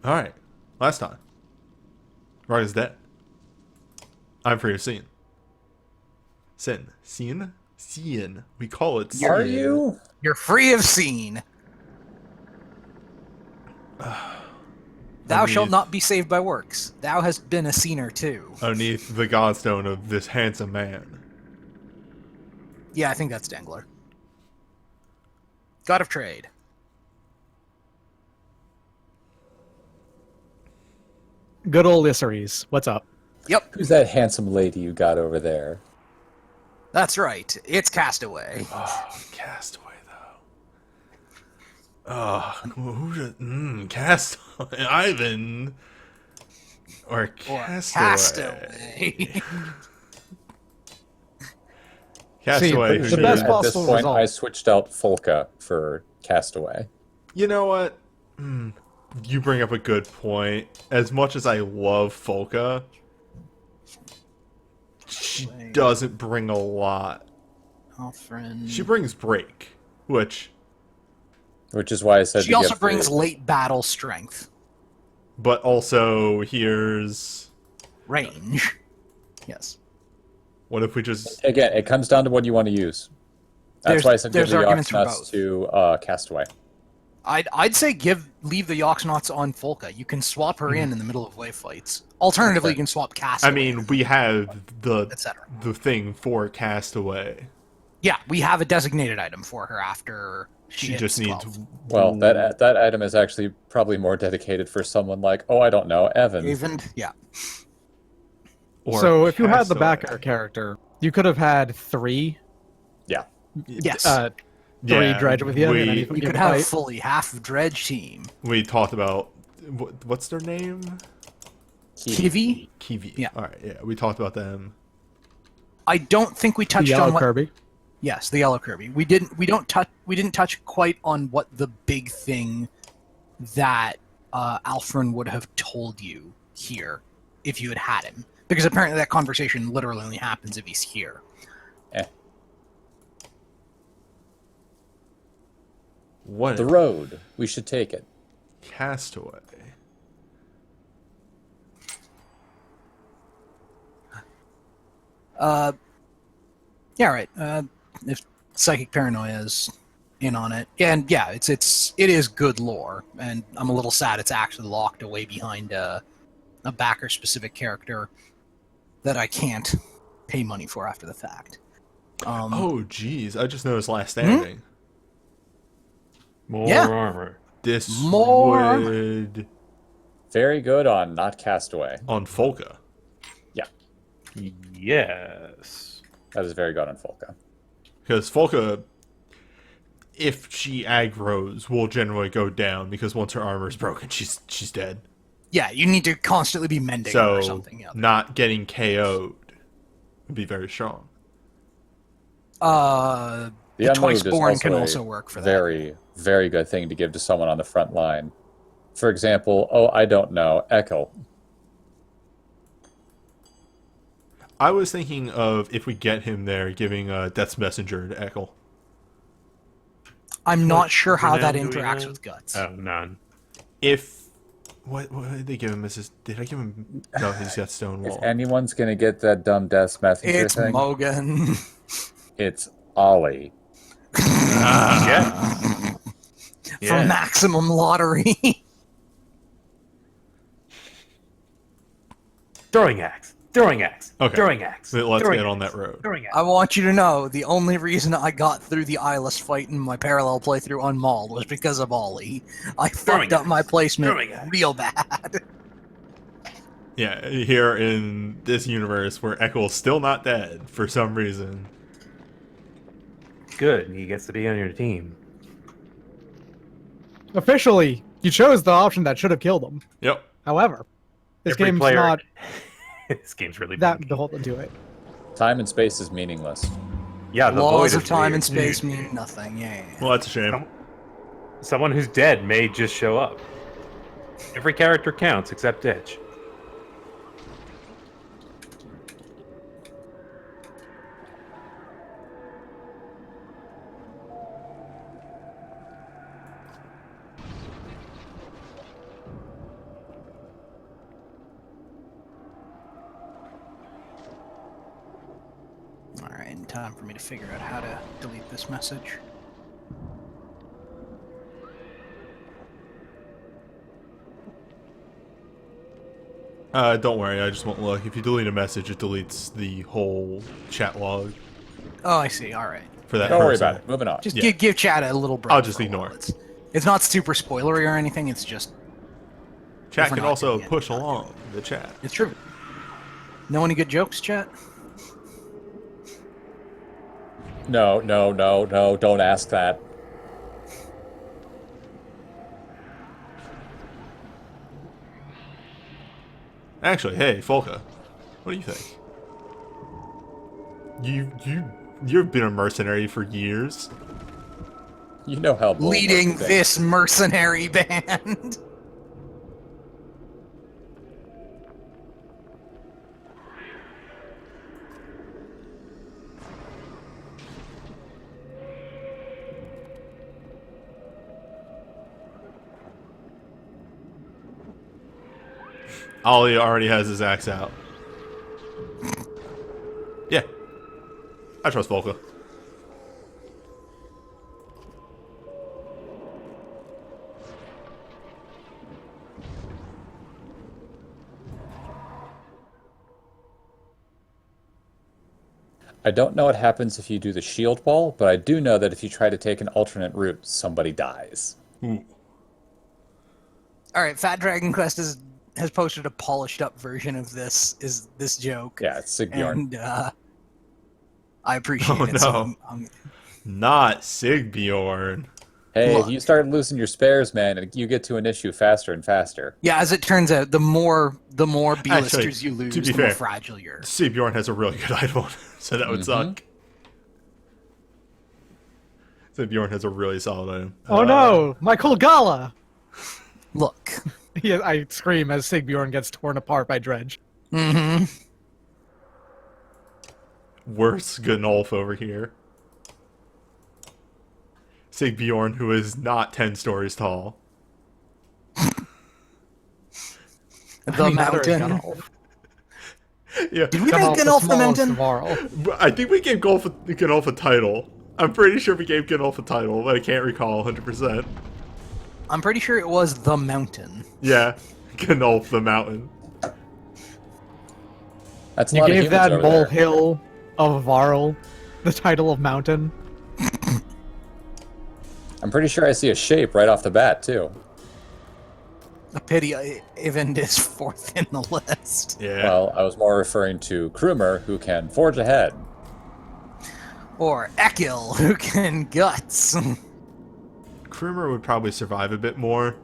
Alright. Last time. Right is dead. I'm free of sin. Sin. Sin? Sin. We call it sin. Are you? You're free of scene. Thou shalt not be saved by works. Thou hast been a scener too. Underneath the godstone of this handsome man. Yeah, I think that's Dengler. God of Trade. Good old Isseries. What's up? Yep, Who's that handsome lady you got over there? that's right. It's Castaway. Oh, Castaway, though. Oh, who should... Castaway. Ivan. Or Castaway. Castaway. Castaway. See, who the best you- At this possible point, result. I switched out Folka for Castaway. You know what? You bring up a good point. As much as I love Folka, she doesn't bring a lot. Oh, friend. She brings break, which, Which is why I said She to also give brings the- late battle strength. but also here's Range. Yes. what if we just Again, it comes down to what you want to use. That's why I said give There's the arguments for Oxnuts both. to Castaway. I'd say leave the Yoxnauts on Folka. You can swap her in the middle of wave fights. Alternatively, you can swap Castaway. I mean, we have etc. the thing for Castaway. Yeah, we have a designated item for her after She hits just needs 12. Well, that item is actually probably more dedicated for someone like, oh, I don't know, Evan. Even, yeah. or So if you had the Castaway. backer character, you could have had three. Yeah. Yes. Three dredge with you. in any We could given have fight. fully half dredge team. We talked about what's their name? Kiwi? Kiwi. Yeah. All right. Yeah, we talked about them. I don't think we The touched yellow on what. Kirby. Yes, the yellow Kirby. We didn't touch quite on what the big thing that Alfred would have told you here if you had had him, because apparently that conversation literally only happens if he's here. What? The road. We should take it. Castaway. Yeah, right. If psychic paranoia is in on it, and yeah, it is good lore, and I'm a little sad it's actually locked away behind a backer specific character that I can't pay money for after the fact. Oh, geez. I just noticed Last Standing. More Yeah. armor. This More. would Very good on not Castaway. on Folka. Yes. That is very good on Folka. Because Folka, if she aggroes, will generally go down because once her armor is broken, she's dead. Yeah, you need to constantly be mending So or something. Yeah. not getting KO'd would be very strong. The The Twice Unmoved is Born can a also work for that. very, very good thing to give to someone on the front line. For example, I don't know, Echo. I was thinking of, if we get him there, giving Death's Messenger to Ekel. I'm not sure how Now that do we interacts know? with Guts. Oh, none. If... What did they give him? Did I give him... No, he's got If Stonewall. anyone's gonna get that dumb Death Messenger It's thing, Mogan. it's Ollie. Yeah. From Maximum Lottery. Throwing axe. Throwing axe. Okay. Throwing axe. Let's throwing get on axe, that road. Throwing axe. I want you to know the only reason I got through the eyeless fight in my parallel playthrough on Mauled was because of Ollie. I fucked up my placement Throwing axe. real bad. Yeah, here in this universe where Ekel's still not dead for some reason. Good. He gets to be on your team. Officially, you chose the option that should have killed him. Yep. However, this Every game's player- not This game's really that big. beholden to it. Time and space is meaningless. Yeah, the Laws void of is time weird. and space mean nothing. Yeah. Well, that's a shame. Someone who's dead may just show up. Every character counts except Edge. time for me to figure out how to delete this message. Don't worry, I just won't look. If you delete a message, it deletes the whole chat log Oh, I see. All right. for that Don't worry person. about it. Moving on. Just Yeah. give chat a little break. I'll just for a while. ignore. It's not super spoilery or anything. It's just Chat If we're can not also doing it, push we're not along the chat. it's true. Know any good jokes, chat? No, don't ask that. Actually, hey, Folka, what do you think? You've been a mercenary for years. You know how bold Leading most things- this mercenary band. Ollie already has his axe out. Yeah, I trust Volka. I don't know what happens if you do the shield wall, but I do know that if you try to take an alternate route, somebody dies. Ooh. All right, Fat Dragon Quest has posted a polished up version of this joke. Yeah, it's Sigbjorn. And I appreciate Oh, it. So no. Not Sigbjorn. Hey, Look. if you start losing your spares, man, you get to an issue faster and faster. yeah, as it turns out, the more B-listers Actually, you lose, to be the more fair, fragile you're. Sigbjorn has a really good item, so that would suck. Sigbjorn has a really solid item. Oh no, my Kolgala! Look. Yeah, I scream as Sigbjorn gets torn apart by Dredge. Mm-hmm. Worse Gnolf over here. Sigbjorn, who is not 10 stories tall. The mountain. Yeah, Did we make Gnolf the mountain? I think we gave Gnolf a title. I'm pretty sure we gave Gnolf a title, but I can't recall 100%. I'm pretty sure it was the mountain. Yeah, Gnolf the mountain. That's a You lot of gave humans that over mole there. hill of Varl the title of mountain. I'm pretty sure I see a shape right off the bat, too. A pity Evend is fourth in the list. Yeah. Well, I was more referring to Krumer, who can forge ahead. Or Ekil, who can guts. Krumer would probably survive a bit more.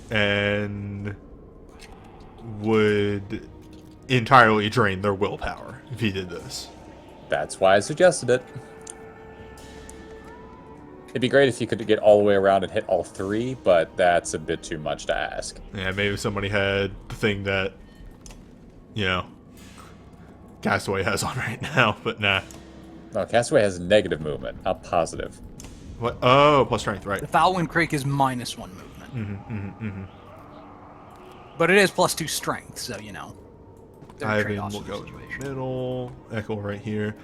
And would entirely drain their willpower if he did this. That's why I suggested it. It'd be great if you could get all the way around and hit all three, but that's a bit too much to ask. Yeah, maybe somebody had the thing that, you know, Castaway has on right now, but nah. No, Castaway has negative movement, not positive. What? Oh, plus strength, right. The Foulwind Creek is -1 movement. But it is +2 strength, so, you know. there are Ivan trade-offs will in go the in situation. the middle. Echo right here.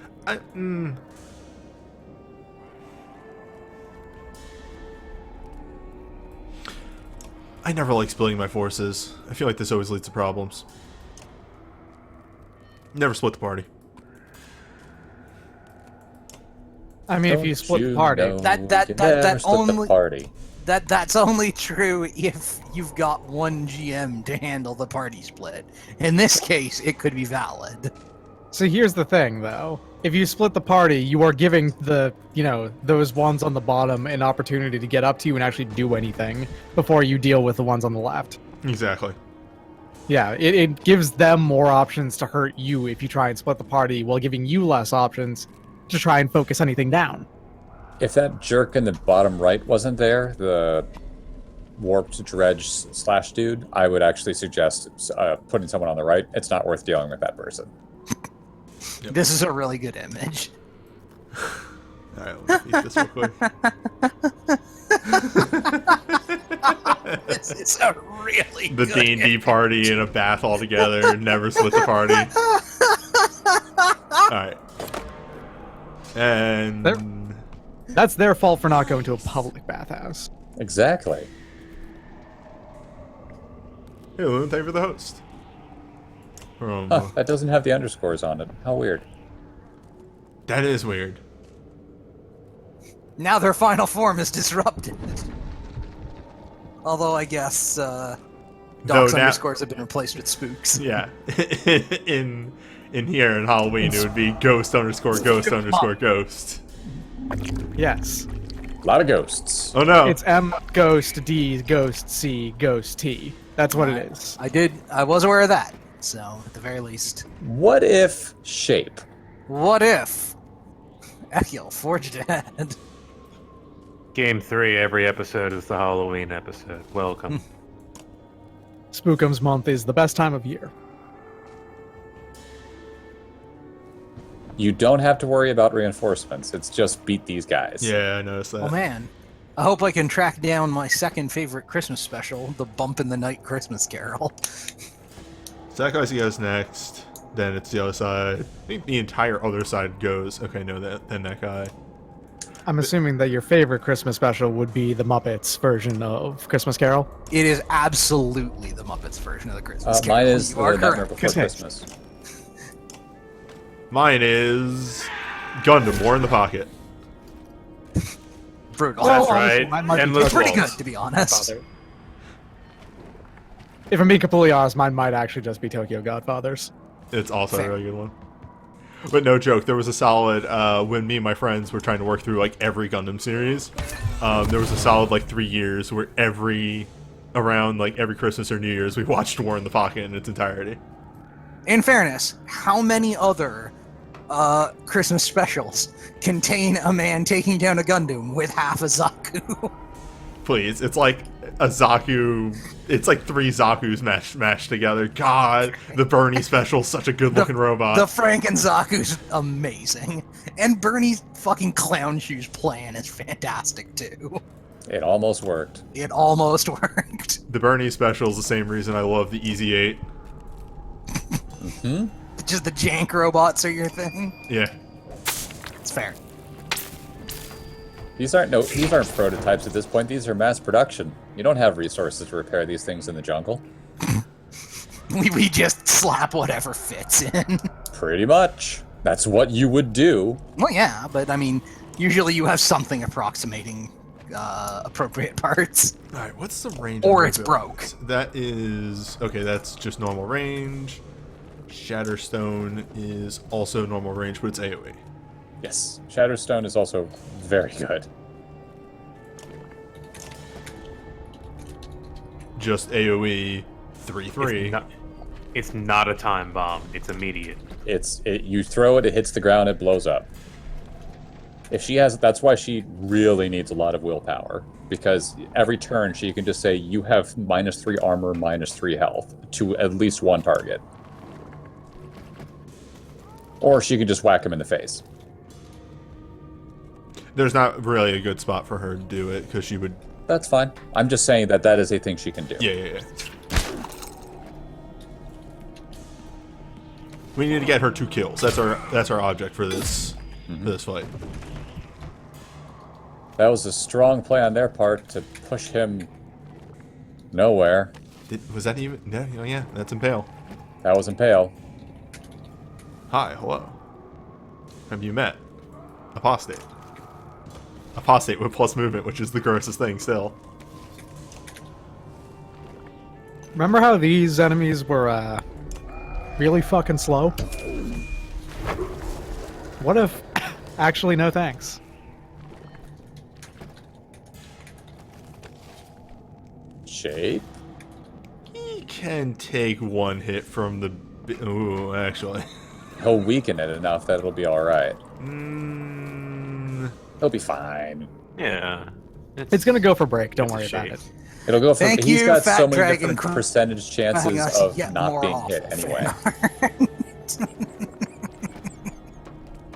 I never like splitting my forces. I feel like this always leads to problems. Never split the party. I mean, if Don't you split the you party, know That- you that never split the only- party. That's only true if you've got one GM to handle the party split. In this case, it could be valid. So here's the thing, though. If you split the party, you are giving those ones on the bottom an opportunity to get up to you and actually do anything before you deal with the ones on the left. Exactly. Yeah, it gives them more options to hurt you if you try and split the party while giving you less options to try and focus anything down. If that jerk in the bottom right wasn't there, the warped dredge slash dude, I would actually suggest putting someone on the right. It's not worth dealing with that person. Yep. This is a really good image. Alright, let me beat this real quick. This is a really The good D&D party in a bath all together. Never split the party. Alright. And That's their fault for not going to a public bathhouse. Exactly. hey, Loon, thank you for the host. Huh, that doesn't have the underscores on it. How weird. That is weird. Now their final form is disrupted. Although I guess docs underscores have been replaced with spooks. Yeah. in here in Halloween, it would be ghost underscore ghost underscore ghost. Yes. A lot of ghosts. Oh no. It's M ghost D ghost C ghost T. That's what it is. I was aware of that. So at the very least. What if shape? What if Ekiel forged ahead? Game 3, every episode is the Halloween episode. Welcome. Spookums month is the best time of year. You don't have to worry about reinforcements. It's just beat these guys. Yeah, I noticed that. Oh man. I hope I can track down my second favorite Christmas special, the Bump in the Night Christmas Carol. So that guy goes next. Then it's the other side. I think the entire other side goes. Okay, no, then that guy. I'm assuming that your favorite Christmas special would be the Muppets version of Christmas Carol. It is absolutely the Muppets version of the Christmas Carol. Mine is You The are Nightmare correct. Before Okay. Christmas. Mine is Gundam War in the Pocket. Brutal. That's Oh, right. mine might be Endless Pretty Waltz. good, to be honest. If I'm being completely honest, mine might actually just be Tokyo Godfathers. It's also Fair. a really good one. But no joke, there was a solid, when me and my friends were trying to work through, like, every Gundam series, there was a solid, like, 3 years where around, like, every Christmas or New Year's, we watched War in the Pocket in its entirety. In fairness, how many other Christmas specials contain a man taking down a Gundam with half a Zaku? Please, it's like a Zaku, it's like 3 Zakus mashed together. God, the Bernie special's such a good-looking robot. The Franken Zaku's amazing. And Bernie's fucking clown shoes plan is fantastic, too. It almost worked. It almost worked. The Bernie special is the same reason I love the Easy 8. Just the jank robots are your thing? Yeah. It's fair. These aren't prototypes at this point. These are mass production. You don't have resources to repair these things in the jungle. We just slap whatever fits in. Pretty much. That's what you would do. Well, yeah, but I mean, usually you have something approximating appropriate parts. Alright, what's the range? Or of it's my broke. builds? That is... Okay, that's just normal range. Shatterstone is also normal range, but it's AoE. Yes. Shatterstone is also very good. Just AoE 3-3. It's not a time bomb. It's immediate. You throw it, it hits the ground, it blows up. If she has, that's why she really needs a lot of willpower, because every turn she can just say, you have -3 armor, -3 health to at least one target. Or she can just whack him in the face. There's not really a good spot for her to do it, because she would... That's fine. I'm just saying that that is a thing she can do. Yeah. We need to get her 2 kills. That's our object for this fight. That was a strong play on their part to push him nowhere. Was that even... No, oh yeah, that's Impale. That was Impale. Hi, hello. Have you met? Apostate. Apostate with plus movement, which is the grossest thing still. Remember how these enemies were really fucking slow? What if... Actually, no thanks. Shape? He can take 1 hit from the... Ooh, actually. He'll weaken it enough that it'll be alright. He'll be fine. Yeah. It's gonna go for break, don't worry about shape. it. It'll go for... Thank he's you, got Fat so many Dragon different Crown. percentage chances Us of yet not more being hit awful anyway.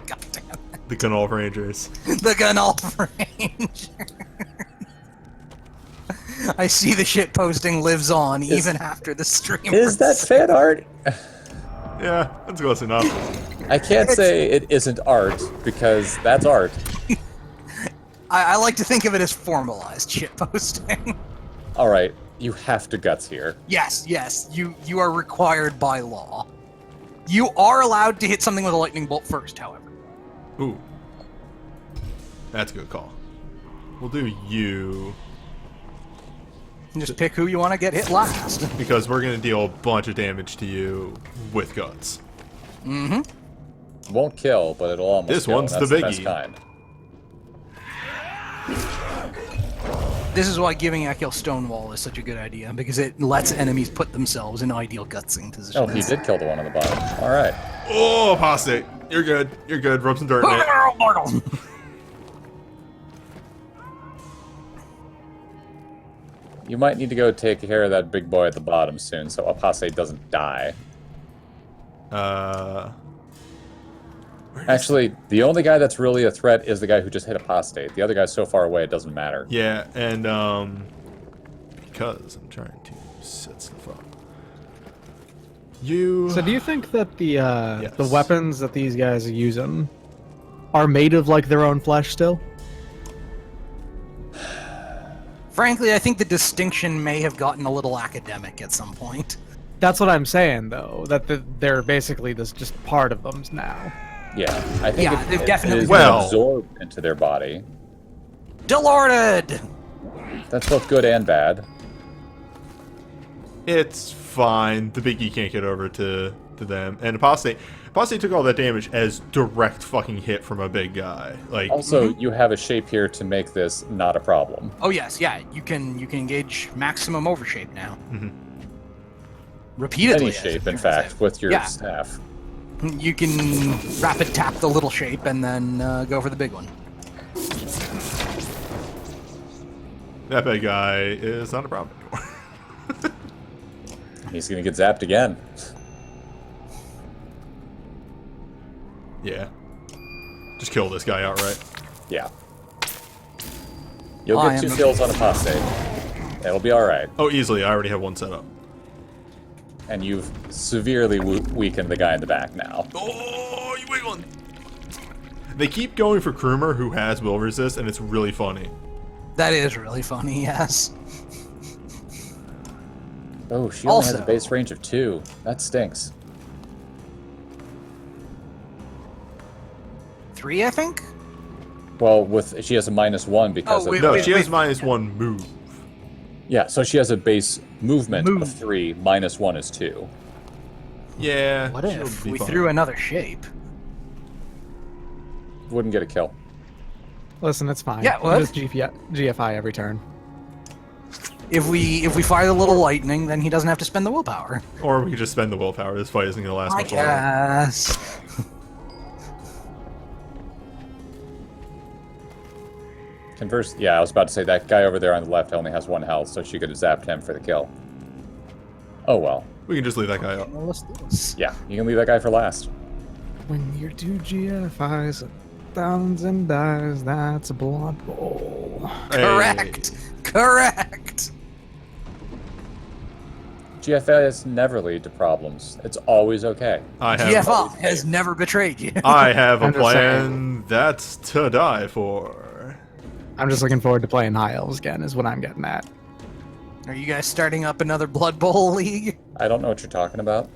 God damn it. The Gunolf Rangers. The Gunolf Ranger. I see the shit posting lives on even after the stream. Is that fan art? Yeah, that's close enough. I can't say it isn't art, because that's art. I like to think of it as formalized shitposting. Alright, you have to guts here. Yes, you are required by law. You are allowed to hit something with a lightning bolt first, however. Ooh. That's a good call. We'll do you, Just pick who you want to get hit last. because we're going to deal a bunch of damage to you with guts. Won't kill, but it'll almost This kill. one's That's the best biggie. kind. This is why giving Ekel Stonewall is such a good idea, because it lets enemies put themselves in ideal gutsing positions. Oh, he did kill the one on the bottom. Alright. Oh, apostate. You're good. You're good. Rub some dirt in it. You might need to go take care of that big boy at the bottom soon, so Apostate doesn't die. Actually, the only guy that's really a threat is the guy who just hit Apostate. The other guy's so far away, it doesn't matter. Yeah, and because I'm trying to set stuff up. So do you think that the Yes. weapons that these guys are using are made of like their own flesh still? Frankly, I think the distinction may have gotten a little academic at some point. That's what I'm saying, though. That they're basically this just part of them now. Yeah, I think Yeah, they've definitely- is Well- absorbed into their body. Delorded! That's both good and bad. It's fine. The biggie can't get over to them. And apostate took all that damage as direct fucking hit from a big guy. Like, Also, you have a shape here to make this not a problem. Oh yes, yeah, you can engage maximum overshape now. Repeatedly. Any as shape, it in turns fact, out. with your Yeah. staff. You can rapid tap the little shape and then go for the big one. that big guy is not a problem anymore. He's gonna get zapped again. Yeah. Just kill this guy outright. Yeah. You'll I get am 2 a- kills on Apostate. It'll be alright. Oh, easily. I already have one set up. And you've severely weakened the guy in the back now. Oh, you wait one. They keep going for Krumer, who has will resist, and it's really funny. That is really funny, yes. Oh, she only has a Also- base range of 2. That stinks. 3, I think? Well, she has a -1 because Oh, of... wait, No, wait, she has wait. -1 move. Yeah, so she has a base movement Move. of 3, -1 is 2. Yeah. What she'll if be we fine. threw another shape? Wouldn't get a kill. Listen, it's fine. Yeah, You what? just GFI every turn. If we fire the little lightning, then he doesn't have to spend the willpower. Or we could just spend the willpower. This fight isn't going to last I much longer. guess. Converse, yeah, I was about to say that guy over there on the left only has 1 health, so she could have zapped him for the kill. Oh well. We can just leave that guy up. Well, let's do this. Yeah, you can leave that guy for last. When you're 2 GFIs, 1,000 dies, that's a blood bowl. Correct. Correct. GFS never lead to problems. It's always okay. I have, GFL has never betrayed you. I have a I'm just plan that's to die for. I'm just looking forward to playing High Elves again, is what I'm getting at. Are you guys starting up another Blood Bowl league? I don't know what you're talking about.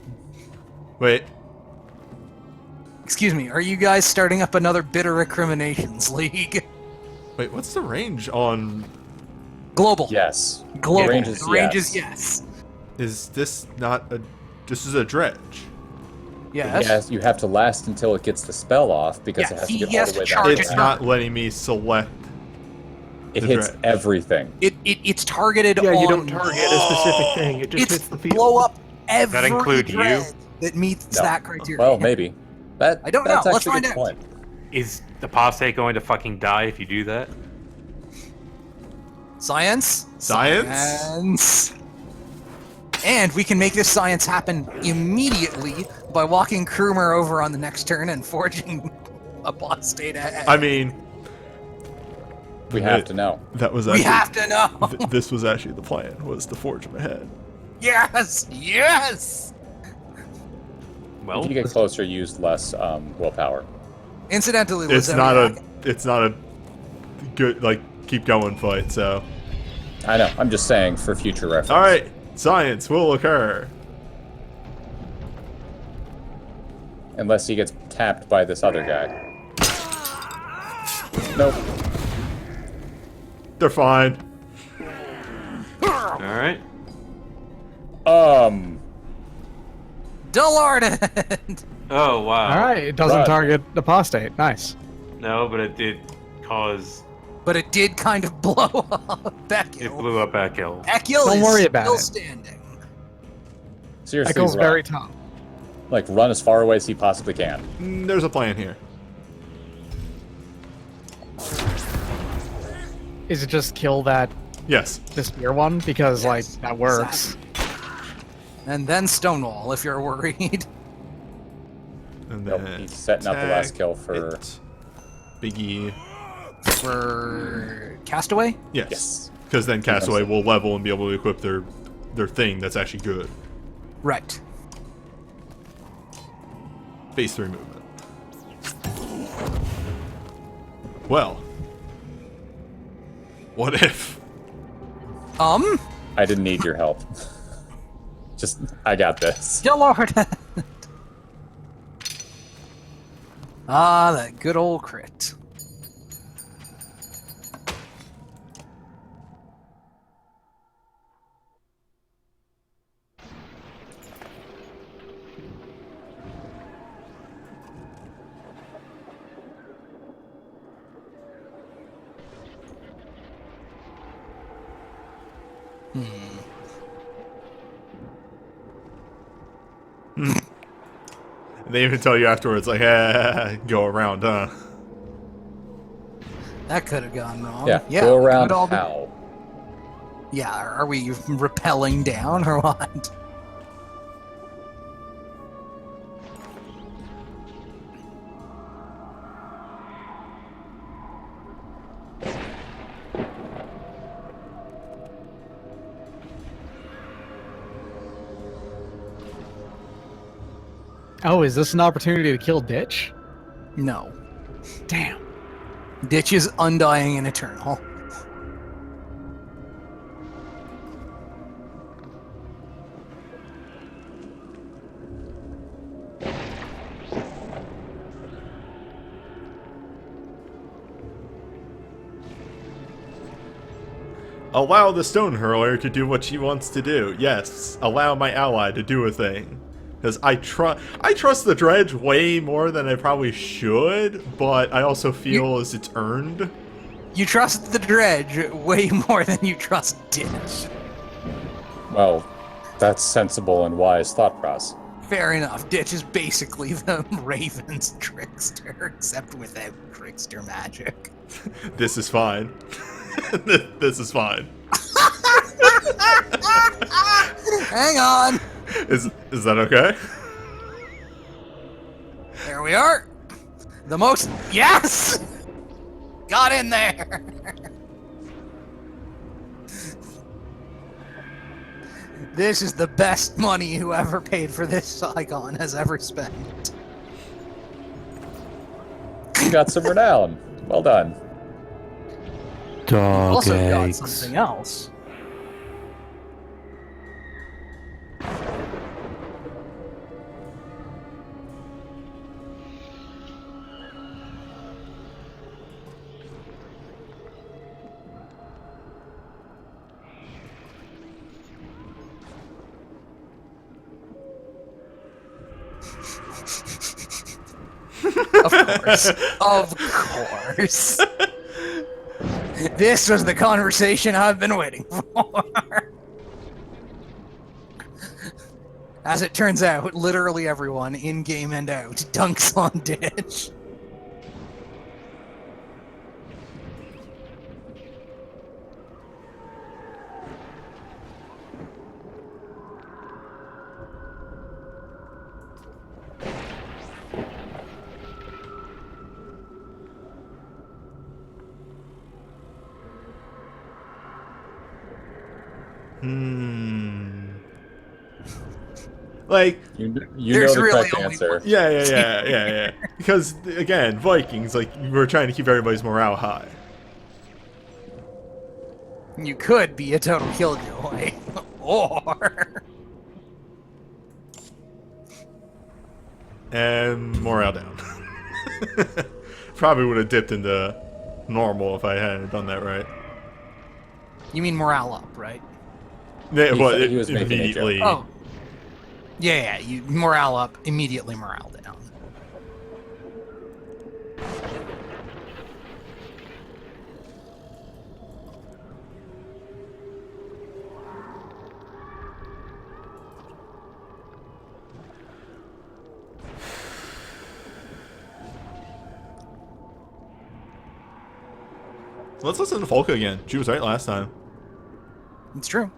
Wait, Excuse me, are you guys starting up another Bitter Recriminations league? wait, what's the range on... Global. Yes. Global. The range is The range yes. is yes. Is this not a... This is a dredge. Yes. Yes, you have to last until it gets the spell off because Yeah, it has he to get has all the way to down. charge It's it. not letting me select... It the hits dredge. everything. It's targeted Yeah, on... you don't target a specific thing. It just It's hits the field. blow up every include you? dread that meets No. that criteria. Well, maybe. I don't that's know. Let's actually a find good out. point. Is the apostate going to fucking die if you do that? Science? Science? Science. And we can make this science happen immediately by walking Krumer over on the next turn and forging apostate ahead. I mean... We have to know. That was We actually... have to know. This was actually the plan, was to forge him ahead. Yes! Yes! Well, If you get closer, use less willpower. Incidentally, It's Lazariak, not a good like keep going fight. So I know. I'm just saying for future reference. all right, science will occur. Unless he gets tapped by this other guy. Nope. They're fine. all right. Dullard. Oh wow. All right, it doesn't Run. target apostate. Nice. No, but it did cause. But it did kind of blow up It Beckil. blew up Echo. Beckil Don't is worry about still it. standing. Seriously, Echo's run. very tough. Like, run as far away as he possibly can. There's a plan here. Is it just kill that Yes. this spear one? Because like Yes, that works. exactly. And then Stonewall, if you're worried. And Nope, then he's setting up the last attack kill for- it. Biggie. For Castaway? Yes. Yes. Because then Castaway will level and be able to equip their thing that's actually good. Right. Phase 3 movement. Well. What if? I didn't need your help. Just, I got this. Dullard. Ah, that good old crit. They even tell you afterwards, like, go around, huh? That could have gone wrong. Yeah, yeah go we around could all be- how? Yeah, are we rappelling down or what? Oh, is this an opportunity to kill Ditch? No. Damn. Ditch is undying and eternal. Allow the stone hurler to do what she wants to do. Yes, allow my ally to do a thing. Because I trust the dredge way more than I probably should, but I also feel as it's earned. You trust the dredge way more than you trust Ditch. Well, that's sensible and wise thought process. Fair enough. Ditch is basically the Raven's trickster, except without trickster magic. This is fine. This is fine. Hang on. Is that okay? There we are. The most. Yes! Got in there. This is the best money whoever paid for this Saigon has ever spent. You got some renown. Well done. Dog Also got eggs. something else. Of course. Of course. This was the conversation I've been waiting for. As it turns out, literally everyone, in-game and out, dunks on Ditch. Like, You There's know the really correct only answer. one. yeah. Because again, Vikings, like we're trying to keep everybody's morale high. You could be a total killjoy, or And morale down. Probably would have dipped into normal if I hadn't done that right. you mean morale up, right? Yeah, well, He was making a joke. immediately. Oh, yeah. You morale up, immediately morale down. Let's listen to Folka again. She was right last time. It's true.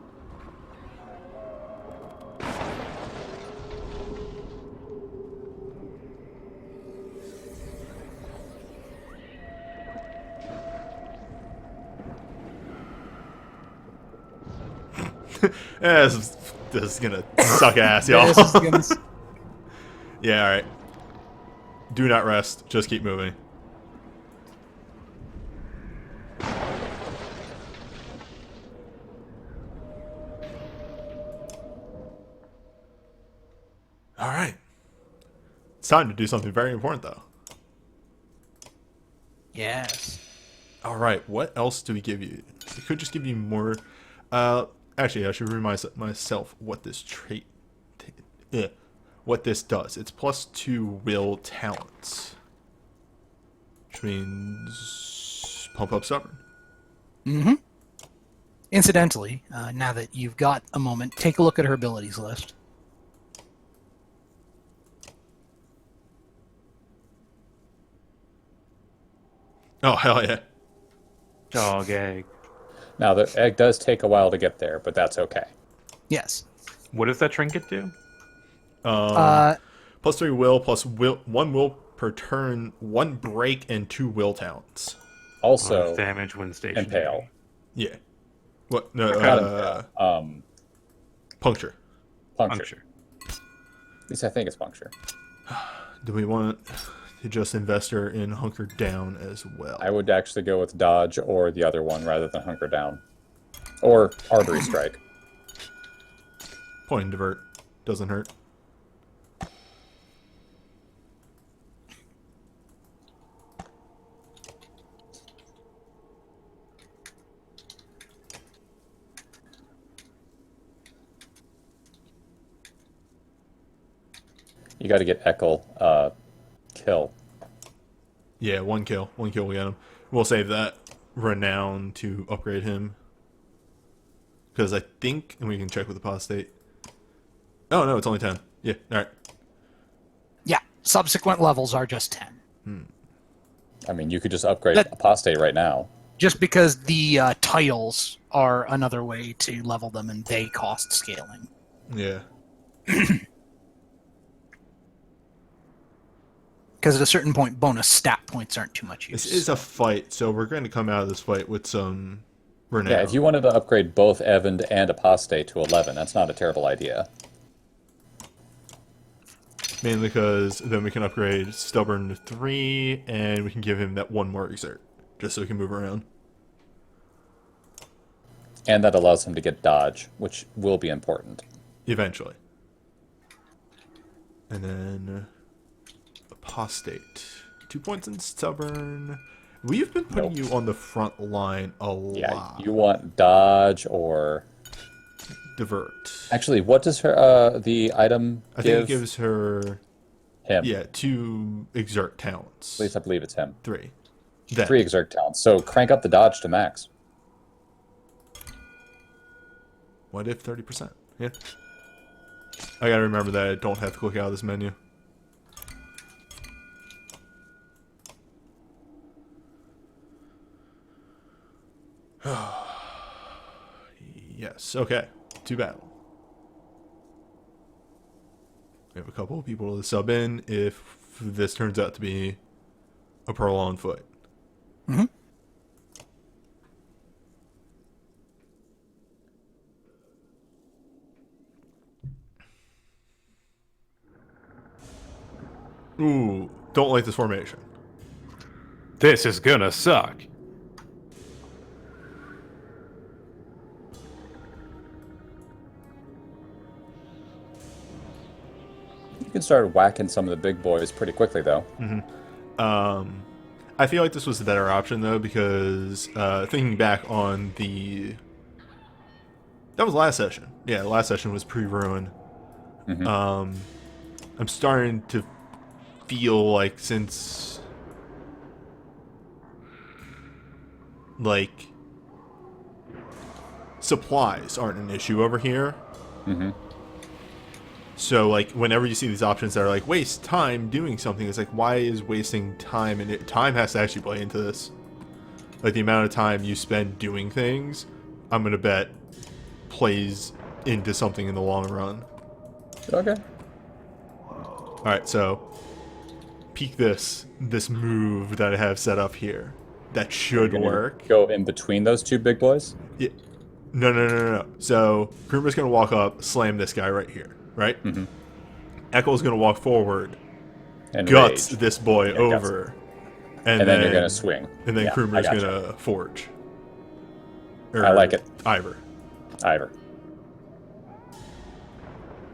Yeah, this is gonna suck ass, y'all. This is gonna s- Yeah, alright. Do not rest. Just keep moving. Alright. It's time to do something very important, though. Yes. Alright, what else do we give you? We could just give you more... actually, I should remind myself what this trait... what this does. It's +2 will talents. Which means... pump up stubborn. Mm-hmm. Incidentally, now that you've got a moment, take a look at her abilities list. Oh, hell yeah. Dog egg. Now the egg does take a while to get there, but that's okay. Yes. What does that trinket do? +3 will, plus will, 1 will per turn, 1 break, and 2 will talents. Also, Bonus damage when stationary. impale. Yeah. What? No, Not impale. puncture. Puncture. Puncture. At least I think it's puncture. Do we want to just invest her in hunker down as well? I would actually go with dodge or the other one rather than hunker down. Or artery strike. Point and divert. Doesn't hurt. You got to get Ekel kill. Yeah, 1 kill. 1 kill, we got him. We'll save that renown to upgrade him. Because I think, and we can check with apostate. Oh, no, it's only 10. Yeah, alright. Yeah. Subsequent levels are just 10. I mean, you could just upgrade That- apostate right now. Just because the titles are another way to level them and they cost scaling. Yeah. Because at a certain point, bonus stat points aren't too much use. This is a fight, so we're going to come out of this fight with some renown. Yeah, if you wanted to upgrade both Evand and apostate to 11, that's not a terrible idea. Mainly because then we can upgrade Stubborn to 3, and we can give him that 1 more exert, just so he can move around. And that allows him to get dodge, which will be important. Eventually. And then apostate. 2 points in Stubborn. We've been putting Nope. you on the front line a Yeah, lot. you want dodge or... Divert. Actually, what does her the item I give? think it gives her, him. yeah, 2 exert talents. At least I believe it's him. 3. Then. 3 exert talents. So crank up the dodge to max. What if 30%? Yeah. I gotta remember that I don't have to click out of this menu. Yes, okay. To battle. We have a couple of people to sub in if this turns out to be a prolonged fight. Mm-hmm. Ooh, don't like this formation. This is gonna suck. You can start whacking some of the big boys pretty quickly, though. I feel like this was the better option though, because thinking back on that was last session. Yeah, last session was pre-ruin. I'm starting to feel like since like supplies aren't an issue over here. So like whenever you see these options that are like waste time doing something, it's like, why is wasting time? And time has to actually play into this. Like the amount of time you spend doing things, I'm gonna bet plays into something in the long run. Okay. All right, so peek this move that I have set up here. That should work. Go in between those two big boys? Yeah. No. So Kruma's gonna walk up, slam this guy right here, right? Echo's gonna walk forward, And guts rage. this boy Yeah, over, And then you're gonna swing. And then Yeah, Kruma's I gotcha. gonna forge. I like it. Ivor. Ivor.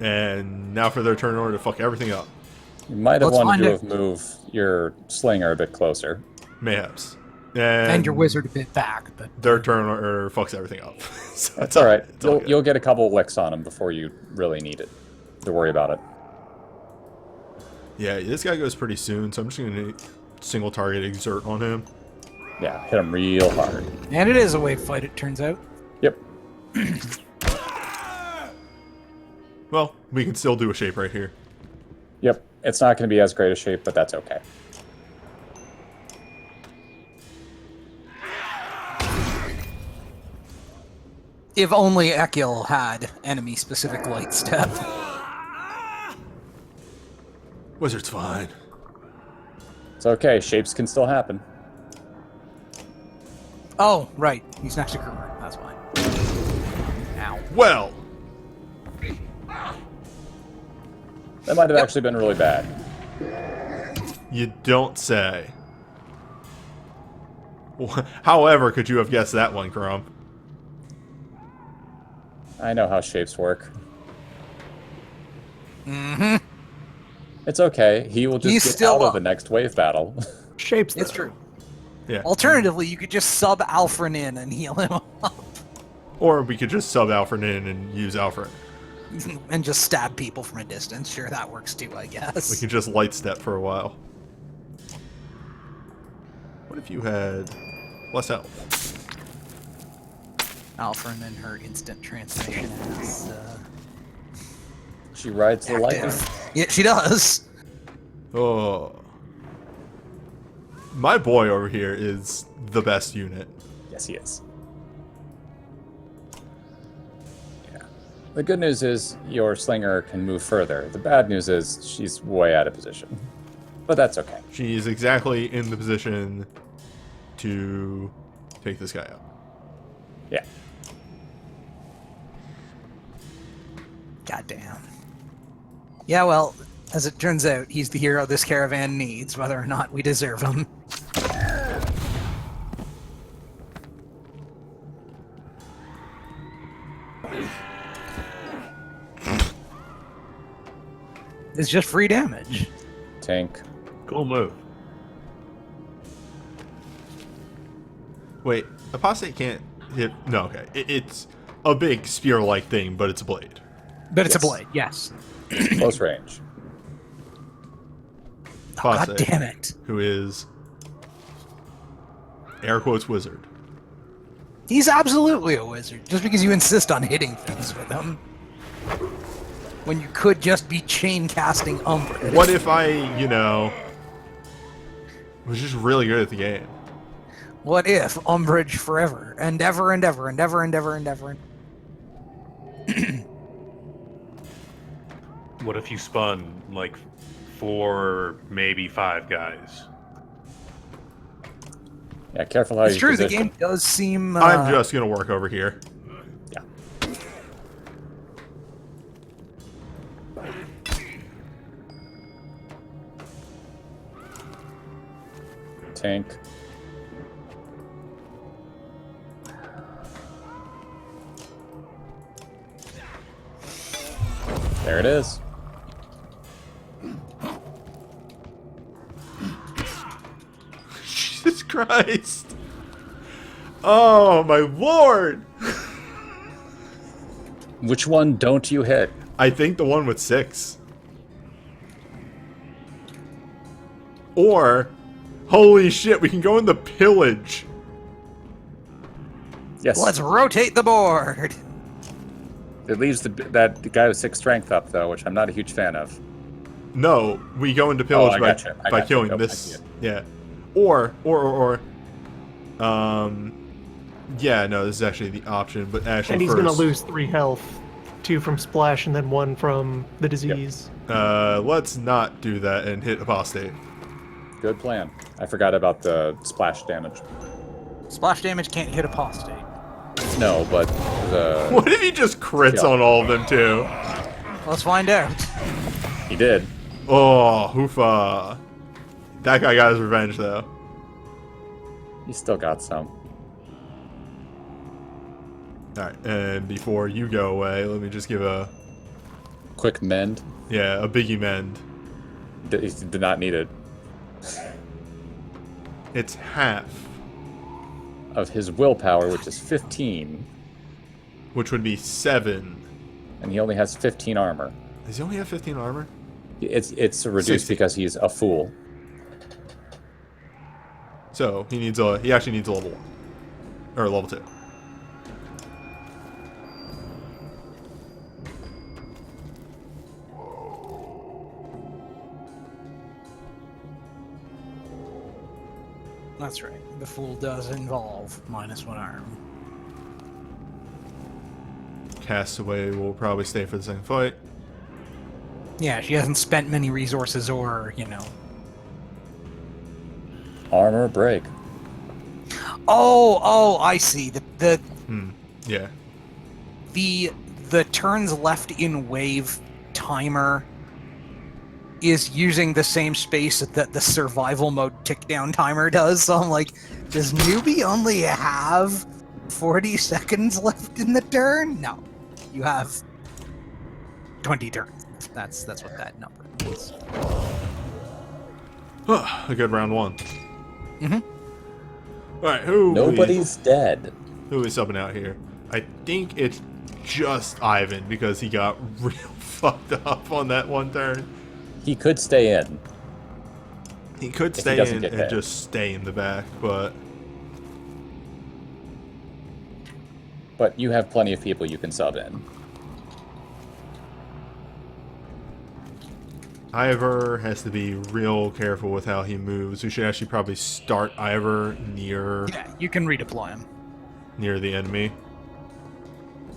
And now for their turn in order to fuck everything up. You might have Let's wanted to find have moved your slinger a bit closer. Mayhaps. And your wizard a bit back, but Their turn or fucks everything up. So That's all right. it's all good. You'll get a couple licks on him before you really need it. To worry about it. Yeah, this guy goes pretty soon, so I'm just gonna single target exert on him. Yeah, hit him real hard. and it is a wave fight, it turns out. Yep. Well, we can still do a shape right here. Yep. It's not going to be as great a shape, but that's okay. If only Ekil had enemy-specific light step. Wizard's fine. It's okay. Shapes can still happen. Oh, right. He's next to Krumer. That's why. Ow. Well, That might have actually been really bad. you don't say. However, could you have guessed that one, Chrome? I know how shapes work. Mm-hmm. It's okay. He will just He's get still out of up. the next wave battle. Shapes. It's though. true. Yeah. Alternatively, you could just sub Alfred in and heal him up. Or we could just sub Alfred in and use Alfred. and just stab people from a distance. Sure, that works too, I We guess. could just light step for a while. What if you had less health? Alfred and her instant transmission is She rides the lightning. active. Yeah, she does. Oh. My boy over here is the best unit. Yes, he is. Yeah. The good news is your slinger can move further. The bad news is she's way out of position. But that's okay. She's exactly in the position to take this guy out. Yeah. Goddamn. Yeah, well, as it turns out, he's the hero this caravan needs, whether or not we deserve him. It's just free damage. Tank. Cool move. Wait, apostate can't hit. No, okay. It's a big spear-like thing, but it's a blade. But it's Yes. a blade, yes. Close range. Oh, God Apostate, damn it. who is air quotes wizard. He's absolutely a wizard, just because you insist on hitting things with him. When you could just be chain casting Umbra. What if I, was just really good at the game? What if Umbrage forever and ever and ever and ever and ever and ever? What if you spun like 4, maybe 5 guys? Yeah, careful how It's you true, the position. game does seem... I'm just gonna work over here. Yeah. tank. There it is. Jesus Christ. Oh, my lord. Which one don't you hit? I think the one with 6. Or, holy shit, we can go in the pillage. Yes. Let's rotate the board. It leaves that guy with 6 strength up, though, which I'm not a huge fan of. No, we go into pillage I by, gotcha. by killing Nope, this. I see it. Yeah. Yeah, no, this is actually the option, but actually And he's first, gonna lose 3 health. 2 from splash and then 1 from the disease. let's not do that and hit apostate. Good plan. I forgot about the splash damage. Splash damage can't hit apostate. No, but the... What if he just crits Yeah. on all of them too? Let's find out. He did. Oh, hoofa. That guy got his revenge though. He still got some. Alright, and before you go away, let me just give a Quick mend. biggie mend. He did not need it. It's half, Of his willpower, which is 15, which would be 7. and he only has 15 armor. Does he only have 15 armor? It's reduced 60. because he's a fool. So he actually needs a level 1. Or level 2. That's right. The fool does involve -1 arm. Castaway will probably stay for the second fight. Yeah, she hasn't spent many resources or, Armor break. Oh, I see. Yeah. The turns left in wave timer is using the same space that the survival mode tick down timer does. So I'm like, does newbie only have 40 seconds left in the turn? No, you have 20 turns. That's what that number is. A good round 1. Mhm. Alright, who Nobody's dead. who is subbing out here? I think it's just Ivan because he got real fucked up on that one turn. He could stay in. He could If he stay doesn't in get and hit. just stay in the back, but But you have plenty of people you can sub in. Ivor has to be real careful with how he moves. We should actually probably start Ivor near Yeah, you can redeploy him. the enemy.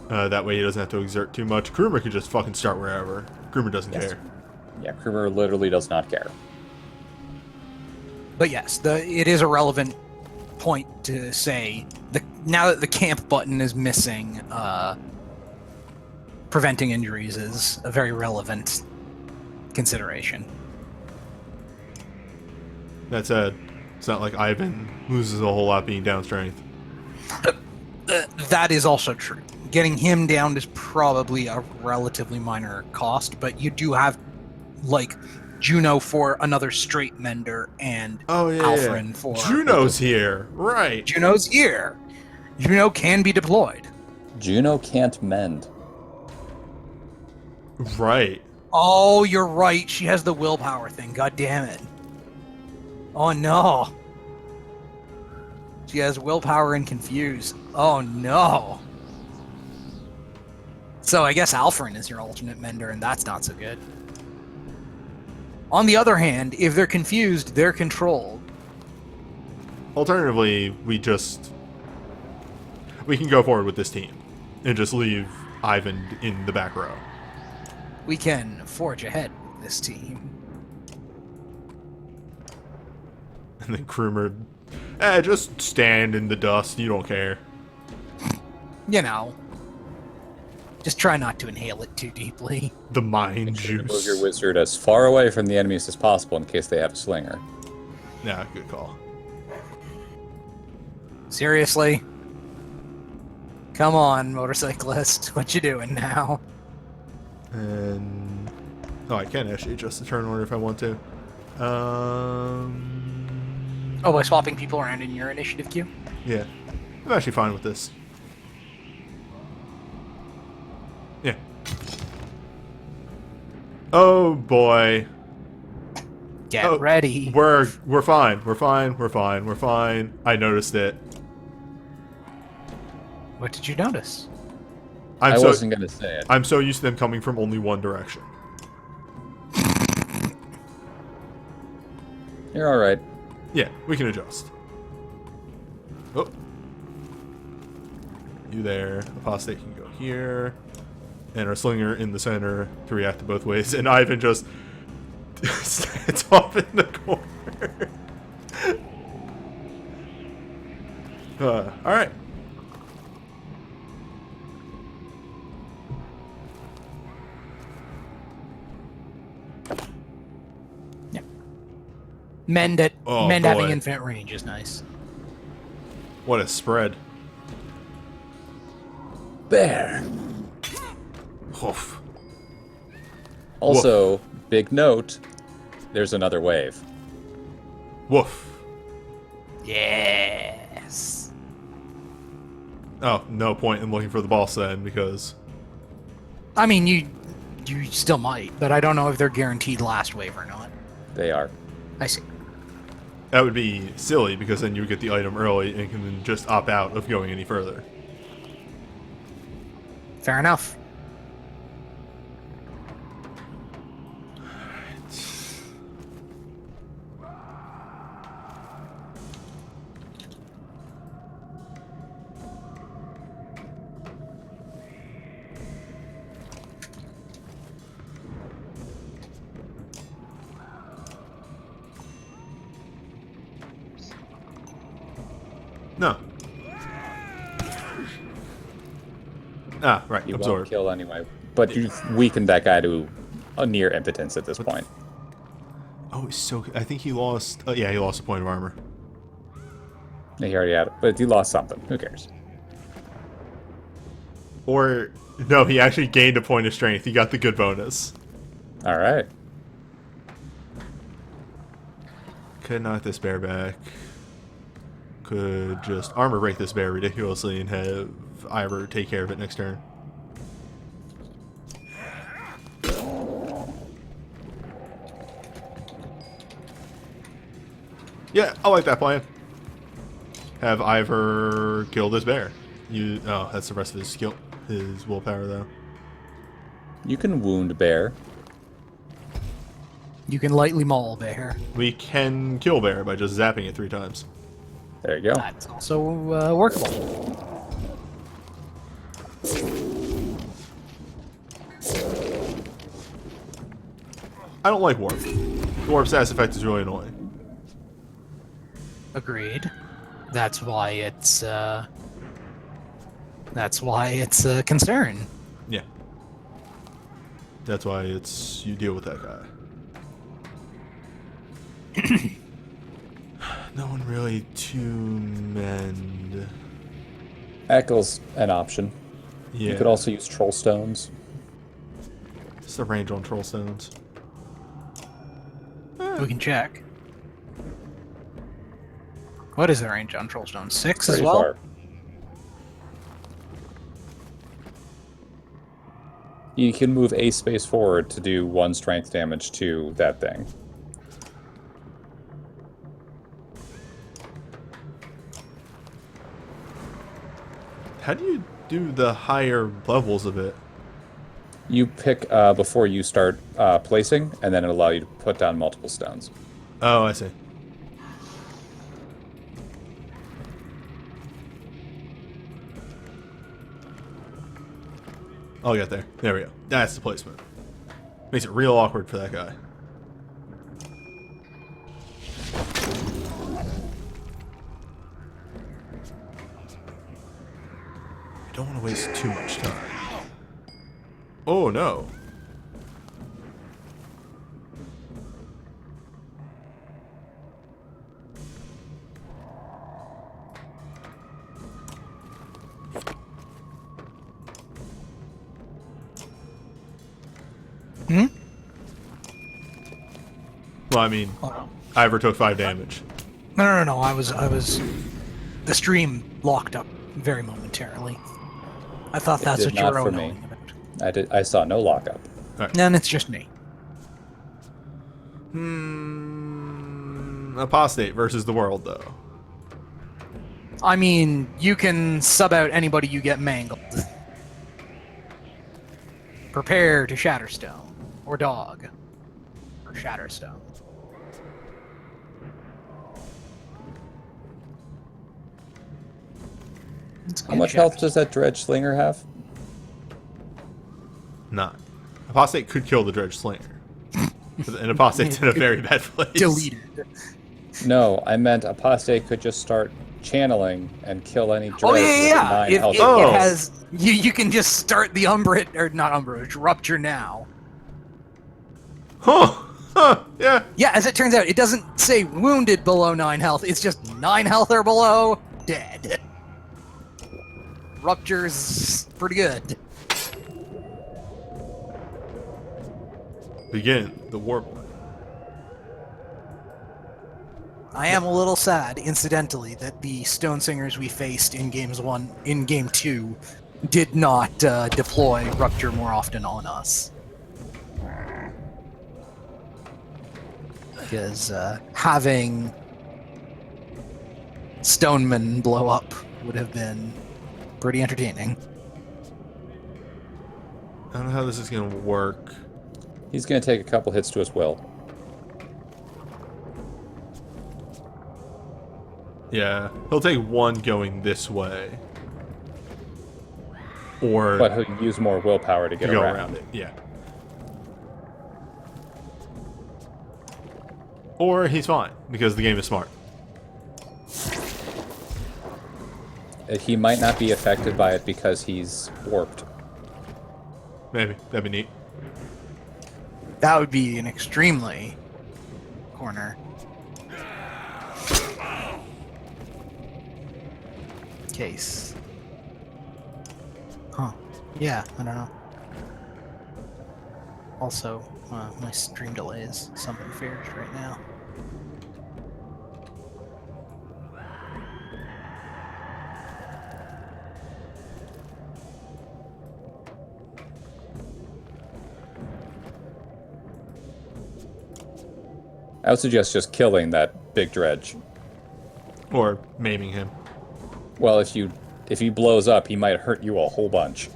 That way he doesn't have to exert too much. Krumer could just fucking start wherever. Krumer doesn't Yes. care. Yeah, Kruger literally does not care. But yes, it is a relevant point to say now that the camp button is missing, preventing injuries is a very relevant consideration. That said, it's not like Ivan loses a whole lot being down strength. That is also true. Getting him down is probably a relatively minor cost, but you do have like Juno for another straight mender and Alfred for Juno's here, right? Juno's here. Juno can be deployed. Juno can't mend. Right. Oh, you're right. She has the willpower thing. God damn it. Oh no. She has willpower and confuse. Oh no. So I guess Alfred is your alternate mender, and that's not so good. On the other hand, if they're confused, they're controlled. Alternatively, we can go forward with this team and just leave Ivan in the back row. We can forge ahead with this team. And then Krumer, just stand in the dust. You don't care. You know. Just try not to inhale it too deeply. The mind Move your juice. wizard as far away from the enemies as possible in case they have a slinger. Yeah, good call. Seriously? Come on, motorcyclist. What you doing now? And oh, I can actually adjust the turn order if I want to. Oh, by swapping people around in your initiative queue? Yeah, I'm actually fine with this. Yeah. Oh boy. Get ready. We're fine. We're fine. We're fine. We're fine. I noticed it. What did you notice? I wasn't going to say it. I'm so used to them coming from only one direction. You're all right. Yeah, we can adjust. Oh. You there. Apostate can go here. And our slinger in the center to react to both ways. And Ivan just stands off in the corner. Alright. Yeah. Mend Oh, having boy. infinite range is nice. What a spread. Bear. Oof. Also, big note, there's another wave. Woof. Yes. Oh, no point in looking for the boss then, because... I mean, you still might, but I don't know if they're guaranteed last wave or not. They are. I see. That would be silly, because then you would get the item early and can then just opt out of going any further. Fair enough. No. Ah, right. You Absorb. won't kill anyway. But you've weakened that guy to a near impotence at this point. Oh, he's so... I think he lost... Oh, yeah, he lost a point of armor. He already had it. But you lost something. Who cares? Or... No, he actually gained a point of strength. He got the good bonus. All right. Could knock this bear back. Could just armor break this bear ridiculously and have Ivor take care of it next turn. Yeah, I like that plan. Have Ivor kill this bear. Oh, that's the rest of his skill, his willpower though. You can wound bear. You can lightly maul bear. We can kill bear by just zapping it 3 times. There you go. That's also workable. I don't like warp. The warp status effect is really annoying. Agreed. That's why it's a concern. Yeah. That's why it's you deal with that guy. No one really to mend. Echo's an option. Yeah. You could also use troll stones. What's the range on troll stones? We can check. What is the range on Trollstone? 6 as Pretty well? far. You can move a space forward to do 1 strength damage to that thing. How do you do the higher levels of it? You pick before you start placing, and then it'll allow you to put down multiple stones. Oh, I see. I'll get there. There we go. That's the placement. Makes it real awkward for that guy. I don't want to waste too much time. Oh no. Hmm? Well, I mean, Oh, Ivor took 5 damage. no. I was. The stream locked up very momentarily. I thought that's did what you not were for me. knowing about. I saw no lockup. Then it's just me. Apostate versus the world, though. I mean, you can sub out anybody you get mangled. Prepare to Shatterstone. Or Dog. Or Shatterstone. How much health does that Dredge Slinger have? Not. Apostate could kill the Dredge Slinger. And Apostate's in a very bad place. Deleted. No, I meant Apostate could just start channeling and kill any Dredge Oh with yeah. 9 It, health. it, Oh. it has. You can just start the Umbrage, or not Umbrage, Rupture now. Huh. Huh. Yeah. Yeah, as it turns out, it doesn't say wounded below 9 health. It's just 9 health or below, dead. Rupture's pretty good. Begin the warp. I am a little sad, incidentally, that the Stone Singers we faced in Game 2 did not deploy Rupture more often on us. Because having Stoneman blow up would have been pretty entertaining. I don't know how this is going to work. He's going to take a couple hits to his will. Yeah. He'll take 1 going this way. Or But he'll use more willpower to get go around. around it. Yeah. Or he's fine, because the game is smart. He might not be affected by it because he's warped. Maybe. That'd be neat. That would be an extremely corner. Case. Huh. Yeah, I don't know. Also, my stream delay is something fierce right now. I would suggest just killing that big Dredge. Or maiming him. Well, if he blows up, he might hurt you a whole bunch.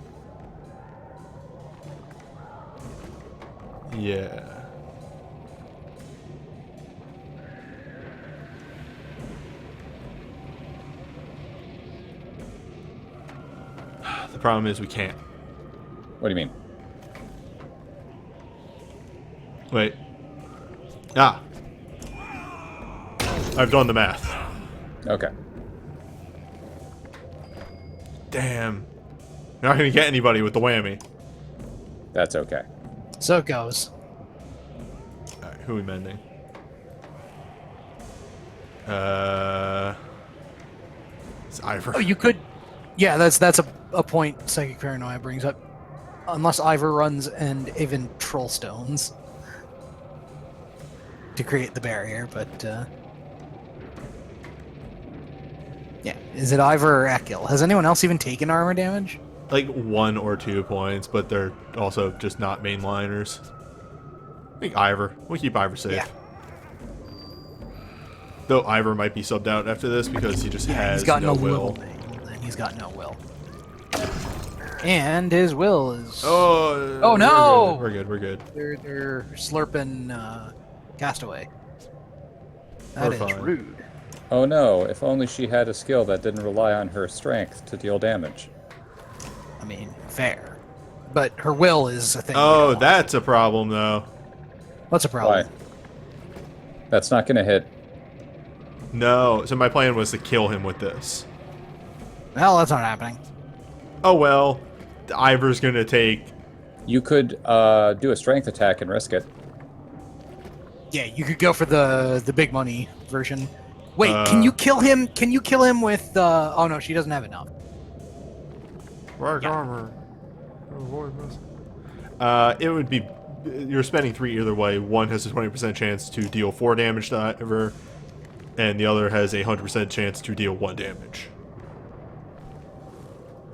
Yeah. The problem is we can't. What do you mean? Wait. Ah. I've done the math. Okay. Damn. You're not going to get anybody with the whammy. That's okay. So it goes. Alright, who are we mending? It's Ivor. Oh, you could. Yeah, that's a point Psychic Paranoia brings up. Unless Ivor runs and even Trollstones to create the barrier, but yeah, is it Ivor or Ekil? Has anyone else even taken armor damage? Like 1 or 2 points, but they're also just not mainliners. I think Ivor. We'll keep Ivor safe. Yeah. Though Ivor might be subbed out after this because he just has he's got no no will. And he's got no will. And his will is. Oh no! We're good. They're slurping Castaway. That We're is fine. rude. Oh no, if only she had a skill that didn't rely on her strength to deal damage. I mean, fair. But her will is a thing. we Oh, don't want. that's a problem though. What's a problem? Why? That's not going to hit. No, so my plan was to kill him with this. Well, that's not happening. Oh well, Ivor's gonna take. You could do a strength attack and risk it. Yeah, you could go for the big money version. Wait, can Uh, you kill him? Can you kill him with? Oh no, she doesn't have enough. Rock Yeah. armor. It would be you're spending 3 either way. One has a 20% chance to deal 4 damage to Ivor, and the other has a 100% chance to deal 1 damage.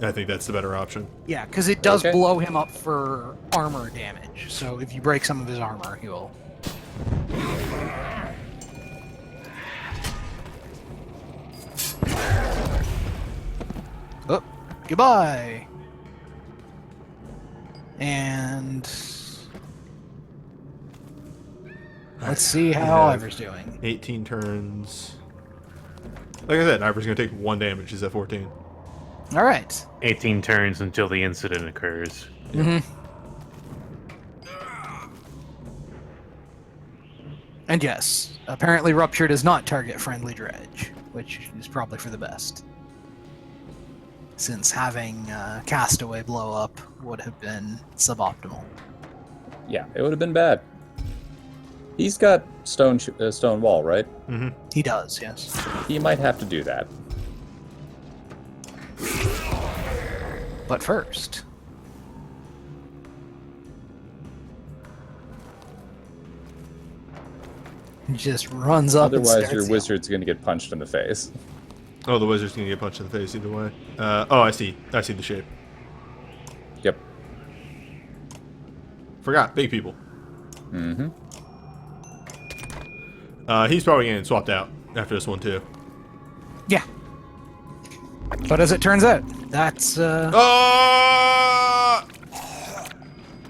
I think that's the better option. Yeah, because it does Okay. blow him up for armor damage. So if you break some of his armor, he will. Oh, goodbye. And let's see how have- Ivor's doing. 18 turns. Like I said, Ivor's going to take 1 damage. He's at 14. All right. 18 turns until the incident occurs. Mm-hmm. And yes, apparently Rupture does not target friendly dredge, which is probably for the best. Since having Castaway blow up would have been suboptimal. Yeah, it would have been bad. He's got stone wall, right? He does, yes. He might have to do that. But first, he just runs up. Otherwise, and your starts wizard's going to get punched in the face. Oh, the wizard's going to get punched in the face either way. Oh, I see. I see the shape. Yep. Forgot. Big people. Mm-hmm. He's probably getting swapped out after this one, too. Yeah. But as it turns out, that's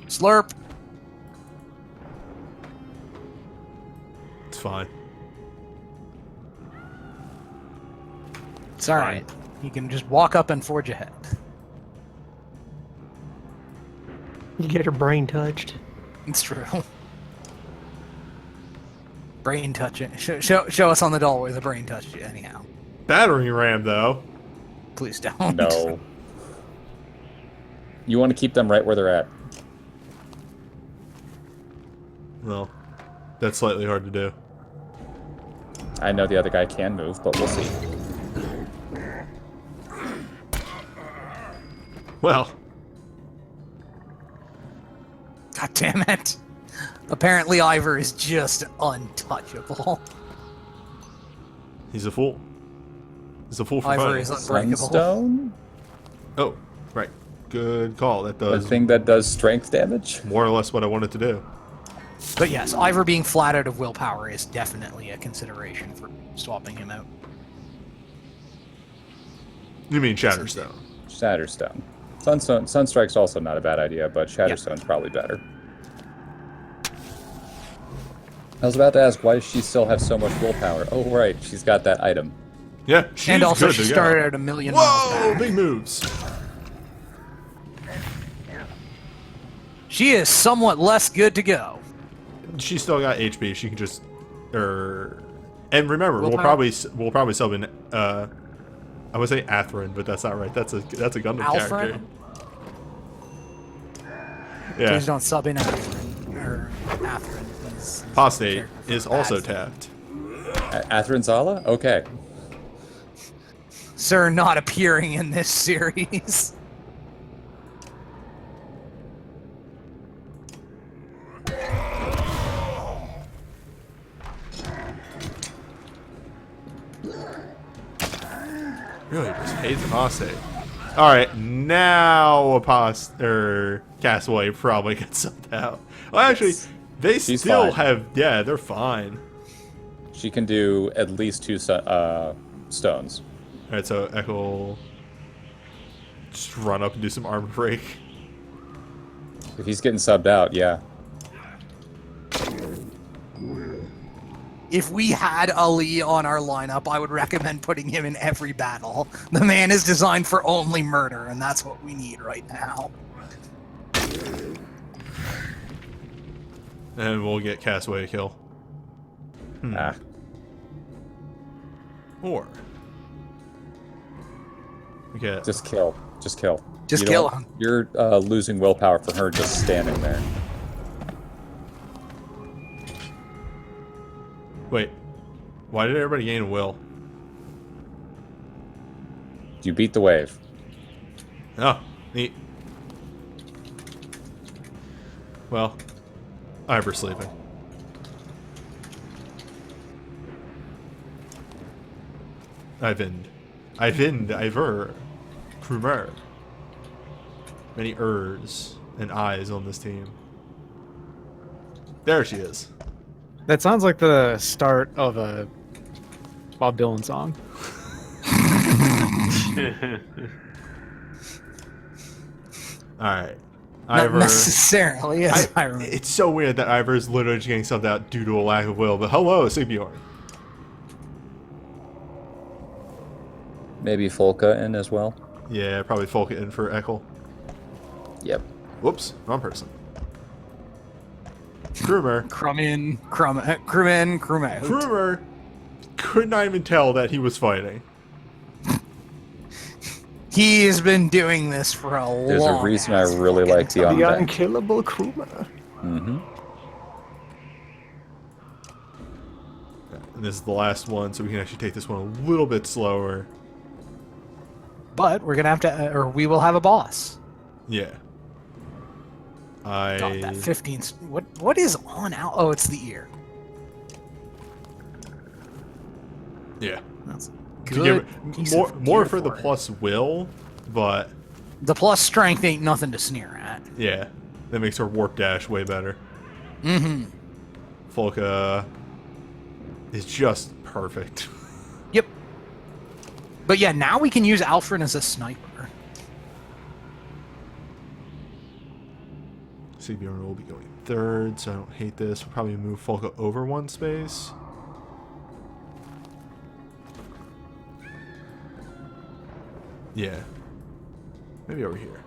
Slurp. It's fine. It's alright. You can just walk up and forge ahead. You get her brain touched. It's true. Brain touching. Show us on the doll where the brain touched you, anyhow. Battering ram, though. Please don't. No. You want to keep them right where they're at. Well, that's slightly hard to do. I know the other guy can move, but we'll see. Well, God damn it. Apparently Ivor is just untouchable. he's a fool. He's a fool for Ivor fun. is unbreakable. Sunstone? Oh, right. Good call. That The does thing that does strength damage? more or less what I wanted to do. But yes, Ivor being flat out of willpower is definitely a consideration for swapping him out. You mean Shatterstone? Shatterstone. Sunstrike's also not a bad idea, but Shatterstone's probably better. I was about to ask, why does she still have so much willpower? Oh, right, she's got that item. Yeah, she's And also good she to go. started at 1,000,000 miles Whoa, back. big moves. She is somewhat less good to go. She's still got HP. She can just, and remember, Willpower? we'll probably sub in. I would say Atherin, but that's not right. That's a Gundam Alfred? character. Yeah, Please don't sub in Atherin. Or Atherin. He's Apostate character for is also bad. tapped. Atherinzala? Okay. Sir not appearing in this series. Really, just hates Apostate. All right, now Castaway probably gets subbed out. Well, actually, they She's still fine. have. Yeah, they're fine. She can do at least 2 stones. All right, so Echo, just run up and do some armor break. If he's getting subbed out, yeah. If we had Ali on our lineup, I would recommend putting him in every battle. The man is designed for only murder, and that's what we need right now. And we'll get Castaway a kill. Ah. Or we get Just kill. Just kill. Just You kill don't- him. You're losing willpower for her just standing there. wait. Why did everybody gain a will? You beat the wave. Oh, neat. Well, Ivor sleeping. Ivor. Krumer. Many ers and eyes on this team. There she is. That sounds like the start of a Bob Dylan song. Alright. Not Ivor. necessarily, as I remember. It's so weird that Ivor is literally just getting subbed out due to a lack of will, but hello, Sigbjorn. Maybe Folka in as well. Yeah, probably Folk in for Eckel. Yep. Whoops, wrong person. Krumer. Crumb in, crumb out. Krumer could not even tell that he was fighting. He has been doing this for a long There's a reason I really like the The undead. unkillable Kruma. Mm-hmm. And this is the last one, so we can actually take this one a little bit slower. But we're gonna have to, or we will have a boss. Yeah. God, that 15. What is on out? Oh, it's the ear. Yeah. That's To good. give piece more of more gear for the it. plus will, but The plus strength ain't nothing to sneer at. yeah, that makes her warp dash way better. Mm-hmm. Folka is just perfect. Yep. But yeah, now we can use Alfred as a sniper. Sigbjorn will be going third, so I don't hate this. We'll probably move Folka over one space. Yeah. Maybe over here.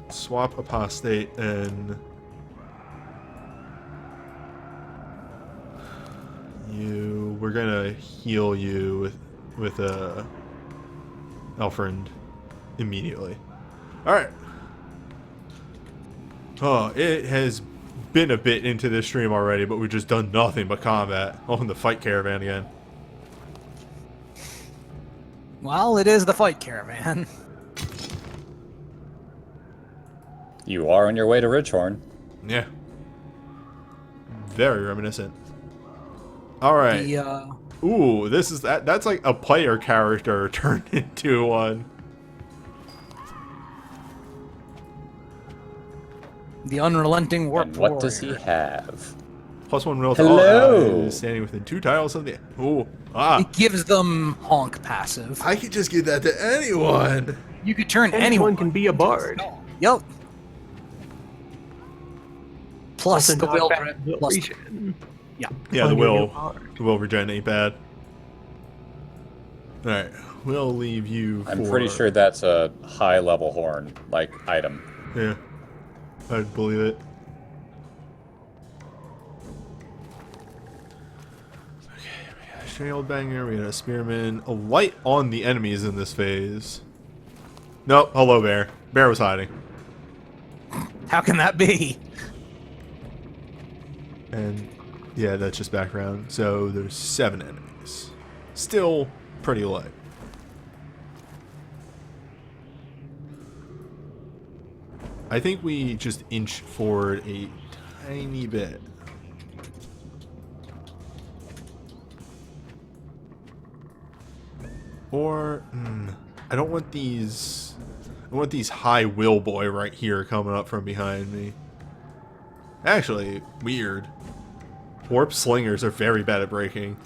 Swap Apostate and you. We're gonna heal you with a Elfriend immediately. Alright. Oh, it has been a bit into this stream already, but we've just done nothing but combat. Oh, and the fight caravan again. Well, it is the fight caravan. You are on your way to Ridgehorn. Yeah. Very reminiscent. Alright. The, Ooh, this is that's like a player character turned into one. the unrelenting warp And what does he warrior. have? +1 will to Hello. all eyes, standing within 2 tiles of the. Ooh. Ah. It gives them honk passive. I could just give that to anyone. You could turn Anyone can be a bard. Yep. Plus Also the not will. bad will Plus, regen yeah. Yeah, on the your new will. bard. The will regen ain't bad. Alright, we'll leave you for... I'm pretty sure that's a high level horn, like, item. Yeah, I'd believe it. Okay, we got a shield banger, we got a spearman. A light on the enemies in this phase. Nope, hello bear. Bear was hiding. How can that be? And yeah, that's just background. So there's 7 enemies. Still pretty light. I think we just inch forward a tiny bit. Or I don't want these. I want these high will boy right here coming up from behind me. Actually, weird. Warp slingers are very bad at breaking.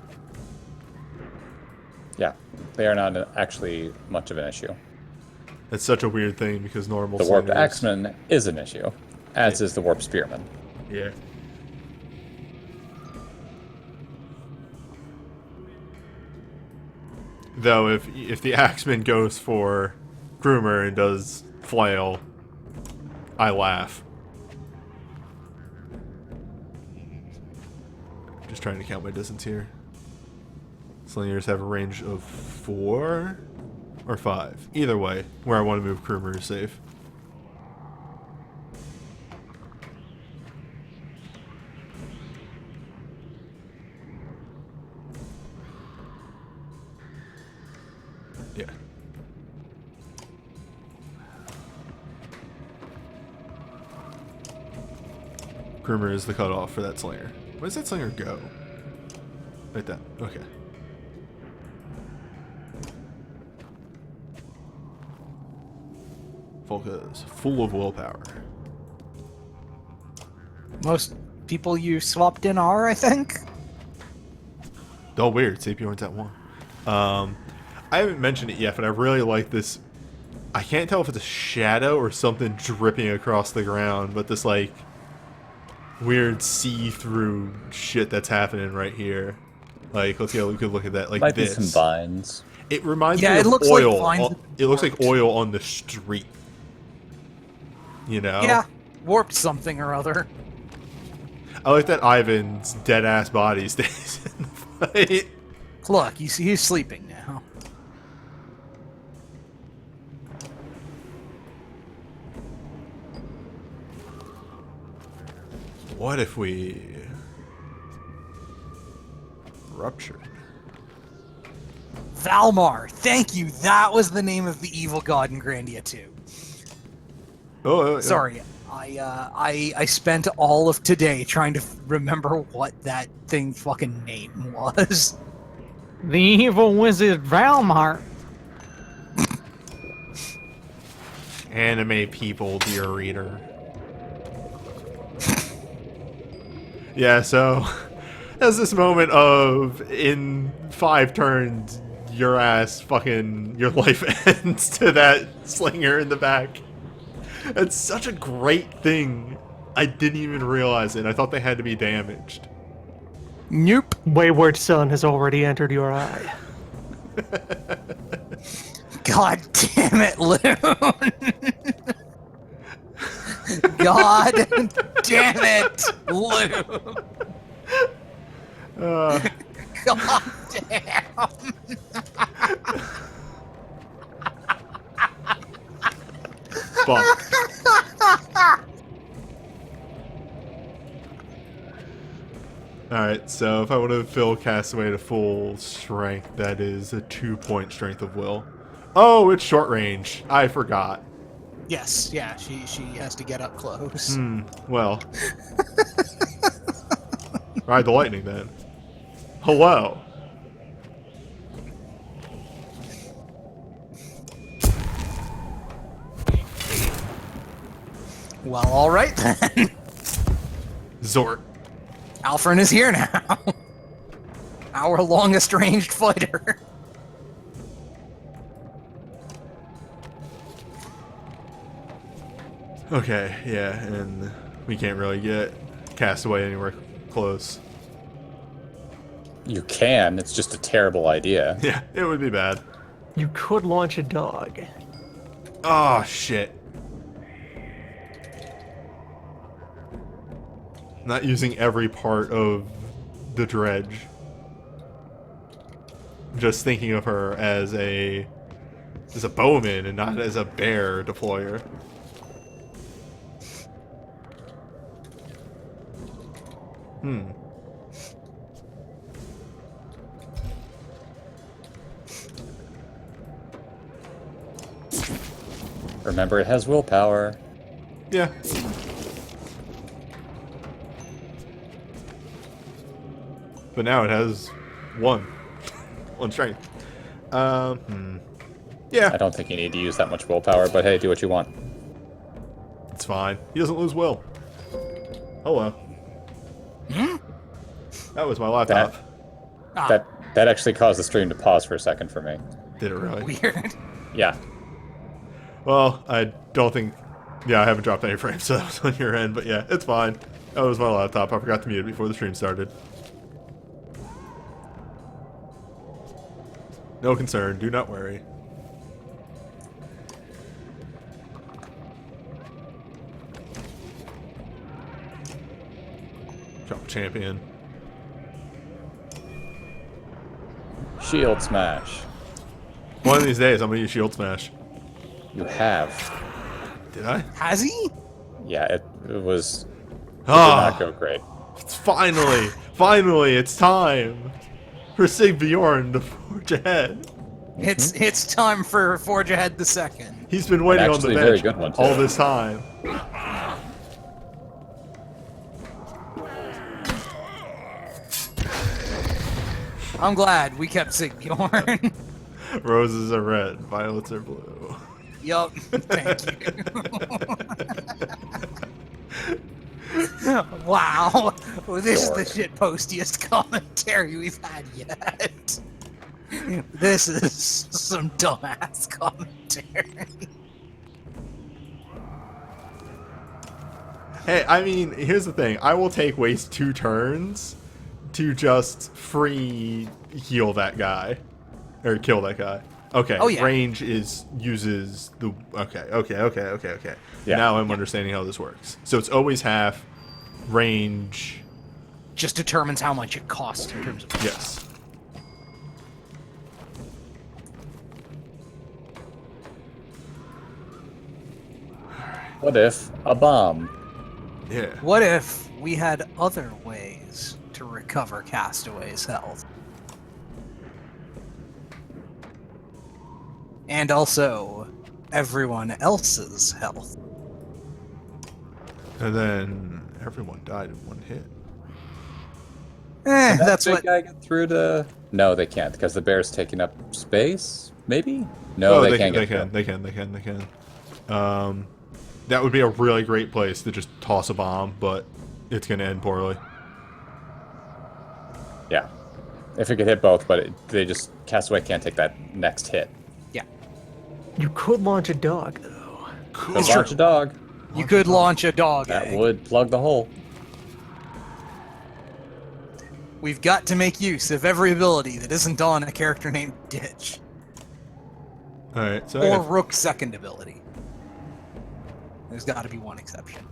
Yeah, they are not actually much of an issue. That's such a weird thing because normal The warped slingers- axeman is an issue, as is the warped spearman. Yeah. Though if the axeman goes for Groomer and does flail, I laugh. Just trying to count my distance here. Slingers have a range of 4 or 5. Either way, where I want to move Groomer is safe. Yeah. Grimmer is the cutoff for that slinger. Where does that slinger go? Right there. Okay. Volka's full of willpower. Most people you swapped in are, I think. Oh, weird. Sapion's at 1. I haven't mentioned it yet, but I really like this. I can't tell if it's a shadow or something dripping across the ground, but this, like, weird see-through shit that's happening right here. Like, let's get a good look at that. Like Might this. be some vines. It reminds Yeah, me it of looks like oil. vines It looks like warped. oil on the street. You know? Yeah, warped something or other. I like that Ivan's dead-ass body stays in the fight. Look, he's sleeping now. What if we ruptured? Valmar, thank you. That was the name of the evil god in Grandia 2. Oh, Sorry, I spent all of today trying to remember what that thing fucking name was. The evil wizard Valmar. Anime people, dear reader. Yeah, so there's this moment of in 5 turns, your life ends to that slinger in the back. It's such a great thing. I didn't even realize it. I thought they had to be damaged. Nope. Wayward Son has already entered your eye. God damn it, Loon. God damn it, Loon. God damn. Fuck. Alright, so if I want to fill Castaway to full strength, that is a 2-point strength of will. Oh, it's short range. I forgot. Yes, yeah, she has to get up close. Well. Ride the lightning then. Hello. Well, all right then. Zort. Alfred is here now. Our longest ranged fighter. Okay, yeah, and we can't really get Castaway anywhere close. You can. It's just a terrible idea. Yeah, it would be bad. You could launch a dog. Oh, shit. Not using every part of the dredge. Just thinking of her as a bowman and not as a bear deployer. Remember, it has willpower. Yeah. But now it has one strength. Yeah. I don't think you need to use that much willpower, but hey, do what you want. It's fine. He doesn't lose will. Hello. That was my laptop. That actually caused the stream to pause for a second for me. Did it really? Weird. Yeah. Well, I don't think... Yeah, I haven't dropped any frames, so that was on your end. But yeah, it's fine. That was my laptop. I forgot to mute it before the stream started. No concern. Do not worry. Drop champion. Shield smash. One of these days, I'm gonna use shield smash. You have. Did I? Has he? Yeah, it was... It did Ah, not go great. it's finally, it's time for Sig Bjorn to forge ahead. It's time for Forge Ahead the Second. He's been waiting on the actually a very bench good one, too. all this time. I'm glad we kept Sigbjorn. Roses are red, violets are blue. Yup. Thank you. Wow. Well, this is the shit postiest commentary we've had yet. This is some dumbass commentary. Hey, I mean, here's the thing. I will waste 2 turns to just free heal that guy. Or kill that guy. Okay, Oh, yeah. range uses the... Okay. Yeah. Now I'm understanding how this works. So it's always half range... Just determines how much it costs in terms of... Yes. What if a bomb? Yeah. What if we had other ways to recover Castaway's health? And also, everyone else's health. And then everyone died in 1 hit. That's Big what... guy get through to... No, they can't, because the bear's taking up space? Maybe? No, they can't get through. They can. That would be a really great place to just toss a bomb, but it's going to end poorly. Yeah. If it could hit both, but Castaway can't take that next hit. Yeah. You could launch a dog, though. Could launch a dog. You could launch a dog That egg. would plug the hole. We've got to make use of every ability that isn't on a character named Ditch. Alright, so... Or Rook's second ability. There's got to be one exception.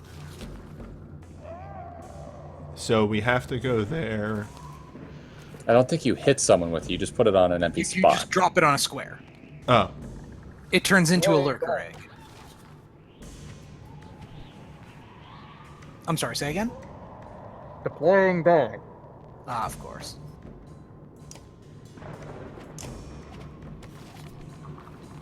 So we have to go there. I don't think you hit someone with it. You just put it on an empty You spot. just drop it on a square. Oh. It turns into a lurker egg. I'm sorry, say again? Deploying dog. Ah, of course.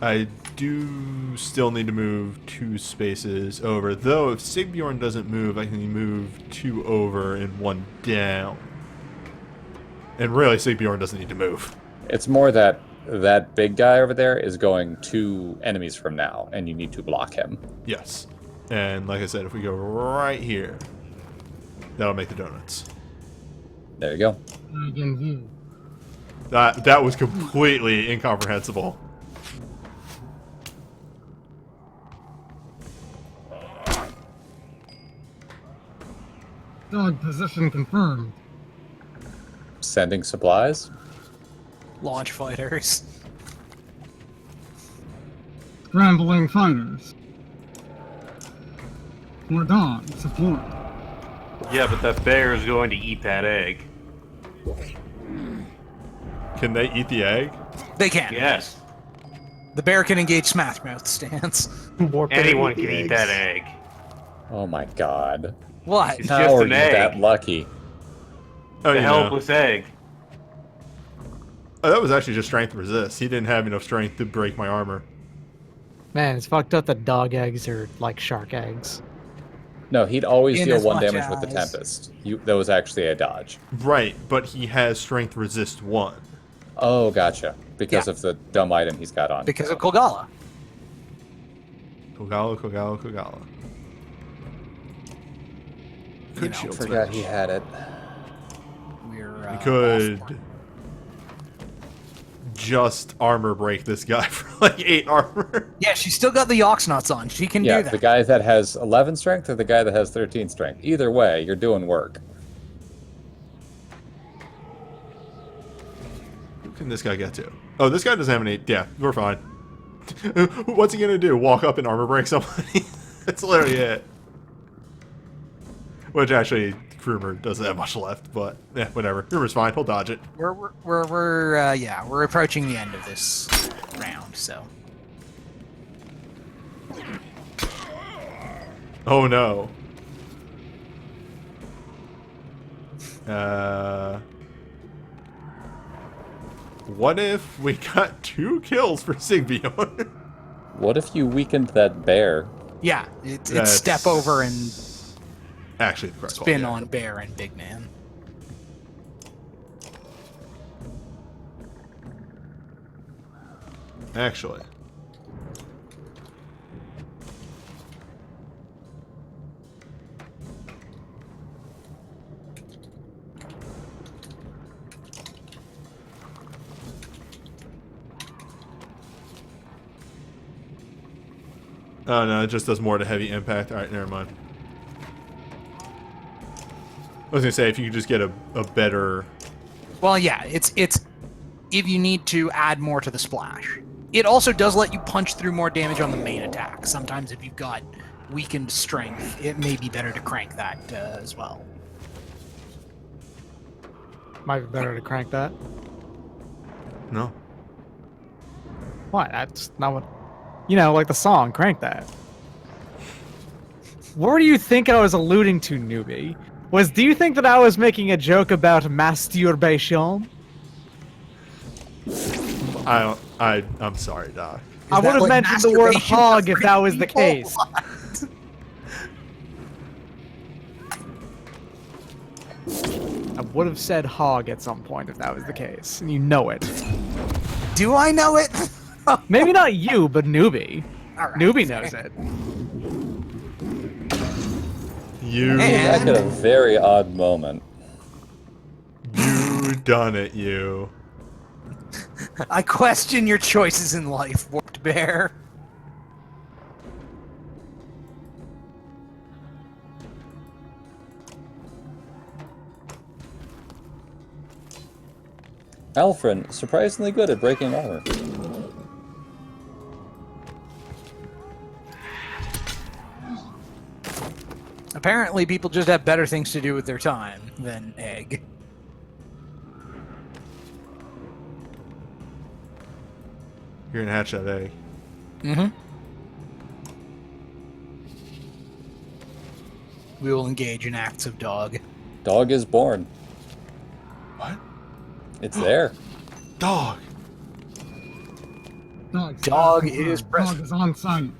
I do still need to move 2 spaces over, though if Sigbjorn doesn't move, I can move 2 over and 1 down. And really, Sigbjorn doesn't need to move. It's more that that big guy over there is going 2 enemies from now, and you need to block him. Yes. And like I said, if we go right here, that'll make the donuts. There you go. That was completely incomprehensible. Dog position confirmed. Sending supplies. Launch fighters. Scrambling fighters. For dog support. Yeah, but that bear is going to eat that egg. Can they eat the egg? They can. Yes. The bear can engage Smash Mouth stance. Warp Anyone egg can eat eggs. that egg. Oh my god. What? It's How just are an you egg. that lucky? Oh, The you know. helpless egg. Oh, that was actually just strength resist. He didn't have enough strength to break my armor. Man, it's fucked up that dog eggs are like shark eggs. No, he'd always In deal as 1 much damage with the as- Tempest. That was actually a dodge. Right, but he has strength resist 1. Oh, gotcha. Because Yeah. of the dumb item he's got on. Because of Kogala. Kogala. Could You know, shield Forgot smash. he had it. We're We could just armor break this guy for like 8 armor. Yeah, she's still got the ox nuts on. She can Yeah, do that. the guy that has 11 strength or the guy that has 13 strength. Either way, you're doing work. Who can this guy get to? Oh, this guy doesn't have an 8. Yeah, we're fine. What's he gonna do? Walk up and armor break somebody? That's literally it. Which actually, Krumer doesn't have much left, but yeah, whatever. Krumer's fine. He'll dodge it. We're approaching the end of this round, so. Oh no. What if we got 2 kills for Sigbjorn? What if you weakened that bear? Yeah, it's That's step over and Actually, the correct spin call, yeah. on bear and big man. Actually. Oh no, it just does more to heavy impact. Alright, never mind. I was gonna say, if you could just get a better... Well, yeah, it's if you need to add more to the splash. It also does let you punch through more damage on the main attack. Sometimes if you've got weakened strength, it may be better to crank that as well. Might be better to crank that. No. What? That's not what... You know, like the song, crank that. What do you think I was alluding to, newbie? Do you think that I was making a joke about masturbation? I'm sorry, Doc. I would have mentioned the word hog if that was the case. I would have said hog at some point if that was the case, and you know it. Do I know it? Maybe not you, but newbie. All right. Newbie knows it. You Back at a very odd moment. done it, you. I question your choices in life, Warped Bear. Alfred, surprisingly good at breaking armor. Apparently, people just have better things to do with their time than egg. You're gonna hatch that egg. Mm-hmm. We will engage in acts of dog. Dog is born. What? It's there. Dog! Dog is Dog present. is on site.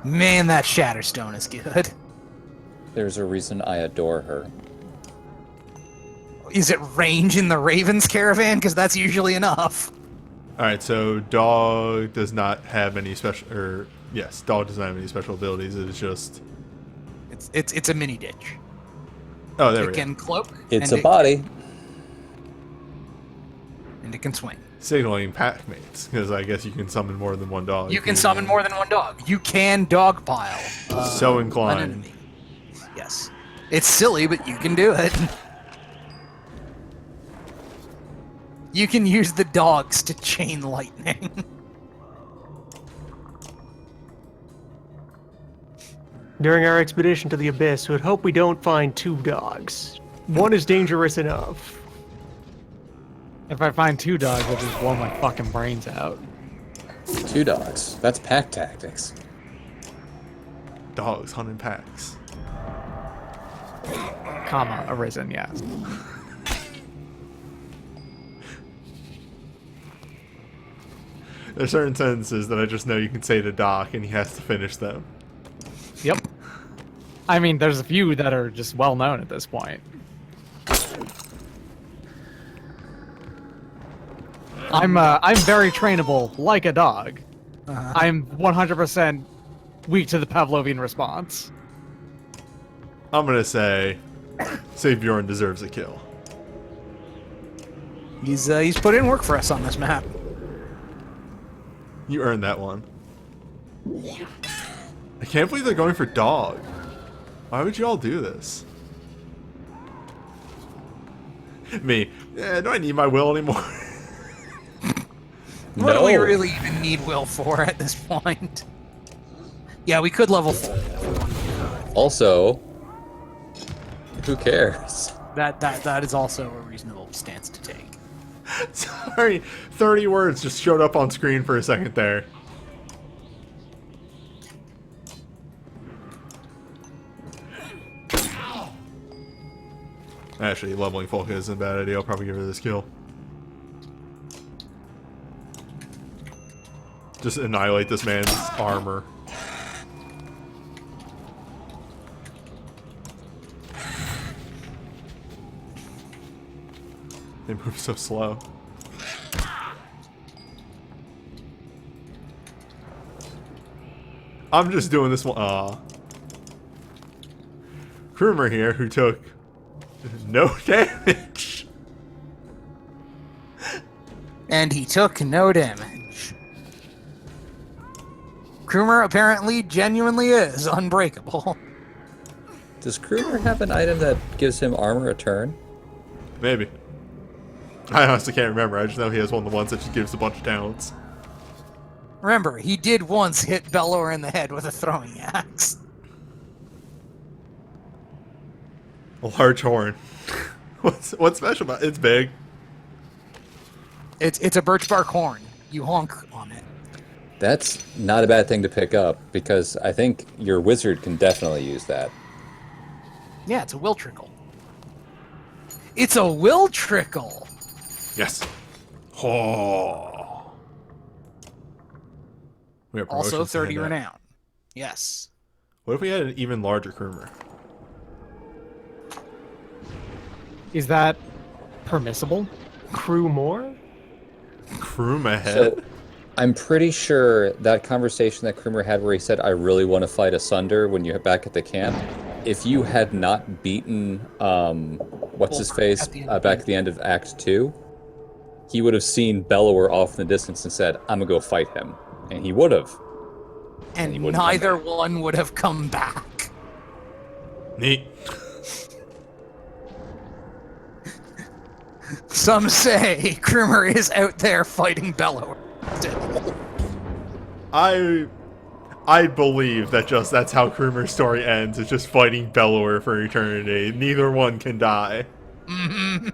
Man, that Shatterstone is good. There's a reason I adore her. Is it range in the Raven's caravan? Because that's usually enough. Alright, so dog does not have any special... yes, dog does not have any special abilities. It is just... It's a mini ditch. Oh, there we It go. can cloak. It's and a body. And it can swing. Signaling pack mates, because I guess you can summon more than one dog. You can summon more than one dog. You can dogpile So an inclined. enemy. Yes. It's silly, but you can do it. You can use the dogs to chain lightning. During our expedition to the Abyss, we would hope we don't find 2 dogs. One is dangerous enough. If I find 2 dogs, I'll just blow my fucking brains out. 2 dogs. That's pack tactics. Dogs hunting packs. Comma, arisen, yes. There's certain sentences that I just know you can say to Doc, and he has to finish them. Yep. I mean, there's a few that are just well known at this point. I'm very trainable, like a dog. I'm 100% weak to the Pavlovian response. I'm gonna say, Save Bjorn deserves a kill. He's put in work for us on this map. You earned that one. I can't believe they're going for dog. Why would you all do this? Me. Do I need my will anymore? What do we No. really even need Will for at this point? Yeah, we could level 4 if we wanted to. Also, who cares? That is also a reasonable stance to take. Sorry, 30 words just showed up on screen for a second there. Actually, leveling Folka isn't a bad idea. I'll probably give her this kill. Just annihilate this man's armor. They move so slow. I'm just doing this one. Krumer here, who took no damage. And he took no damage. Krumer apparently genuinely is unbreakable. Does Kruger have an item that gives him armor a turn? Maybe. I honestly can't remember. I just know he has one of the ones that just gives a bunch of talents. Remember, he did once hit Bellower in the head with a throwing axe. A large horn. What's special about it? It's big. It's a birch bark horn. You honk on it. That's not a bad thing to pick up, because I think your wizard can definitely use that. Yeah, it's a will trickle. It's a will trickle! Yes. Oh. We have Also promotions 30 ahead now. renown. Yes. What if we had an even larger Krumer? Is that permissible? Crew more? Krumer ahead? So, I'm pretty sure that conversation that Krumer had where he said, I really want to fight Asunder when you're back at the camp, if you had not beaten, what's-his-face back at the end of Act 2, he would have seen Bellower off in the distance and said, I'm gonna go fight him. And he would have. And he wouldn't come neither back. one would have come back. Neat. Some say Krumer is out there fighting Bellower still. I believe that that's how Krumer's story ends. It's just fighting Bellower for eternity. Neither one can die. Mm-hmm.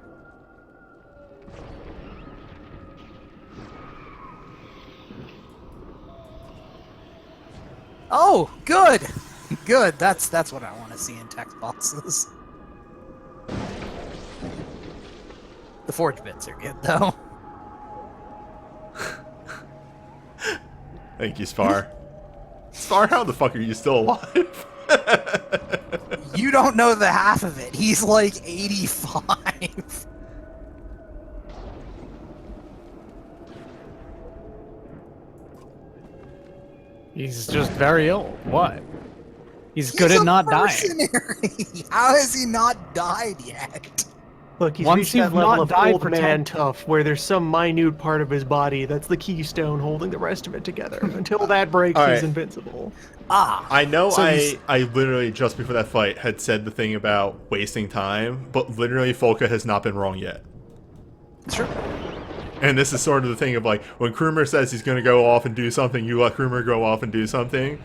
Oh, good. Good. That's what I want to see in text boxes. The forge bits are good though. Thank you, Spar. Spar, how the fuck are you still alive? You don't know the half of it. He's like 85. He's just very ill. What? He's good at not dying. Mercenary. How has he not died yet? Look, he's Once reached that you've level not of died old for man 10 tough where there's some minute part of his body that's the keystone holding the rest of it together. Until that breaks, All he's right. invincible. Ah. I know So he's- I literally, just before that fight, had said the thing about wasting time, but literally Folka has not been wrong yet. Sure. And this is sort of the thing of like, when Krumer says he's going to go off and do something, you let Krumer go off and do something.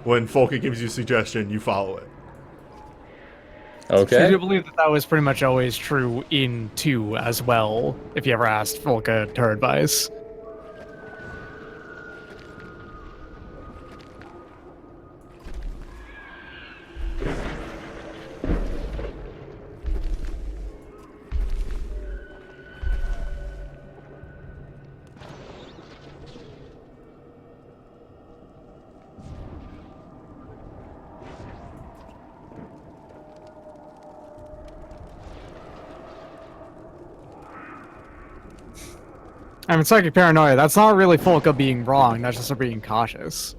When Folka gives you a suggestion, you follow it. I Okay. do believe that was pretty much always true in 2 as well, if you ever asked Volka her advice. I mean, psychic paranoia, that's not really Volka being wrong, that's just her being cautious.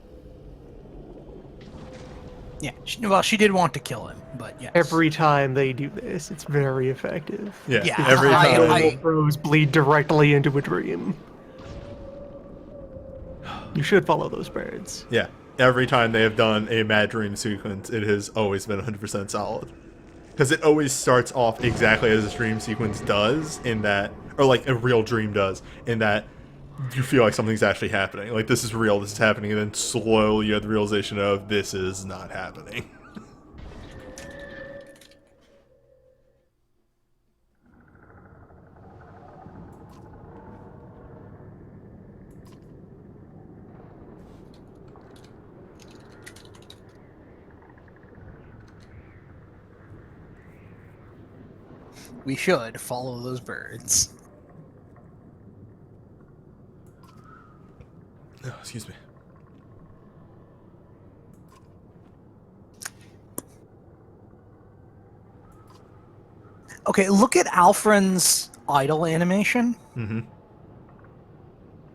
Yeah. She did want to kill him, but yes. Every time they do this, it's very effective. Yeah, Yeah, every I- time. I- Throws bleed directly into a dream. You should follow those birds. Yeah, every time they have done a Mad Dream sequence, it has always been 100% solid. Because it always starts off exactly as a dream sequence does, in that, or like a real dream does, in that you feel like something's actually happening. Like, this is real, this is happening, and then slowly you have the realization of, this is not happening. We should follow those birds. Oh, excuse me. Okay, look at Alfred's idle animation. Mm-hmm.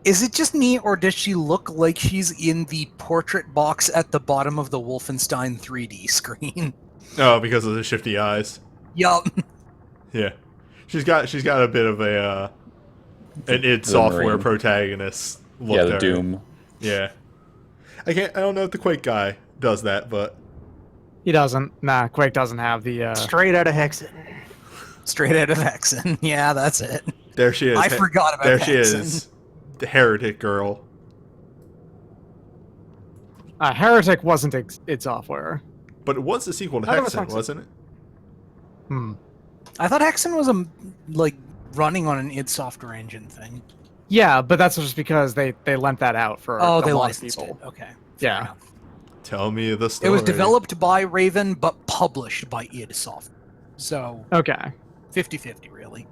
Is it just me, or does she look like she's in the portrait box at the bottom of the Wolfenstein 3D screen? Oh, because of the shifty eyes. Yup. Yeah, she's got a bid of a an id Software Marine. protagonist look Yeah, to the her. Doom. Yeah, I don't know if the Quake guy does that, but He doesn't. Nah, Quake doesn't have the. Straight out of Hexen. Straight out of Hexen. Yeah, that's it. there she is. I forgot about There she Hexen. is, the heretic girl. Heretic wasn't id Software. But it was the sequel to I thought it was Hexen, Hexen. wasn't it? Hmm. I thought Hexen was like running on an id Software engine thing. Yeah, but that's just because they lent that out for Oh, a they lot of licensed people. it. Okay. Yeah. Fair enough. Tell me the story. It was developed by Raven, but published by id Software. So, Okay. 50-50, really.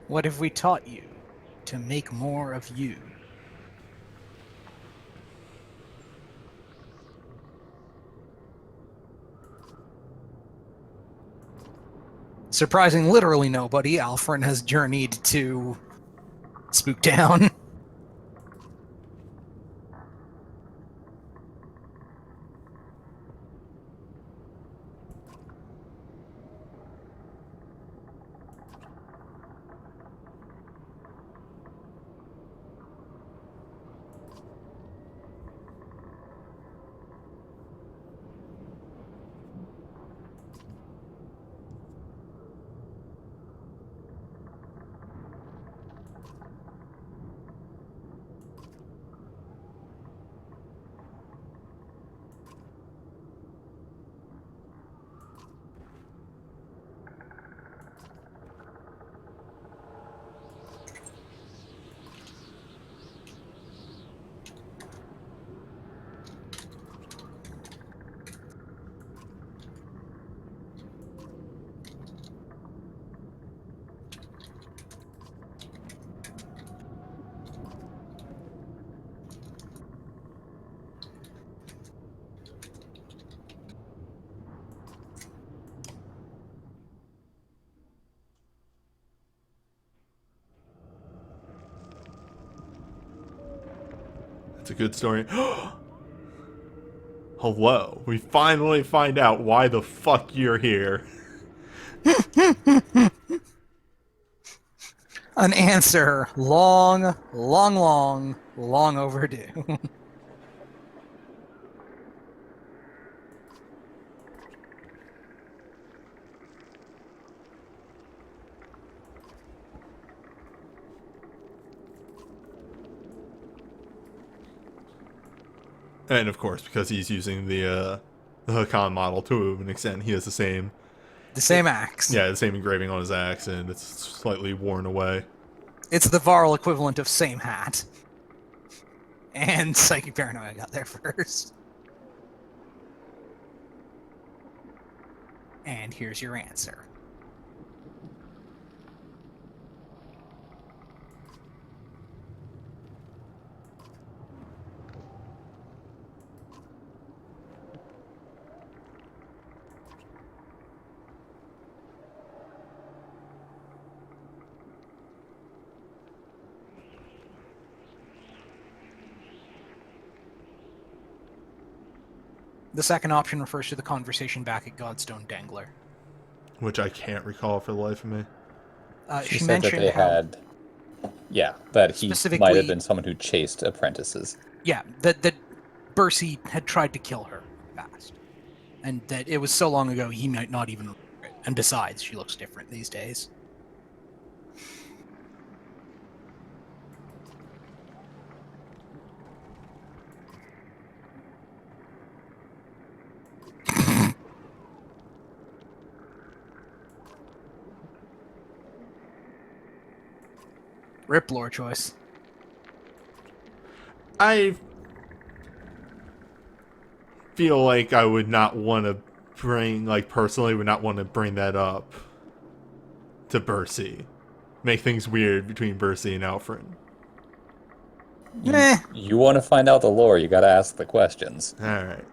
What have we taught you? To make more of you. Surprising literally nobody, Alfred has journeyed to Spooktown. It's a good story. Hello. We finally find out why the fuck you're here. An answer long, long, long, long overdue. And of course, because he's using the Hakan model to an extent, he has the same The same axe. the same engraving on his axe, and it's slightly worn away. It's the Varl equivalent of same hat. And Psychic Paranoia got there first. And here's your answer. The second option refers to the conversation back at Godstone Dangler. Which I can't recall for the life of me. She said that mentioned they how, had, that he might Specifically- have been someone who chased apprentices. yeah, that Bercy had tried to kill her fast, and that it was so long ago he might not even remember it. And besides, she looks different these days. Rip lore choice. I feel like I would not want to bring, like, personally would not want to bring that up to Bercy. Make things weird between Bercy and Alfred. Eh. You want to find out the lore, you gotta ask the questions. Alright.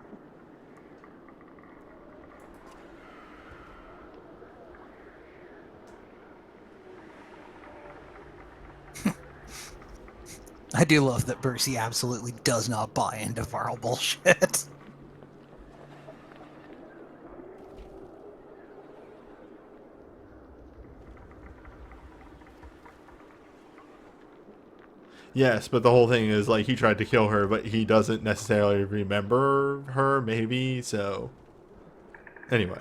I do love that Bercy absolutely does not buy into Varl bullshit. Yes, but the whole thing is, like, he tried to kill her, but he doesn't necessarily remember her, maybe, so... Anyway.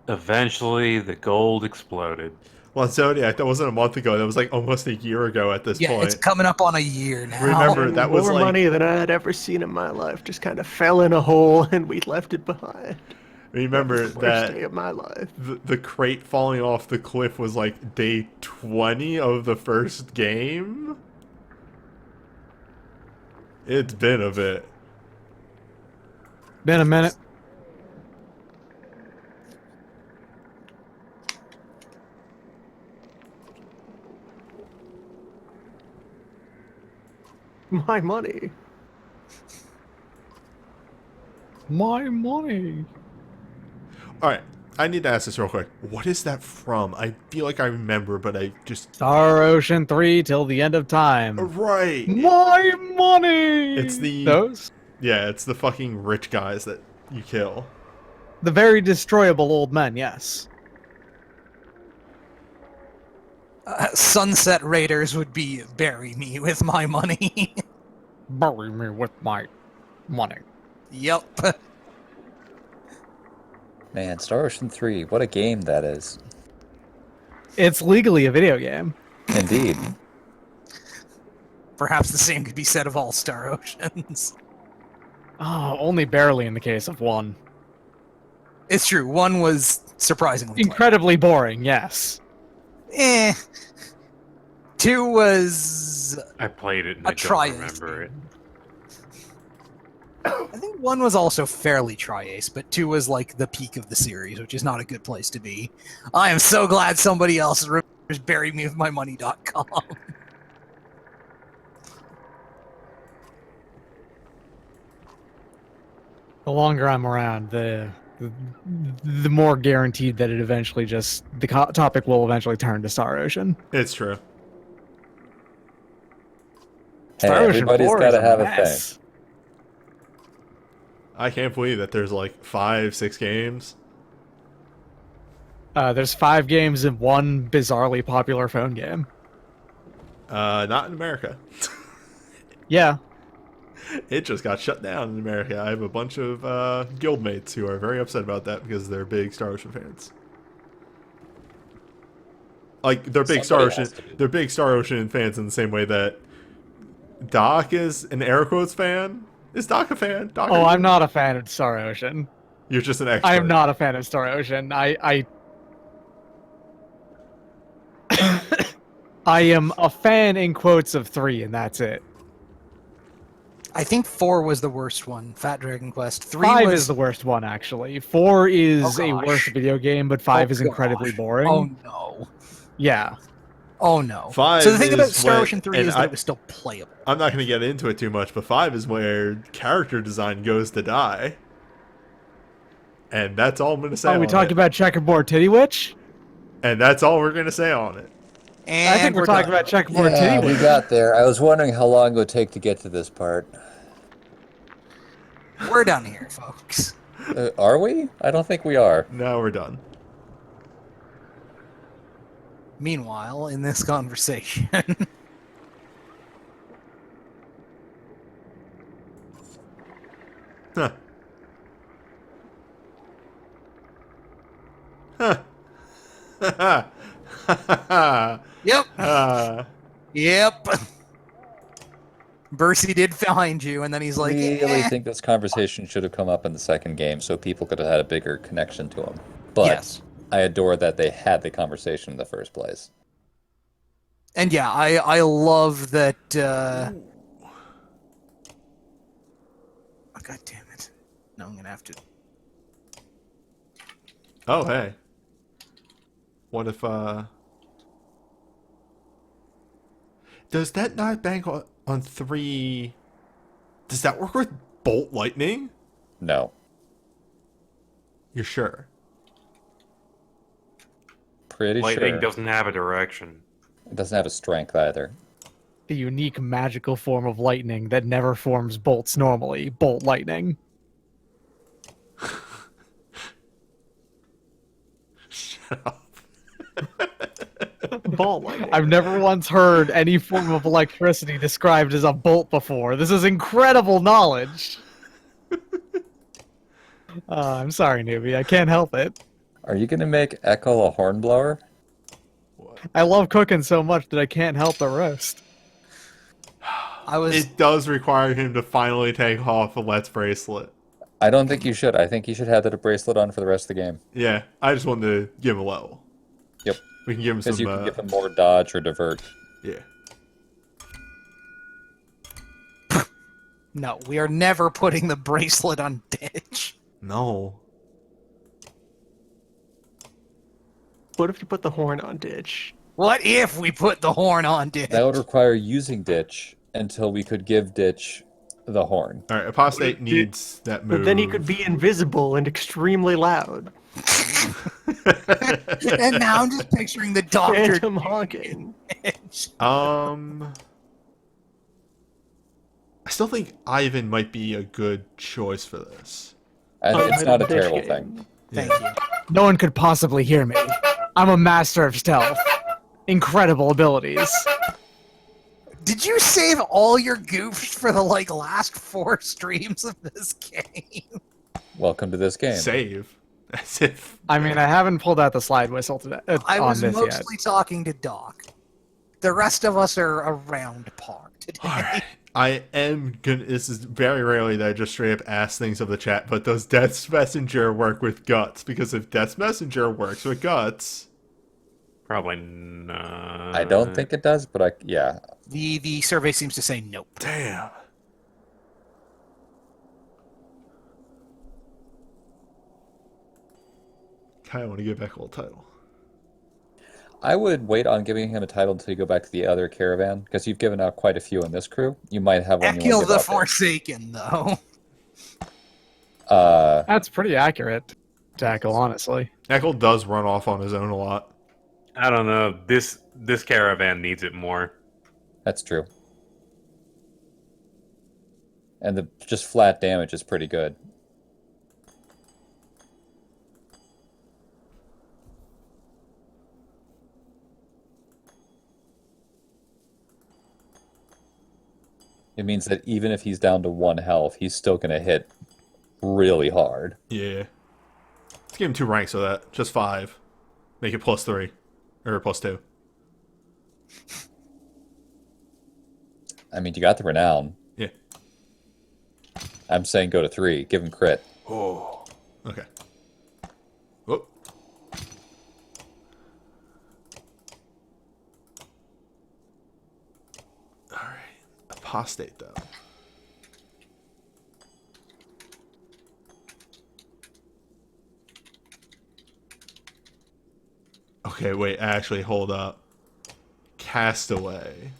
Eventually, the gold exploded. Well, Zodiac, that wasn't a month ago. That was like almost a year ago at this Yeah, point. it's coming up on a year now. Remember, that was More like... money than I had ever seen in my life just kind of fell in a hole and we left it behind. Remember That was the worst day that of my life. the crate falling off the cliff was like day 20 of the first game? It's been a bit. Been a minute. My money. My money. Alright, I need to ask this real quick. What is that from? I feel like I remember, but I just... Star Ocean 3 till the end of time. Right! My money! It's the... Those? Yeah, it's the fucking rich guys that you kill. The very destroyable old men, yes. Sunset Raiders would be bury me with my money. Bury me with my money. Yup. Man, Star Ocean 3, what a game that is. It's legally a video game. Indeed. Perhaps the same could be said of all Star Oceans. Oh, only barely in the case of one. It's true, one was surprisingly Incredibly boring, yes. Eh. Two was... I played it and A I don't Tri-Ace remember it. I think one was also fairly tri-ace, but two was like the peak of the series, which is not a good place to be. I am so glad somebody else remembers bury me with my money.com. The longer I'm around, the more guaranteed that it eventually just... The topic will eventually turn to Star Ocean. It's true. Hey, Star Ocean everybody's 4 got is to have a mess. thing. I can't believe that there's like 5-6 games. There's 5 games and one bizarrely popular phone game. Not in America. Yeah. It just got shut down in America. I have a bunch of guildmates who are very upset about that because they're big Star Ocean fans. Like they're big Somebody has to be. They're big Star Ocean fans in the same way that Doc is an air quotes fan. Is Doc a fan? Doc, Oh, I'm not a fan of Star Ocean. You're just an expert. I am not a fan of Star Ocean. I am a fan in quotes of 3, and that's it. I think 4 was the worst one, Fat Dragon Quest. 3 5 was... is the worst one, actually. 4 is Oh, a gosh. worse video game, but 5 Oh, is incredibly gosh. boring. Oh no. Yeah. Oh no. 5 So the thing about is Star when- Ocean 3 and is that it was still playable. I'm not going to get into it too much, but 5 is where character design goes to die. And that's all I'm going to say Are we on talking it. about Checkerboard Titty Witch? And that's all we're going to say on it. And I think we're talking about checkerboard Yeah, titty we whip. got there. I was wondering how long it would take to get to this part. We're done here, folks. Are we? I don't think we are. Now we're done. Meanwhile, in this conversation, Huh. Huh. yep, Yep. Bercy did find you, and then he's like, Really think this conversation should have come up in the second game so people could have had a bigger connection to him. But yes. I adore that they had the conversation in the first place. And yeah, I love that. Oh, God damn it! No, I'm gonna have to. Oh, hey. What if, does that not bank on 3... Does that work with bolt lightning? No. You're sure? Pretty Lightning sure. doesn't have a direction. It doesn't have a strength either. A unique magical form of lightning that never forms bolts normally. Bolt lightning. Shut up. Ball lightning. I've never once heard any form of electricity described as a bolt before. This is incredible knowledge. I'm sorry, newbie. I can't help it. Are you going to make Echo a hornblower? I love cooking so much that I can't help the roast. I was. It does require him to finally take off a Let's bracelet. I don't think you should. I think you should have that bracelet on for the rest of the game. Yeah, I just wanted to give him a level. Yep. We can give him some, Because you can give him more dodge or divert. yeah. No, we are never putting the bracelet on Ditch. No. What if you put the horn on Ditch? What if we put the horn on Ditch? That would require using Ditch until we could give Ditch the horn. Alright, Apostate needs that move. But then he could be invisible and extremely loud. And now I'm just picturing the doctor. Phantom honking. I still think Ivan might be a good choice for this. It's not a Ditch terrible game. thing. Thank you. No one could possibly hear me. I'm a master of stealth. Incredible abilities. Did you save all your goofs for the last 4 streams of this game? Welcome to this game. Save. As if. I mean, I haven't pulled out the slide whistle today I on was this mostly talking to Doc. The rest of us are around par today. Alright. I am gonna. This is very rarely that I just straight up ask things of the chat, but does Death's Messenger work with Guts? Because if Death's Messenger works with Guts. Probably not. I don't think it does, but yeah. The survey seems to say nope. Damn. Kinda want to get back a little title. I would wait on giving him a title until you go back to the other caravan, because you've given out quite a few in this crew. You might have one you Echo want to the give up there. Forsaken, though. That's pretty accurate, Tackle, honestly. Echo does run off on his own a lot. I don't know. This caravan needs it more. That's true. And the just flat damage is pretty good. It means that even if he's down to 1 health, he's still going to hit really hard. Yeah. Let's give him 2 ranks of that. Just 5. Make it +3. Or +2. I mean, you got the renown. Yeah. I'm saying go to 3. Give him crit. Oh. Okay. Whoop. Alright. Apostate, though. Okay, wait, actually, hold up. Castaway.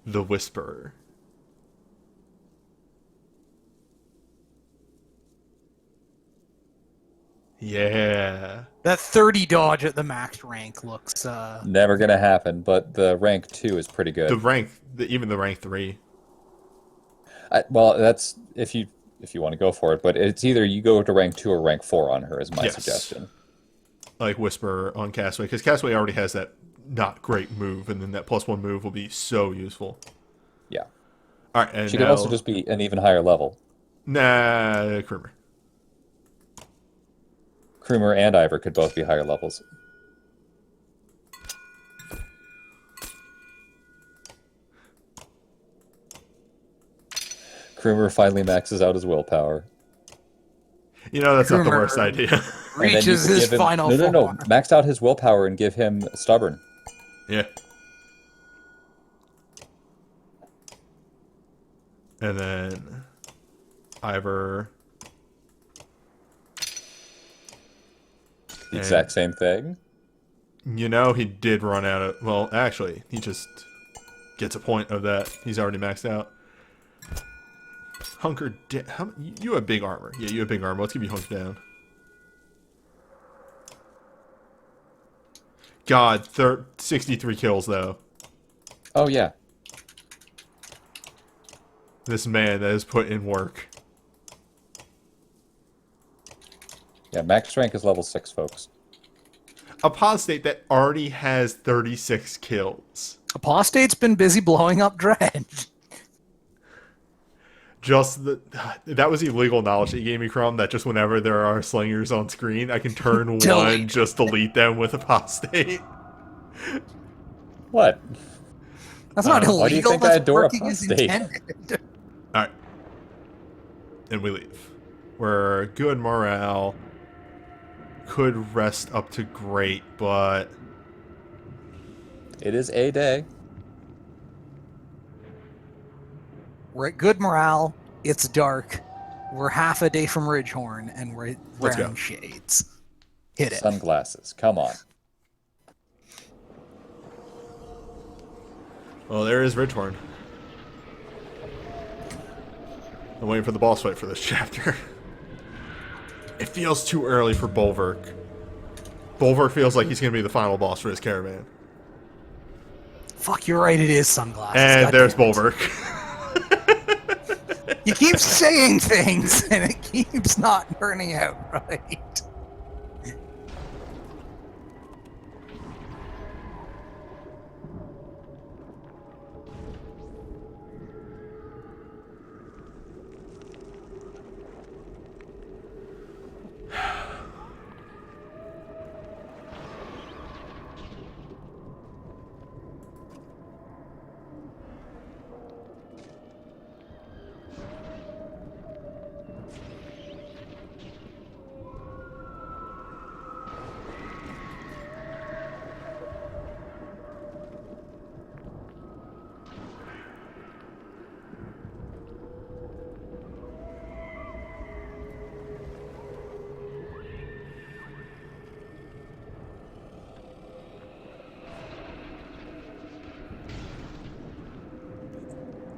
The Whisperer. Yeah. That 30 dodge at the max rank looks Never gonna happen, but the rank 2 is pretty good. Even the rank 3. Well, that's if you want to go for it, but it's either you go to rank 2 or rank 4 on her is my Yes. suggestion. Like Whisper on Castaway, because Castaway already has that not great move, and then that +1 move will be so useful. Yeah. All right, and She now, could also just be an even higher level. nah, Krumer. Krumer and Ivor could both be higher levels. Krumer finally maxes out his willpower. You know, that's not the Krumer worst idea. And then you reaches could his give him, final no, form. max out his willpower and give him stubborn. Yeah. And then Ivor. The exact same thing. You know, he did run out of... Well, actually, he just gets a point of that. He's already maxed out. Hunker down. You have big armor. Yeah, you have big armor. Let's give you hunker down. God, 63 kills, though. Oh, yeah. This man that has put in work. Yeah, max rank is level 6, folks. Apostate that already has 36 kills. Apostate's been busy blowing up Dredge. Just that was illegal knowledge that you gave me, Crumb, that just whenever there are slingers on screen, I can turn one, just delete them with Apostate. What? That's not illegal. Why do you think That's I adore working as Apostate? intended. Alright. And we leave. We're good morale. Could rest up to great, but... It is a day. We're at good morale. It's dark. We're half a day from Ridgehorn, and we're Let's wearing go. shades. Hit it. Sunglasses. Come on. Well, there is Ridgehorn. I'm waiting for the boss fight for this chapter. It feels too early for Bulwark. Bulwark feels like he's going to be the final boss for his caravan. Fuck, you're right. It is sunglasses. And God there's damn it. Bulwark. You keep saying things, and it keeps not turning out right.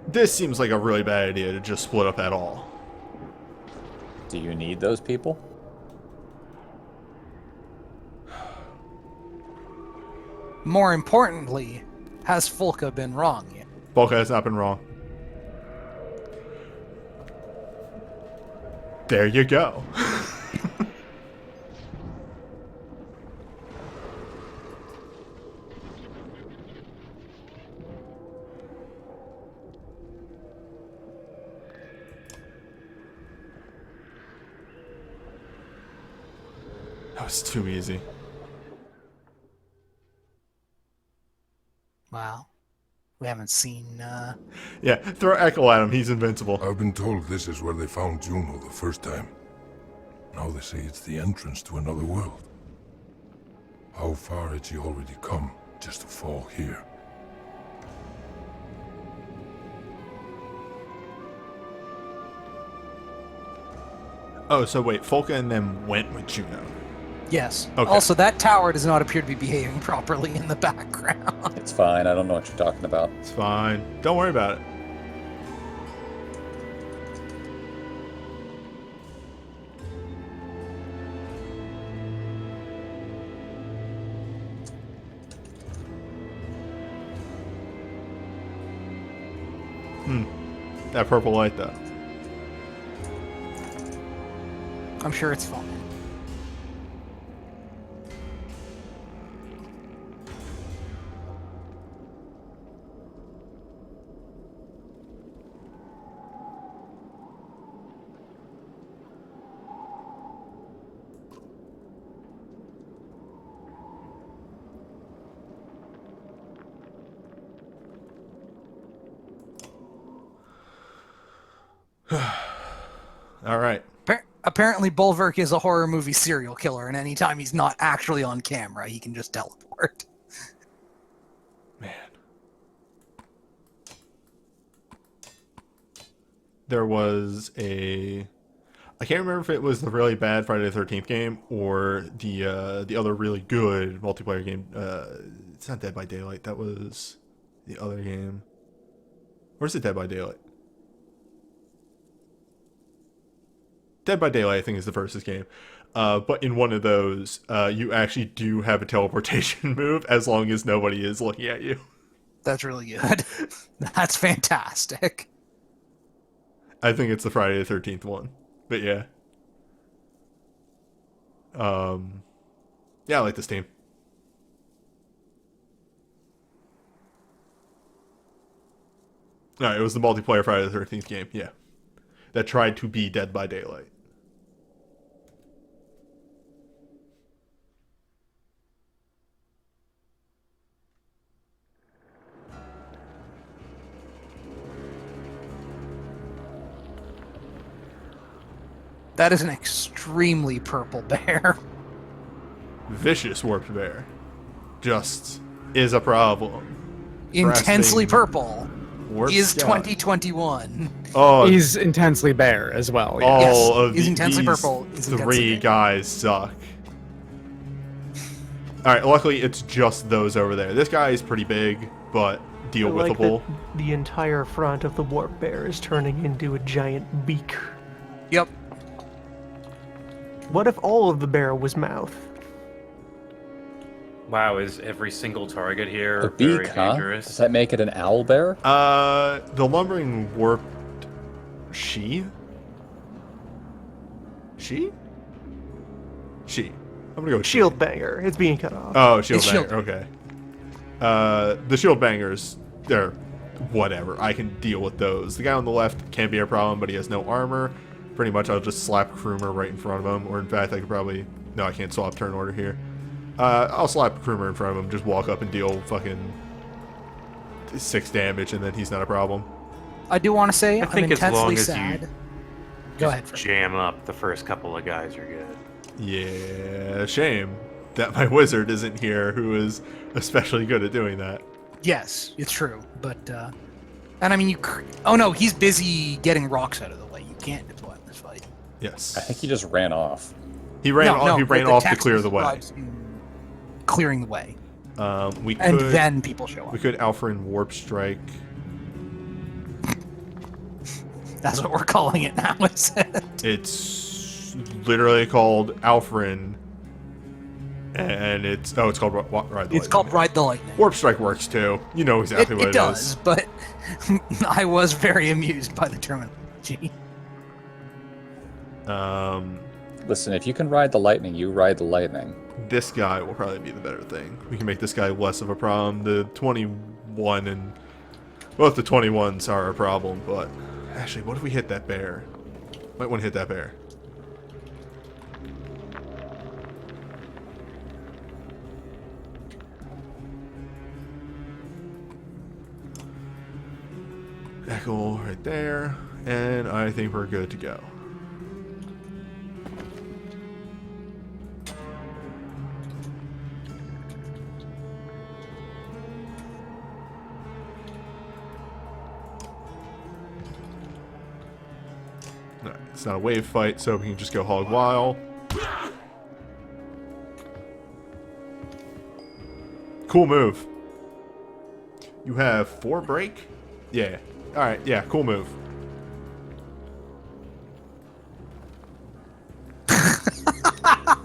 This seems like a really bad idea to just split up at all. Do you need those people? More importantly, has Fulka been wrong yet? Bulka has not been wrong. There you go. That was too easy. Wow. We haven't seen, Yeah, throw Echo at him. He's invincible. I've been told this is where they found Juno the first time. Now they say it's the entrance to another world. How far had she already come just to fall here? Oh, so wait, Fulka and them went with Juno. yes. Okay. Also, that tower does not appear to be behaving properly in the background. It's fine. I don't know what you're talking about. It's fine. Don't worry about it. That purple light, though. I'm sure it's fine. All right. Apparently, Bulwark is a horror movie serial killer, and anytime he's not actually on camera, he can just teleport. Man. There was a... I can't remember if it was the really bad Friday the 13th game or the other really good multiplayer game. It's not Dead by Daylight. That was the other game. Or is it Dead by Daylight? Dead by Daylight, I think, is the versus game. But in one of those, you actually do have a teleportation move as long as nobody is looking at you. That's really good. That's fantastic. I think it's the Friday the 13th one. But yeah. Yeah, I like this team. No, it was the multiplayer Friday the 13th game, yeah. That tried to be Dead by Daylight. That is an extremely purple bear. Vicious warped bear. Just is a problem. Intensely Grasping purple. warp Is scout. 2021. Oh, He's intensely bear as well. Yeah. all Yes, of he's intensely these purple, he's intensely three bear. guys suck. Alright, luckily it's just those over there. This guy is pretty big, but deal I like withable. that the entire front of the warp bear is turning into a giant beak. Yep. What if all of the bear was mouth? Wow, is every single target here A very beak, huh? dangerous? Does that make it an owl bear? The lumbering warped she? She? She. I'm gonna go with she. Shield banger. It's being cut off. Oh, shield It's banger. shield. Okay. The shield bangers, they're whatever. I can deal with those. The guy on the left can be a problem, but he has no armor. Pretty much, I'll just slap Krumer right in front of him. Or in fact, I could probably... No, I can't swap turn order here. I'll slap Krumer in front of him. Just walk up and deal fucking 6 damage, and then he's not a problem. I do want to say I I'm think as long intensely as sad. you Go ahead. Fred. Jam up the first couple of guys, you're good. Yeah, shame that my wizard isn't here, who is especially good at doing that. Yes, it's true, but and I mean oh no, he's busy getting rocks out of the way. You can't deploy in this fight. Yes. I think he just ran off. He ran off, he ran the off to text clear the way. describes him clearing the way, We and could, then people show up. we could Alfred Warp Strike. That's what we're calling it now, is it? It's literally called Alfred, and it's called Ride the Lightning. It's called Ride the Lightning. Warp Strike works too. You know exactly what It it does, is. but I was very amused by the terminology. Listen, if you can ride the lightning, you ride the lightning. This guy will probably be the better thing. We can make this guy less of a problem. The 21 and both the 21s are a problem, but actually, what if we hit that bear? Might want to hit that bear. Echo right there, and I think we're good to go. Alright, it's not a wave fight, so we can just go hog wild. Cool move. You have 4 break? Yeah. Alright, yeah, cool move.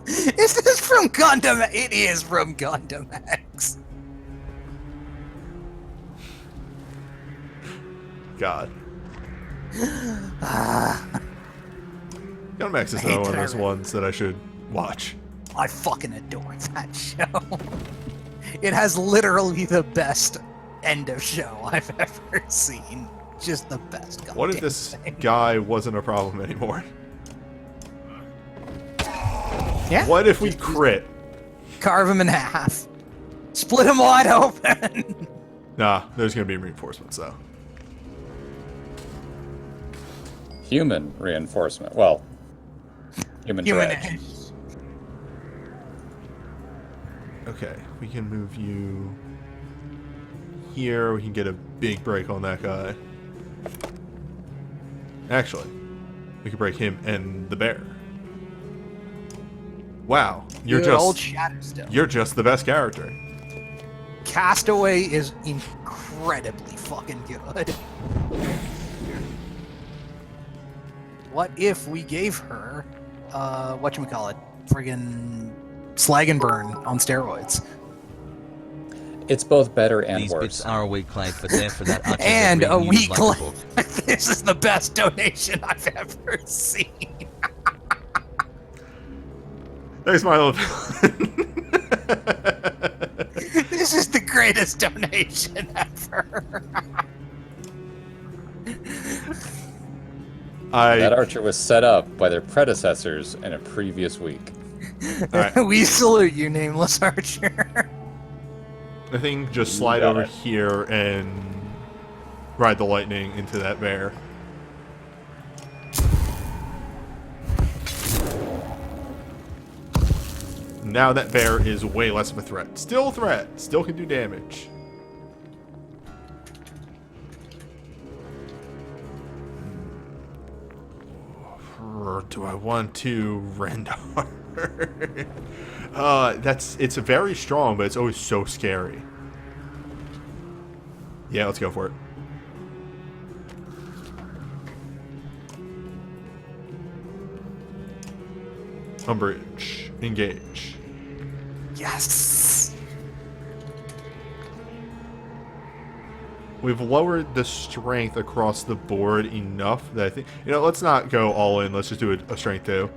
Is this from Gundam? It is from Gundam X. God. Gunmax is another one of those ones that I should watch. I fucking adore that show. It has literally the best end of show I've ever seen. Just the best. What if this guy wasn't a problem anymore? Yeah. What if we crit? Carve him in half. Split him wide open. Nah, there's gonna be reinforcements though. Human reinforcement. Well, human dredge. Okay, we can move you here. We can get a big break on that guy. Actually, we can break him and the bear. Wow, you're Good old just Shatterstone. you're just the best character. Castaway is incredibly fucking good. What if we gave her, whatchamacallit, friggin' Slag and Burn on steroids? It's both better and These worse. bits are a weak link, but they're for that utter And a green weak likable. link. This is the best donation I've ever seen. Thanks, Milo. This is the greatest donation ever. That archer was set up by their predecessors in a previous week. Alright. We salute you, nameless archer. I think just slide got over it. here and ride the lightning into that bear. Now that bear is way less of a threat. Still a threat. Still can do damage. Or do I want to Rendar? It's very strong, but it's always so scary. Yeah, let's go for it. Umbrage. Engage. Yes. We've lowered the strength across the board enough that I think... let's not go all in. Let's just do a strength 2.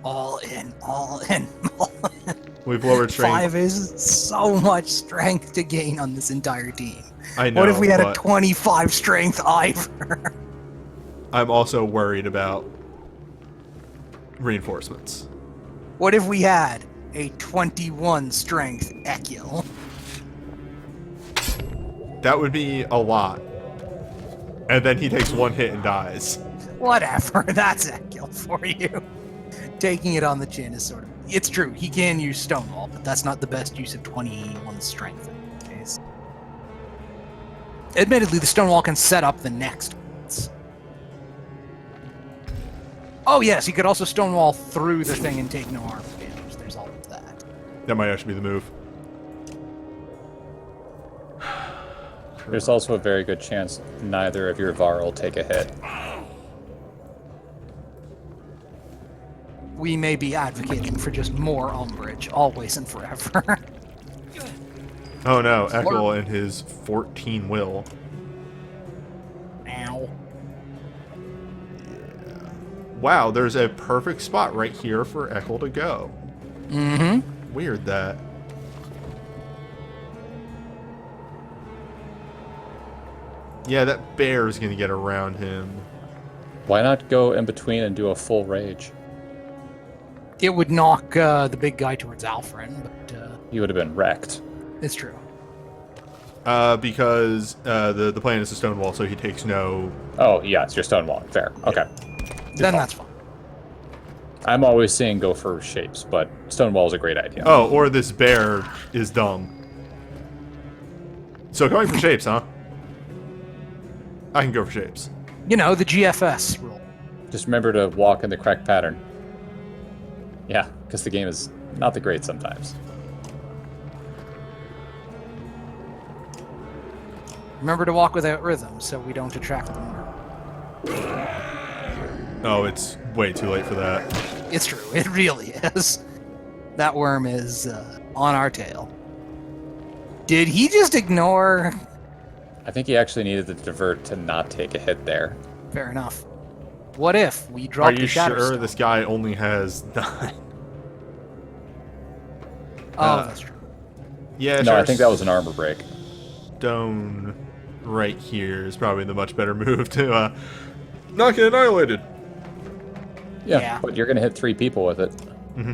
All in, all in, all in. We've lowered strength. 5 is so much strength to gain on this entire team. I know, What if we had a but 25 strength Ivor? I'm also worried about reinforcements. What if we had a 21 strength Ekil? That would be a lot. And then he takes one hit and dies. Whatever, that's Ekil for you. Taking it on the chin is sort of... It's true, he can use Stonewall, but that's not the best use of 21 strength in this case. Admittedly, the Stonewall can set up the next ones. Oh yes, he could also Stonewall through the thing and take no armor damage. There's all of that. That might actually be the move. There's also a very good chance neither of your Var will take a hit. We may be advocating for just more umbrage, always and forever. Oh no, Ekel and his 14 will. Ow. Wow, there's a perfect spot right here for Ekel to go. Mm-hmm. Weird that. Yeah, that bear is going to get around him. Why not go in between and do a full rage? It would knock the big guy towards Alfred, but You would have been wrecked. it's true. Because the plan is a stone wall, so he takes no... Oh, yeah, it's your Stonewall. Fair. Okay. Then that's fine. I'm always saying go for shapes, but Stonewall is a great idea. Oh, or this bear is dumb. So going for shapes, huh? I can go for shapes. You know, the GFS rule. Just remember to walk in the correct pattern. Yeah, because the game is not the great sometimes. Remember to walk without rhythm so we don't attract them. Oh, it's way too late for that. It's true, it really is. That worm is on our tail. Did he just ignore... I think he actually needed to divert to not take a hit there. Fair enough. What if we Are drop you the Shatter sure Stone? this guy only has 9? Oh, that's true. Yeah, No, I Shatter think that was an armor break. Stone right here is probably the much better move to not get annihilated. Yeah. But you're going to hit 3 people with it. Mm-hmm.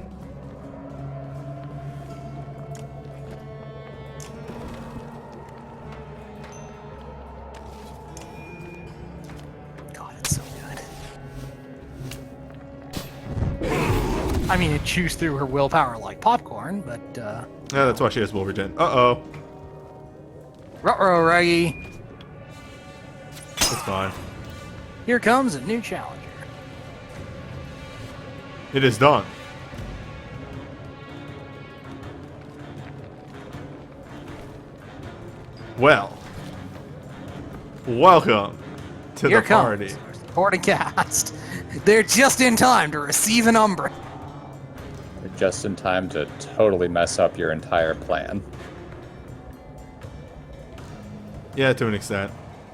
God, it's so good. I mean, it chews through her willpower like popcorn, but, Yeah, that's why she has will regen. Uh-oh. ruh-roh, Raggy. That's fine. Here comes a new challenger. It is done. Well. Welcome to Here the party. comes our supporting cast. They're just in time to receive an Umbra. You're just in time to totally mess up your entire plan. Yeah, to an extent.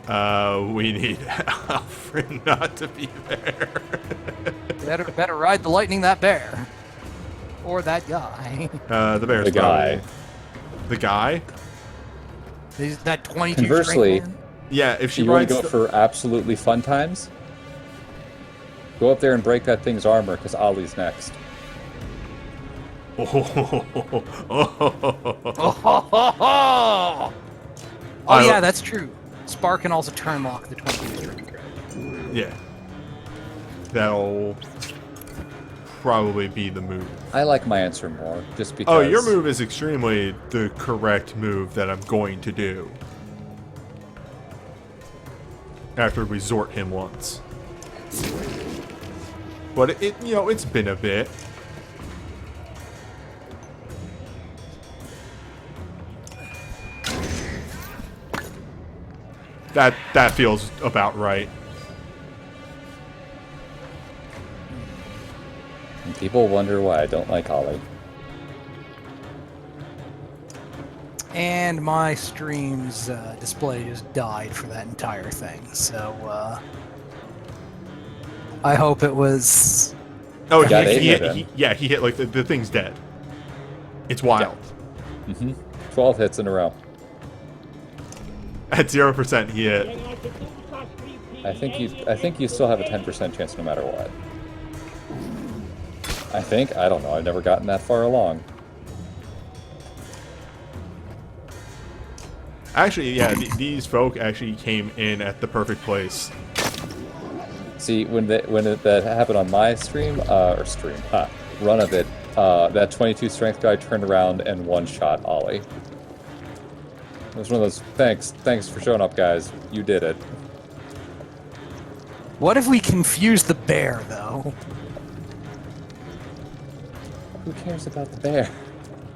We need Alfred not to be there. Better ride the lightning that bear. Or that guy. The bear's The guy. probably- The guy? Is that 22 Conversely, strength man? Yeah, if she You want rides to go for absolutely fun times? Go up there and break that thing's armor, because Ollie's next. Oh, I- yeah, that's true. Spark can also turn lock the 22 strength. Yeah. That'll probably be the move. I like my answer more, just because... Oh, your move is extremely the correct move that I'm going to do. After we zort him once. But it you know, it's been a bit. That feels about right. And people wonder why I don't like Ollie. And my stream's display just died for that entire thing. So I hope it was. Oh, Got he eight hit, of he, them. yeah, he hit like the thing's dead. It's wild. 12 hits in a row. At 0% he hit. I think you still have a 10% chance no matter what. I think. I don't know. I've never gotten that far along. Actually, yeah, these folk actually came in at the perfect place. See, when that happened on my stream, run of it, that 22 strength guy turned around and one-shot Ollie. It was one of those, thanks for showing up, guys. You did it. What if we confuse the bear, though? Who cares about the bear?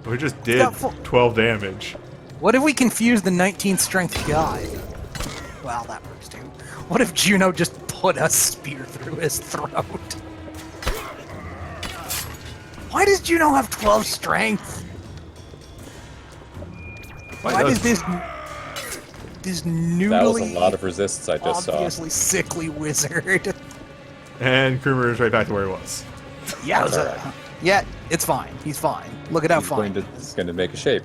We just did got full- 12 damage. What if we confuse the 19 strength guy? Well, that works too. What if Juno just put a spear through his throat? Why does Juno have 12 strength? Why does this noodly, That was a lot of resistance I just saw. obviously sickly wizard? And Krumer is right back to where he was. Yeah, That's all right. yeah, it's fine. He's fine. Look at how fine. He's going to make a shape.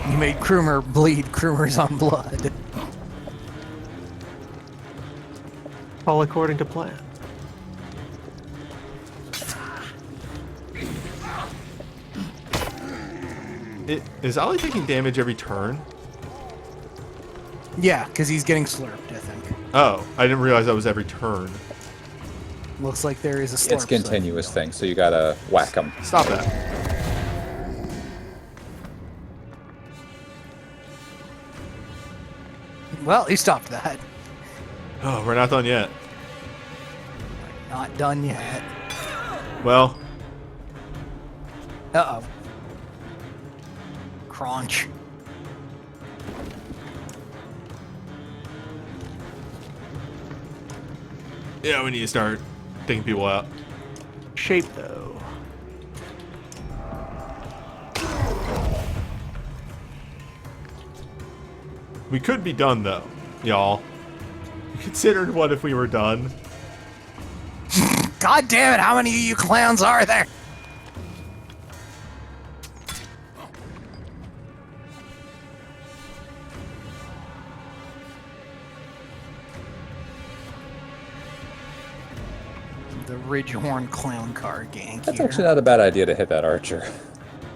You made Krumer bleed Krumer's on blood. All according to plan. Is Ollie taking damage every turn? Yeah, because he's getting slurped, I think. Oh, I didn't realize that was every turn. Looks like there is a slurp. It's a continuous thing, so you gotta whack him. Stop that. Well, he stopped that. Oh, we're not done yet. Not done yet. Well, Uh-oh. Crunch. yeah, we need to start taking people out. Shape, though. We could be done, though, y'all. Considered what if we were done? God damn it, how many of you clowns are there? The Ridgehorn clown car gang That's here. actually not a bad idea to hit that archer.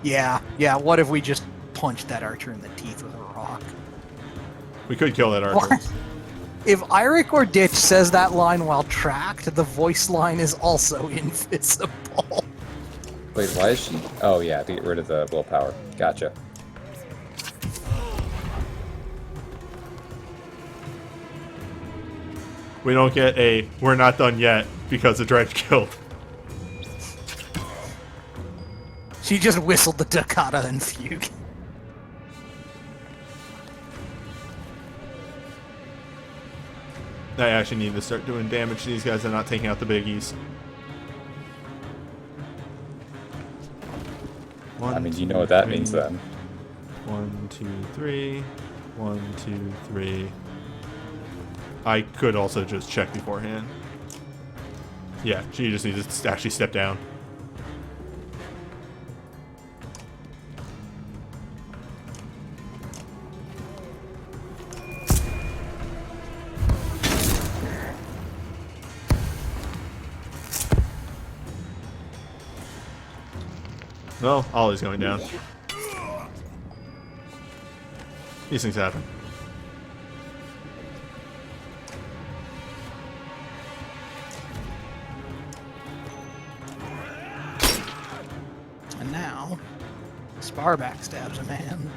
Yeah, what if we just punched that archer in the teeth with a rock? We could kill that archer. What? If Eirik or Ditch says that line while tracked, the voice line is also invisible. Wait, why is she... Oh, yeah, to get rid of the willpower. Gotcha. We don't get a "we're not done yet" because the dredge killed. She just whistled the toccata and fugue. I actually need to start doing damage to these guys and not taking out the biggies. I mean, you know what that means then. 1, 2, 3. 1, 2, 3. I could also just check beforehand. Yeah, she just needs to actually step down. Well, Ollie's going down. These things happen. And now, Spar backstabs a man.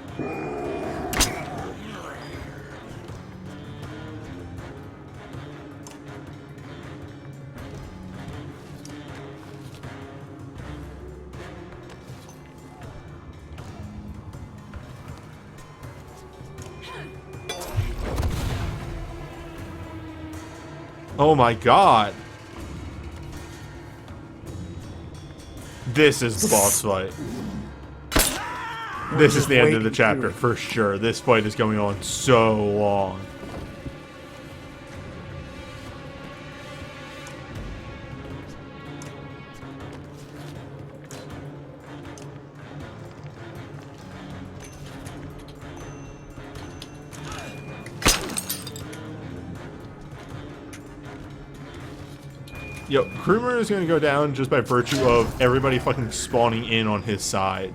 Oh my god. This is the boss fight. This is the end of the chapter for sure. This fight is going on so long. Yo, Krumer is going to go down just by virtue of everybody fucking spawning in on his side.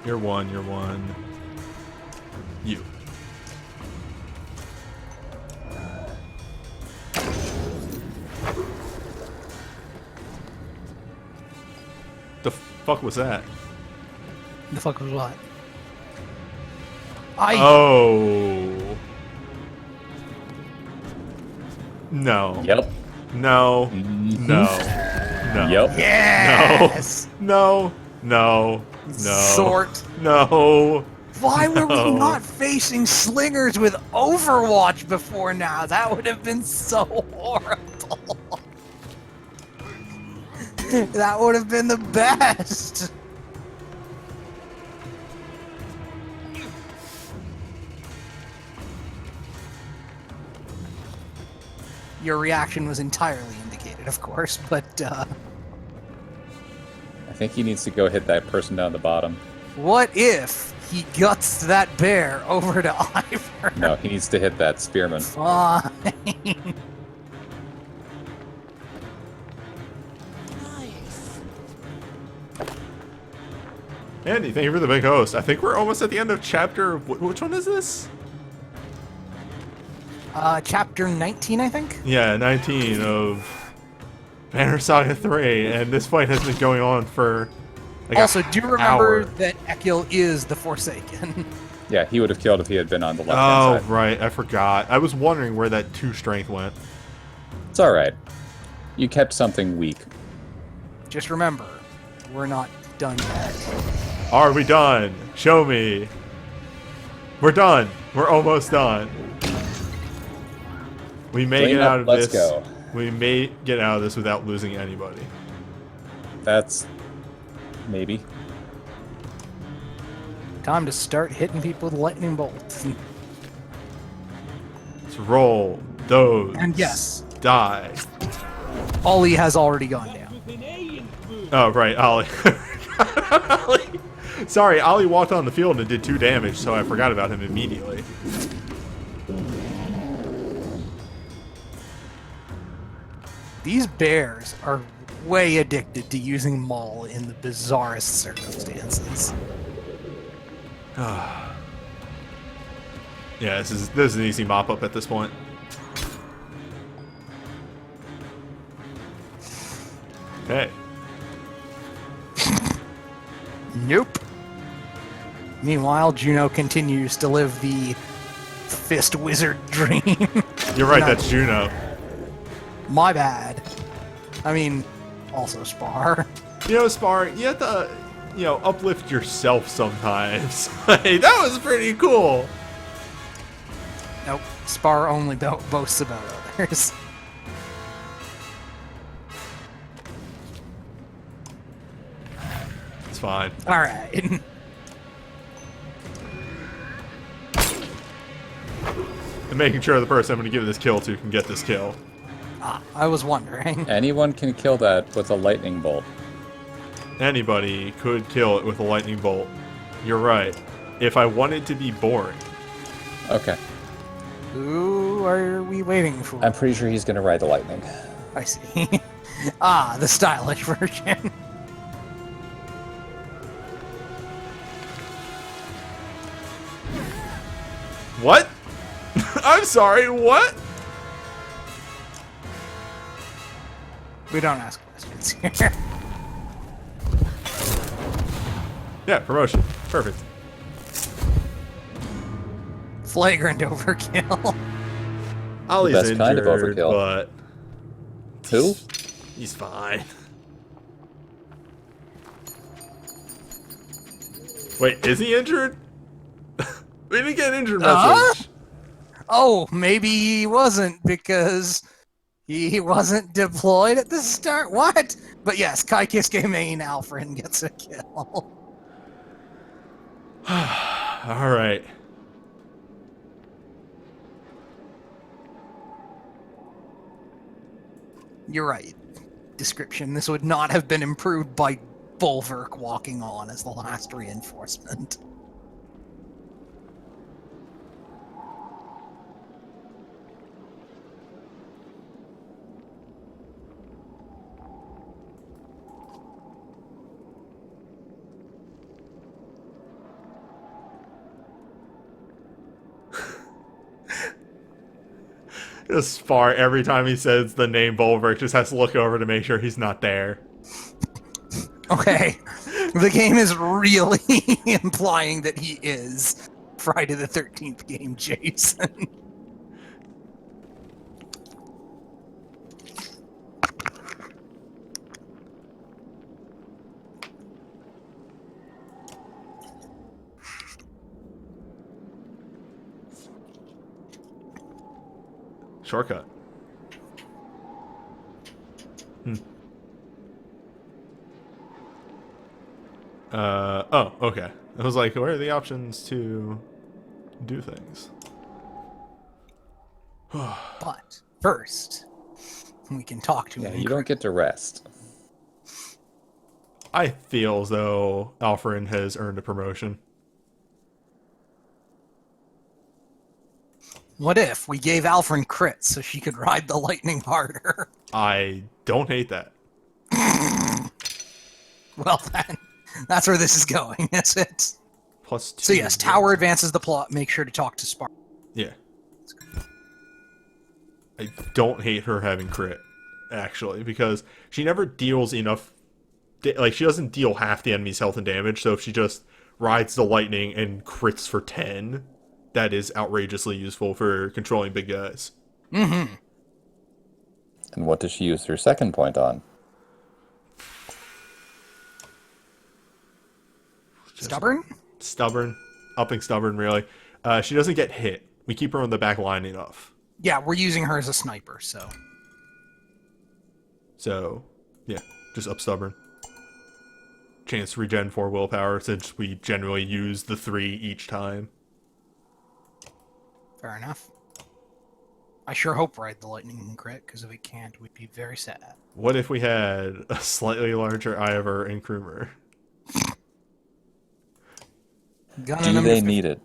You're one, you're one. You. The fuck was that? The fuck was what? Oh. No. Yep. No. Mhm. No. No. Yep. Yes! No. No. No. Sort. No. Why were No. we not facing slingers with Overwatch before now? That would have been so horrible. That would have been the best. Your reaction was entirely indicated, of course, but I think he needs to go hit that person down the bottom. what if he guts that bear over to Ivor? No, he needs to hit that spearman. Fine. Andy, thank you for the big host. I think we're almost at the end of chapter... Which one is this? Chapter 19, I think? Yeah, 19 of Banner Saga 3, and this fight has been going on for like Also, a do remember hour. that Ekil is the Forsaken. Yeah, he would have killed if he had been on the left Oh, hand side. right, I forgot. I was wondering where that 2 strength went. It's alright. You kept something weak. Just remember, we're not done yet. Are we done? Show me. We're done. We're almost done. We may Clean get up, out of let's this. go. We may get out of this without losing anybody. That's... maybe. Time to start hitting people with lightning bolts. Let's roll those. And yes, Die. Ollie has already gone down. Oh, right, Ollie. Ollie. Sorry, Ollie walked on the field and did 2 damage, so I forgot about him immediately. These bears are way addicted to using Maul in the bizarrest circumstances. Yeah, this is an easy mop up at this point. Okay. Nope. Meanwhile, Juno continues to live the fist wizard dream. You're right, No. that's Juno. My bad. I mean, also Spar. You know, Spar, you have to, uplift yourself sometimes. Like, that was pretty cool. Nope. Spar only boasts about others. It's fine. Alright. And making sure the person I'm going to give this kill to can get this kill. I was wondering. Anyone can kill that with a lightning bolt. Anybody could kill it with a lightning bolt. You're right. If I wanted to be boring. Okay. Who are we waiting for? I'm pretty sure he's gonna ride the lightning. I see. The stylish version. What? I'm sorry, what? We don't ask questions here. Yeah, promotion. Perfect. Flagrant overkill. Ollie's best injured, kind of overkill. but Who? he's fine. Wait, is he injured? We didn't get an injured message. Oh, maybe he wasn't because he wasn't deployed at the start. What? But yes, Kaikisuke main Alfred gets a kill. All right. You're right. Description. This would not have been improved by Bulwark walking on as the last reinforcement. Just far every time he says the name Bulwark, just has to look over to make sure he's not there. Okay. The game is really implying that he is Friday the 13th game Jason. Shortcut. Oh, okay. I was like, where are the options to do things? But first, we can talk to Yeah, him. you don't get to rest. I feel as though Alfred has earned a promotion. What if we gave Alfred crits so she could ride the lightning harder? I don't hate that. Well then, that's where this is going, is it? +2. So yes, Tower advances the plot. Make sure to talk to Spark. Yeah. I don't hate her having crit, actually, because she never deals enough. Like, she doesn't deal half the enemy's health and damage, so if she just rides the lightning and crits for 10, that is outrageously useful for controlling big guys. Mm-hmm. And what does she use her second point on? Stubborn? Stubborn. Upping stubborn, really. She doesn't get hit. We keep her on the back line enough. Yeah, we're using her as a sniper, so. So, yeah, just up stubborn. chance to regen 4 willpower since we generally use the 3 each time. Fair enough. I sure hope Ride the Lightning can crit, because if it can't, we'd be very sad. What if we had a slightly larger Ivor and Krumer? Do they need it?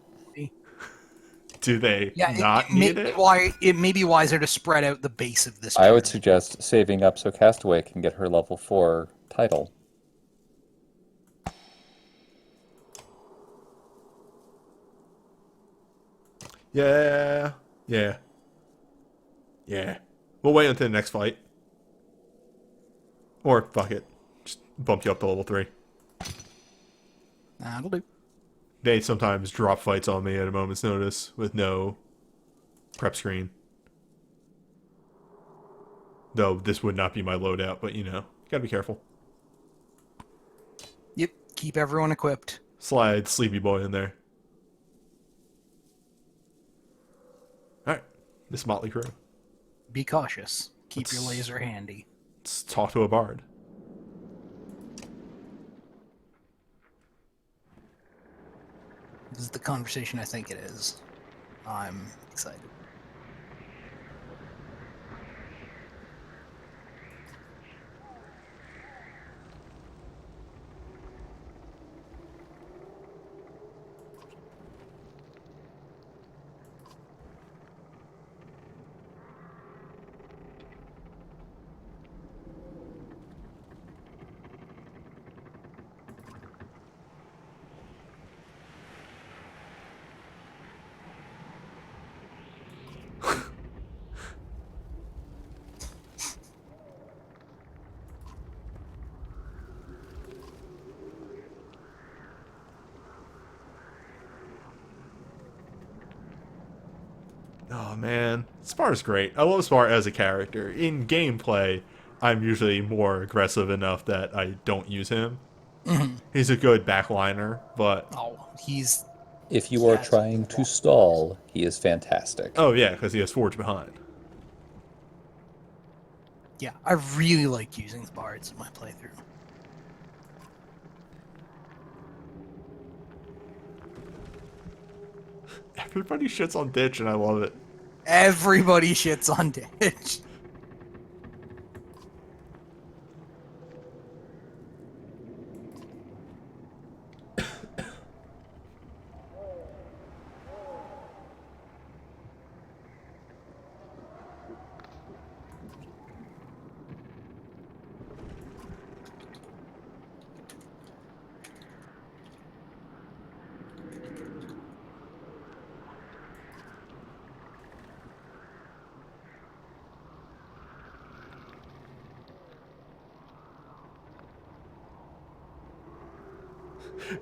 Do they Yeah, not it may need be it? It may be wiser to spread out the base of this. I would journey. suggest saving up so Castaway can get her level 4 title. Yeah. Yeah. Yeah. We'll wait until the next fight. Or, fuck it. Just bump you up to level 3. That'll do. They sometimes drop fights on me at a moment's notice with no prep screen. Though this would not be my loadout, but you know, gotta be careful. Yep, keep everyone equipped. Slide Sleepy Boy in there. Alright, this motley crew. Be cautious. Keep your laser handy. Let's talk to a bard. This is the conversation I think it is. I'm excited. Oh man, Spar's great. I love Spar as a character. In gameplay, I'm usually more aggressive enough that I don't use him. He's a good backliner, but... Oh, he's... If you are trying to stall, he is fantastic. Oh yeah, because he has Forge behind. Yeah, I really like using the bards in my playthrough. Everybody shits on Ditch and I love it. Everybody shits on Ditch.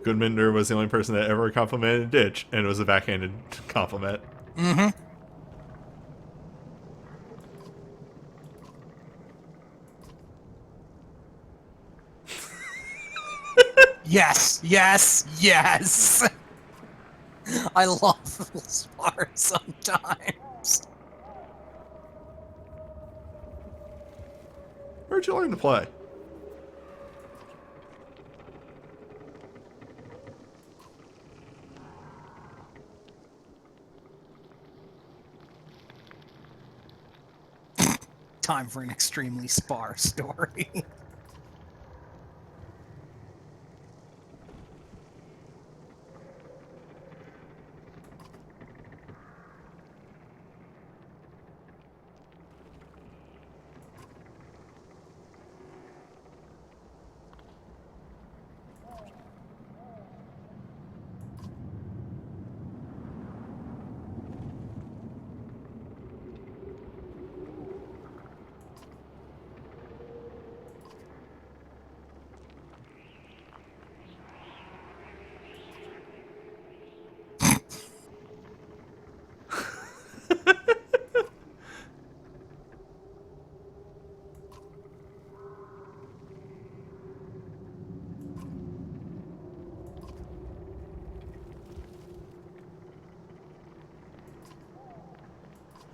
Goodminder was the only person that ever complimented Ditch, and it was a backhanded compliment. Mm-hmm. Yes, yes, yes! I love Spar sometimes. Where'd you learn to play? Time for an extremely Spar story.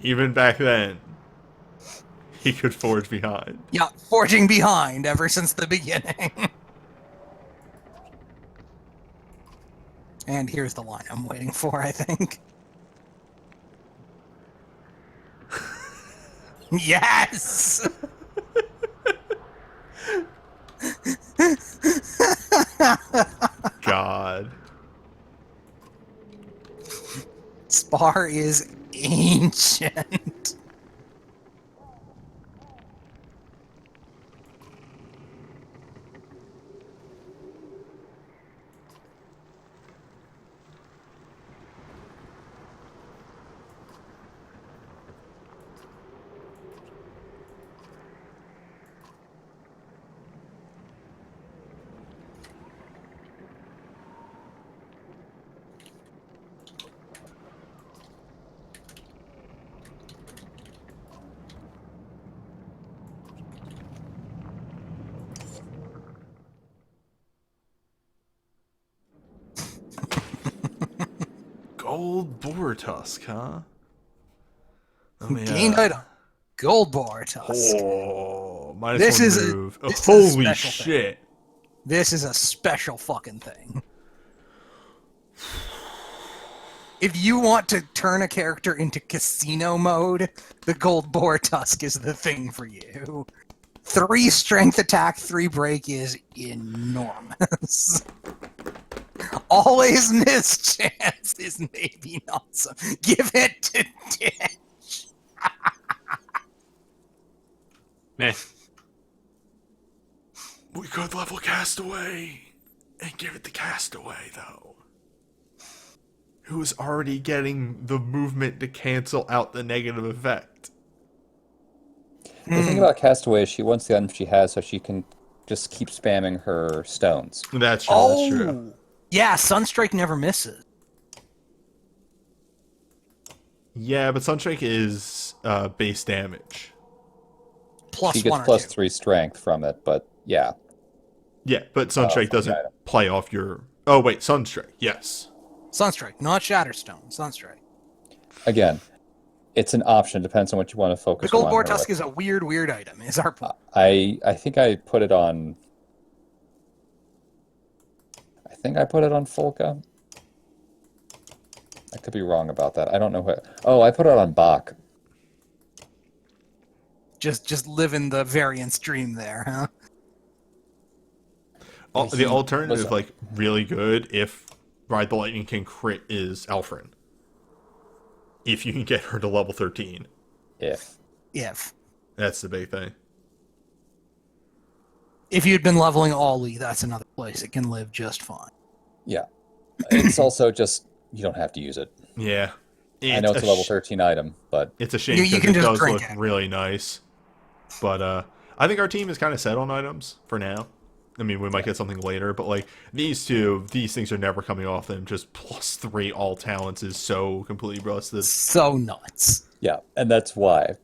Even back then, he could forge behind. Yeah, forging behind ever since the beginning. And here's the line I'm waiting for, I think. Yes! God. Spar is ancient. Gold boar tusk, huh? Let me, Gained item. Gold bar tusk. Oh, This -1 is a- move. this is a Holy special thing. shit. This is a special fucking thing. If you want to turn a character into casino mode, the gold boar tusk is the thing for you. 3 strength attack, 3 break is enormous. Always miss chance is maybe not so. Give it to Ditch. Meh. We could level Castaway and give it to Castaway, though. Who is already getting the movement to cancel out the negative effect. The thing about Castaway is she wants the item she has so she can just keep spamming her stones. That's true, that's true. Yeah, Sunstrike never misses. Yeah, but Sunstrike is base damage. Plus She gets 1 or plus 2. 3 strength from it, but yeah. Yeah, but Sunstrike doesn't item. play off your... Oh, wait, Sunstrike, yes. Sunstrike, not Shatterstone. Sunstrike. Again, it's an option. Depends on what you want to The focus gold on. boar her tusk with. is a weird item, is our point. I think I put it on... I think I put it on Folka. I could be wrong about that. I don't know what... Oh, I put it on Bach. Just living the variance dream there, huh? The He alternative, was- like, really good if Ride the Lightning King crit is Alfred. If you can get her to level 13. If. That's the big thing. If you'd been leveling Ollie, that's another place it can live just fine. Yeah. It's also just... You don't have to use it. Yeah. I know it's a level 13 item, but... It's a shame You because can it just does drink look it. really nice. But I think our team is kind of set on items for now. I mean, we might get something later, but like these things are never coming off them. Just +3 all talents is so completely busted. So nuts. Yeah, and that's why.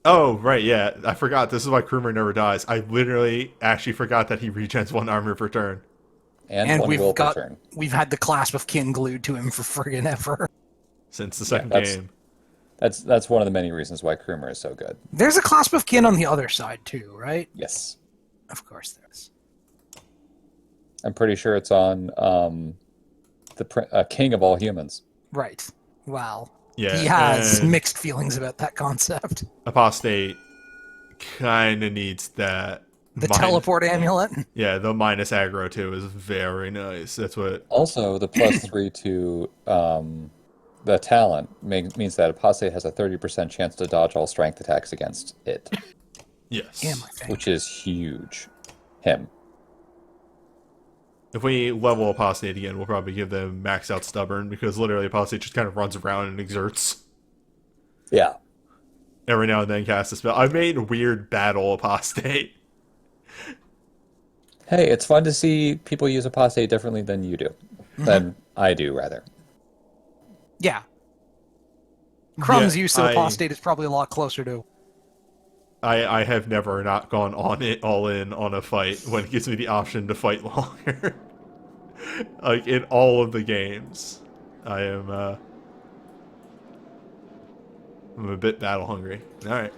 Oh, right, yeah. I forgot. This is why Krumer never dies. I literally actually forgot that he regens 1 armor per turn. And one will per turn. We've had the clasp of kin glued to him for friggin' ever. Since the second that's- game. That's one of the many reasons why Krumer is so good. There's a clasp of kin on the other side too, right? Yes. Of course there is. I'm pretty sure it's on the King of All Humans. Right. Wow. Yeah. He has and mixed feelings about that concept. Apostate kind of needs that. The teleport amulet. Yeah, the minus aggro too is very nice. That's what. Also, the +3 to the talent means that Apostate has a 30% chance to dodge all strength attacks against it, Yes. Damn, I think. which is huge. Him. If we level Apostate again, we'll probably give them max out Stubborn, because literally Apostate just kind of runs around and exerts. Yeah. Every now and then cast a spell. I've made weird battle Apostate. Hey, it's fun to see people use Apostate differently than you do. Than I do, rather. Yeah. Crumb's Yeah, use of apostate is probably a lot closer to. I have never not gone on it all in on a fight when it gives me the option to fight longer. Like in all of the games. I'm a bit battle hungry. Alright.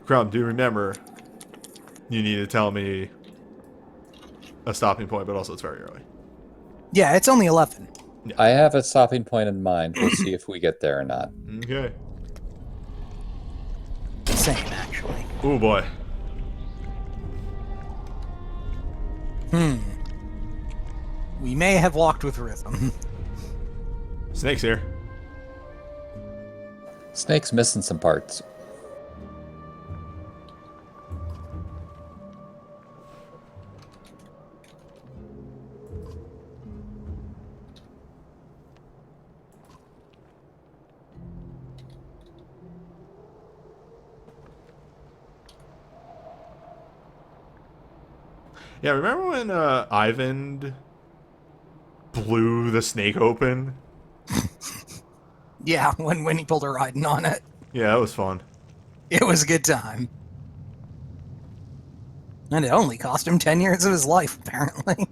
Crumb, do remember you need to tell me a stopping point, but also it's very early. Yeah, it's only 11. I have a stopping point in mind. We'll see if we get there or not. Okay. Same, actually. Oh boy. We may have walked with rhythm. Snake's here. Snake's missing some parts. Yeah, remember when Ivan blew the snake open? Yeah, when he pulled a riding on it. Yeah, that was fun. It was a good time. And it only cost him 10 years of his life, apparently.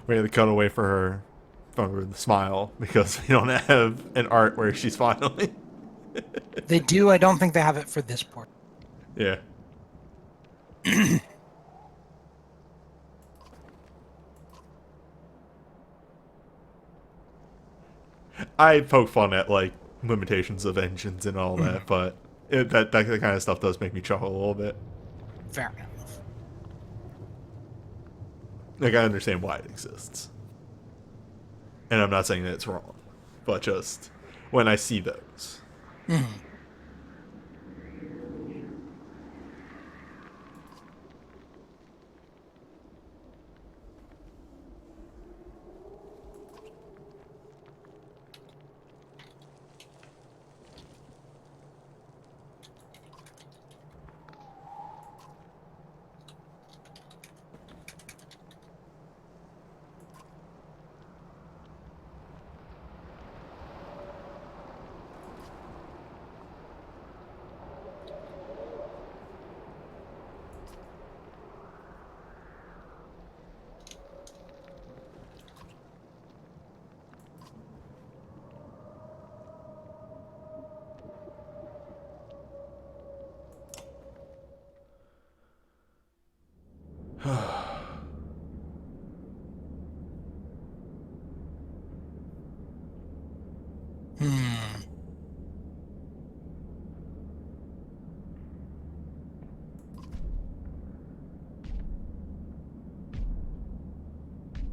We had to cut away for her from her smile because we don't have an art where she's smiling. They do, I don't think they have it for this port. Yeah. I poke fun at like limitations of engines and all that, but that kind of stuff does make me chuckle a little bit. Fair enough. Like I understand why it exists, and I'm not saying that it's wrong, but just when I see those.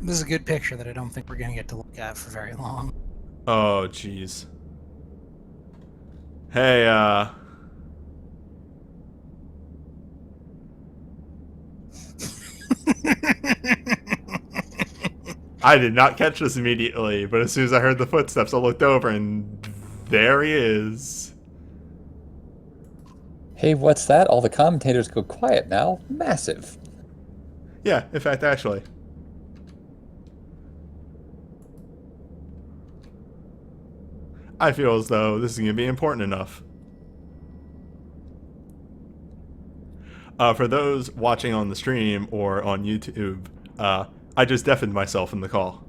This is a good picture that I don't think we're going to get to look at for very long. Oh, jeez. Hey, I did not catch this immediately, but as soon as I heard the footsteps, I looked over and there he is. Hey, what's that? All the commentators go quiet now. Massive. Yeah, in fact, actually. I feel as though this is going to be important enough. For those watching on the stream or on YouTube, I just deafened myself in the call.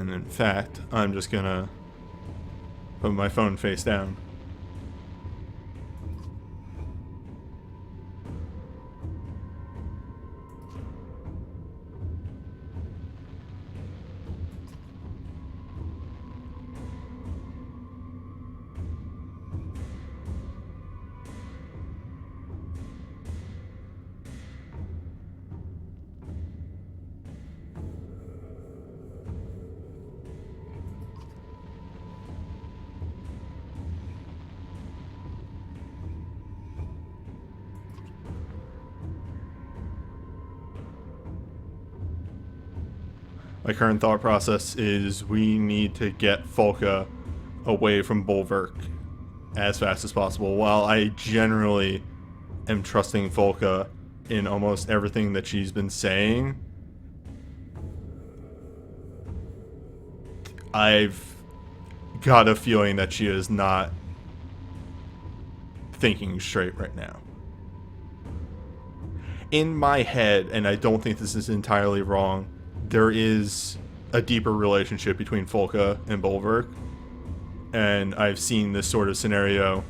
And in fact, I'm just gonna put my phone face down. My current thought process is we need to get Folka away from Bulwark as fast as possible. While I generally am trusting Folka in almost everything that she's been saying, I've got a feeling that she is not thinking straight right now. In my head, and I don't think this is entirely wrong, there is a deeper relationship between Folka and Bulwark, and I've seen this sort of scenario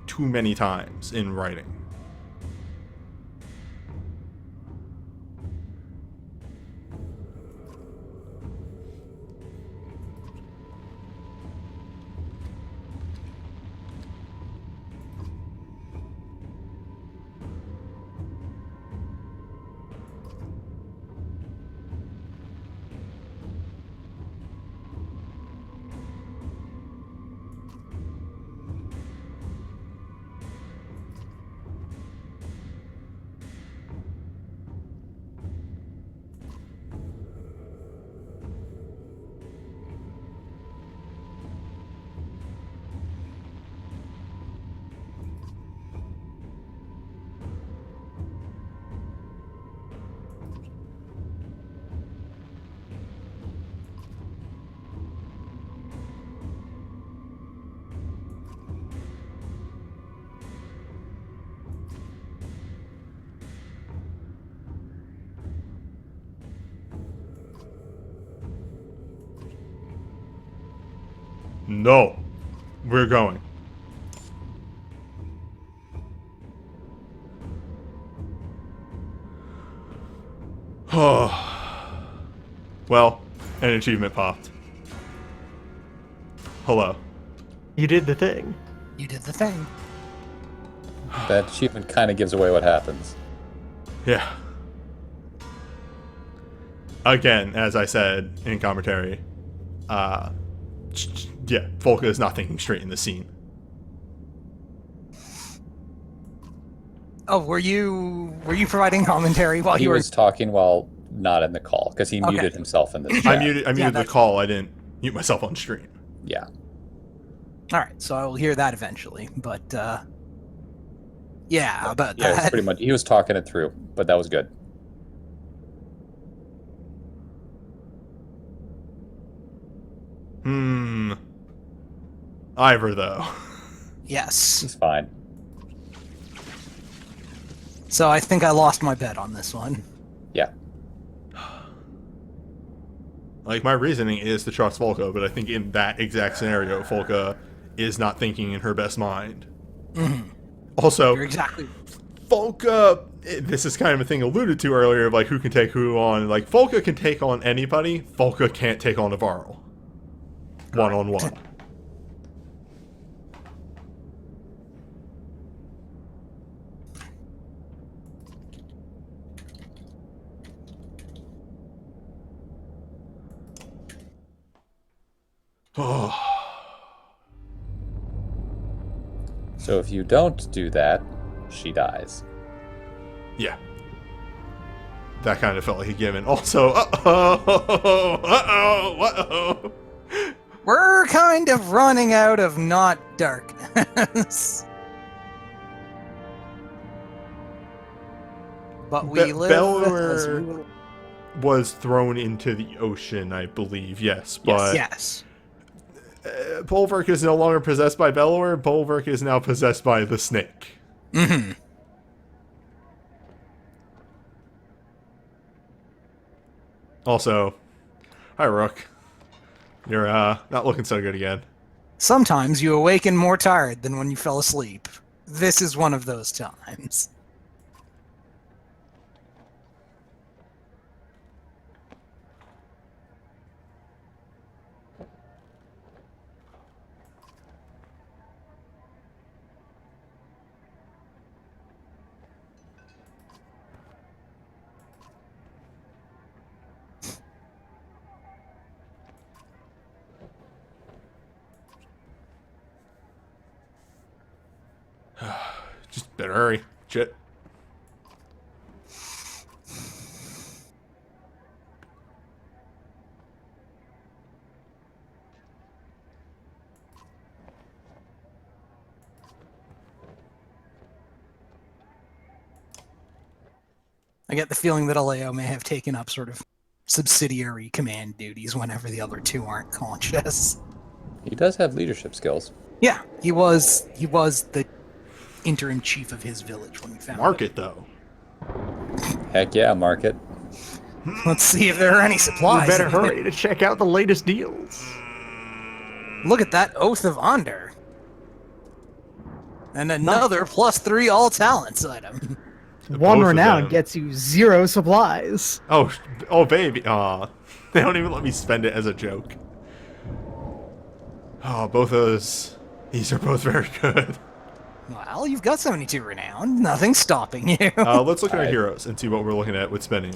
too many times in writing. No, we're going. Well, an achievement popped. Hello. You did the thing. You did the thing. That achievement kind of gives away what happens. Yeah. Again, as I said in commentary, yeah, Folka is not thinking straight in the scene. Oh, were you providing commentary while He you were? was talking while not in the call because he Okay. muted himself in the chat. I muted the that's- call. I didn't mute myself on stream. Yeah. All right, so I will hear that eventually. But yeah, about Yeah, it's that. pretty much. He was talking it through, but that was good. Ivor, though. Yes. He's fine. So I think I lost my bet on this one. Yeah. Like, my reasoning is to trust Folka, but I think in that exact scenario, Folka is not thinking in her best mind. Mm-hmm. Also, You're exactly. Folka, this is kind of a thing alluded to earlier of like who can take who on. Like, Folka can take on anybody. Folka can't take on Navarro. One-on-one. Oh. So if you don't do that, she dies. Yeah. That kind of felt like a given. Also, uh-oh. We're kind of running out of not darkness. But we live as we will. Was thrown into the ocean, I believe, yes. But Yes. Bulwark is no longer possessed by Belor. Bulwark is now possessed by the snake. Mm-hmm. Also, hi, Rook. You're not looking so good again. Sometimes you awaken more tired than when you fell asleep. This is one of those times. Just better hurry. Shit. I get the feeling that Aleo may have taken up sort of subsidiary command duties whenever the other two aren't conscious. He does have leadership skills. Yeah, he was the interim chief of his village when we found Market, though. Heck yeah, market. Let's see if there are any You supplies. better hurry to check out the latest deals. Look at that Oath of Onder. And another +3 all talents item. One Both of renown them. gets you 0 supplies. Oh, baby. Aw. They don't even let me spend it as a joke. Oh, both those. These are both very good. Well, you've got 72 renown. Nothing's stopping you. Let's look at our Alright. heroes and see what we're looking at with spending.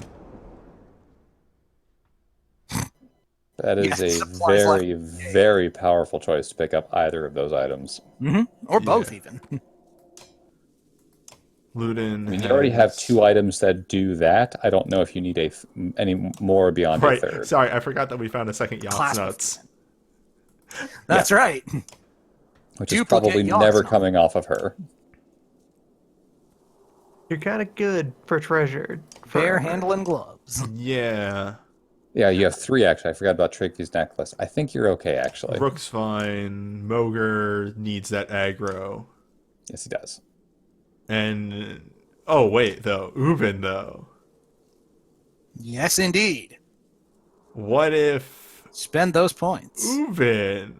That is Yeah, a supplies very, very powerful choice to pick up either of those items. Or both, Yeah. even. Ludin. I mean, you already have 2 items that do that. I don't know if you need any more beyond a Right. third. Sorry, I forgot that we found a second Yacht's Class nuts. That's right. Which is duplicate probably yachts never now. coming off of her. You're kind of good for treasure. Fair handling gloves. Yeah. Yeah, you have 3 actually. I forgot about Trake's necklace. I think you're okay actually. Rook's fine. Moger needs that aggro. Yes, he does. And oh wait, though Ubin though. Yes, indeed. What if Spend those points. Ubin?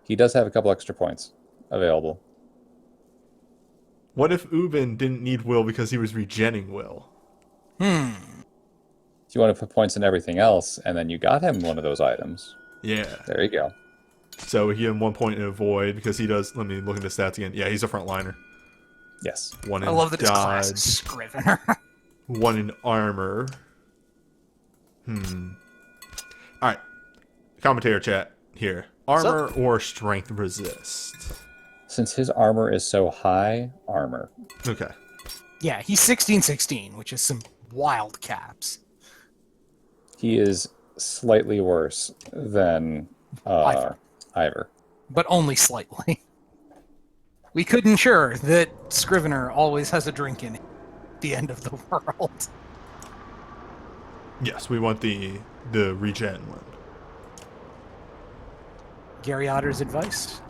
He does have a couple extra points available. What if Ubin didn't need Will because he was regenning Will? If you want to put points in everything else, and then you got him one of those items. Yeah. There you go. So he had 1 point in avoid because he does. Let me look at the stats again. Yeah, he's a frontliner. Yes. 1 in I love that his class is dodge, Scrivener. 1 in armor. All right. Commentator chat here. Armor or strength resist? Since his armor is so high, armor. Okay. Yeah, he's 16/16, which is some wild caps. He is slightly worse than Ivor. But only slightly. We could ensure that Scrivener always has a drink in it at the end of the world. Yes, we want the regen one. Gary Otter's advice.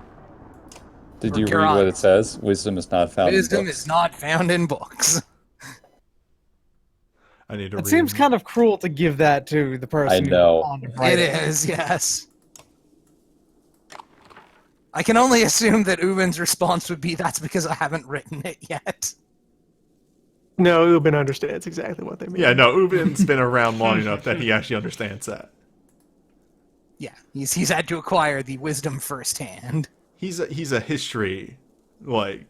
Did Or you read Gerard. what it says? Wisdom is not found Wisdom in books. is not found in books. I need to It read. seems kind of cruel to give that to the person I know. on the It right. is, yes. I can only assume that Ubin's response would be, that's because I haven't written it yet. No, Ubin understands exactly what they mean. Yeah, no, Ubin's been around long enough that he actually understands that. Yeah, he's had to acquire the wisdom firsthand. He's a history, like,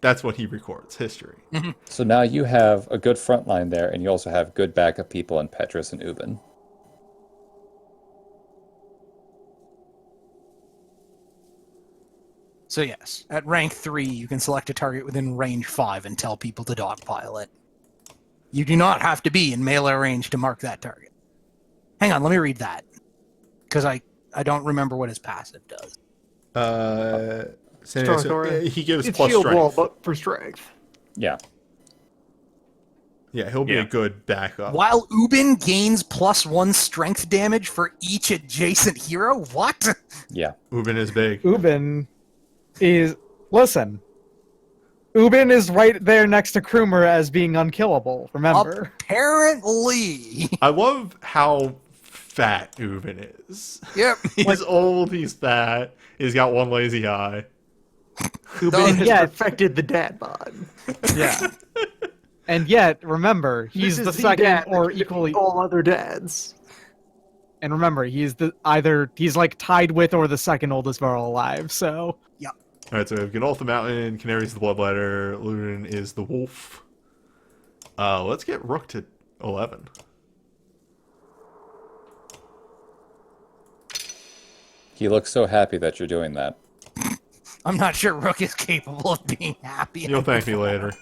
that's what he records, history. So now you have a good front line there, and you also have good backup people in Petrus and Ubin. So yes, at rank 3, you can select a target within range 5 and tell people to dogpile it. You do not have to be in melee range to mark that target. Hang on, let me read that. Because I don't remember what his passive does. Strong Aura. He gives It's plus shield strength. wall, but for strength. Yeah. Yeah, he'll be Yeah. a good backup. While Ubin gains +1 strength damage for each adjacent hero? What? Yeah. Ubin is big. Ubin is... Listen. Ubin is right there next to Krumer as being unkillable, remember? Apparently. I love how fat Ubin is. Yep. He's old, he's fat, he's got one lazy eye. Ubin has yeah. perfected the dad bod. Yeah. And yet, remember, he's This the is second dad or that can equally. defeat all other dads. And remember, he's he's like tied with or the second oldest Varl alive. So Alright, so we have Gnolf the Mountain, Canary's the Bloodletter, Lunan is the Wolf. Let's get Rook to 11. He looks so happy that you're doing that. I'm not sure Rook is capable of being happy. You'll thank me later.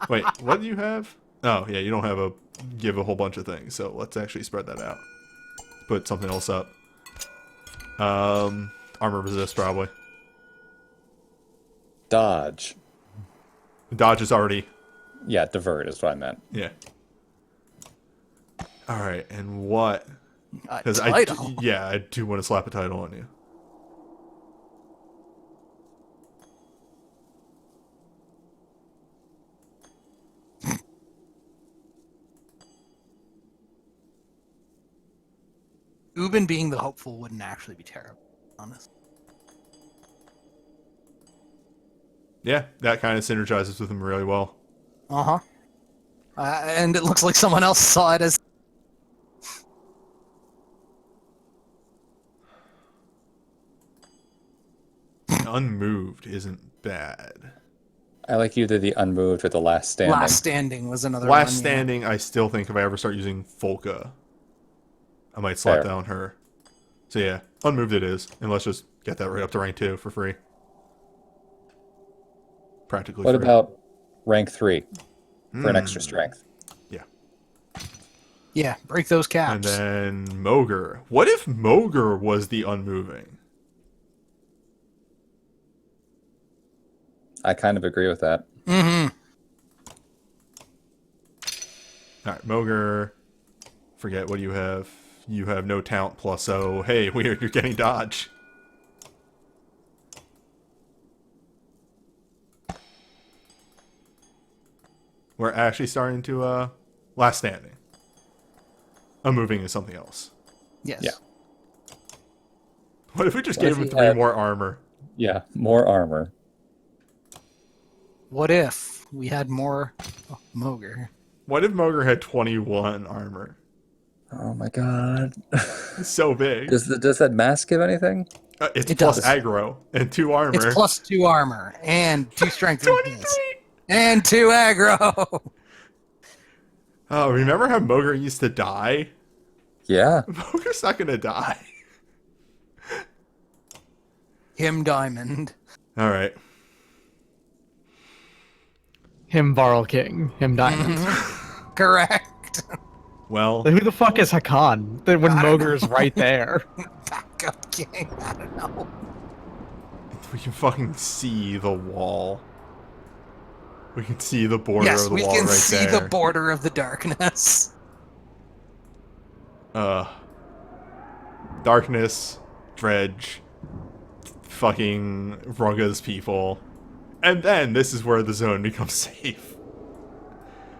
Wait, what do you have? Oh, yeah, you don't have give a whole bunch of things, so let's actually spread that out. Put something else up. Armor resist, probably. Dodge. Dodge is already... Yeah, divert is what I meant. Yeah. Alright, and what... Because I do want to slap a title on you. Ubin being the hopeful wouldn't actually be terrible, honest. Yeah, that kind of synergizes with him really well. Uh-huh. And it looks like someone else saw it as... Unmoved isn't bad. I like either the unmoved or the last standing. Last Standing was another Last one. Standing, I still think if I ever start using Folka, I might slap Fair. down her. So yeah, unmoved it is. And let's just get that right up to rank 2 for free. Practically What free. about rank 3 for an extra strength? Yeah. Yeah, break those And caps. then Mogre. What if Mogre was the unmoving? I kind of agree with that. Mm-hmm. Alright, Mogre. Forget what you have. You have no talent plus, so hey, you're getting dodge. We're actually starting to, Last Standing. Unmoving is something else. Yes. Yeah. What if we just What gave if him he 3 had- more armor? Yeah, more armor. What if we had more Mogre? What if Mogre had 21 armor? Oh my god. It's so big. Does that mask give anything? It's It plus does. aggro and 2 armor. It's plus 2 armor and 2 strength 23! weakness and 2 aggro. Oh, remember how Mogre used to die? Yeah. Mogre's not gonna die. Him Diamond. Alright. him Varl King, him Diamond. Correct. Well, Who the fuck is Hakan? When Mogre's right there. Backup king. I don't know. we can fucking see the wall. We can see the border Yes, of the we wall can right see there. the border of the darkness. Darkness, Dredge, fucking Rugga's people. And then this is where the zone becomes safe.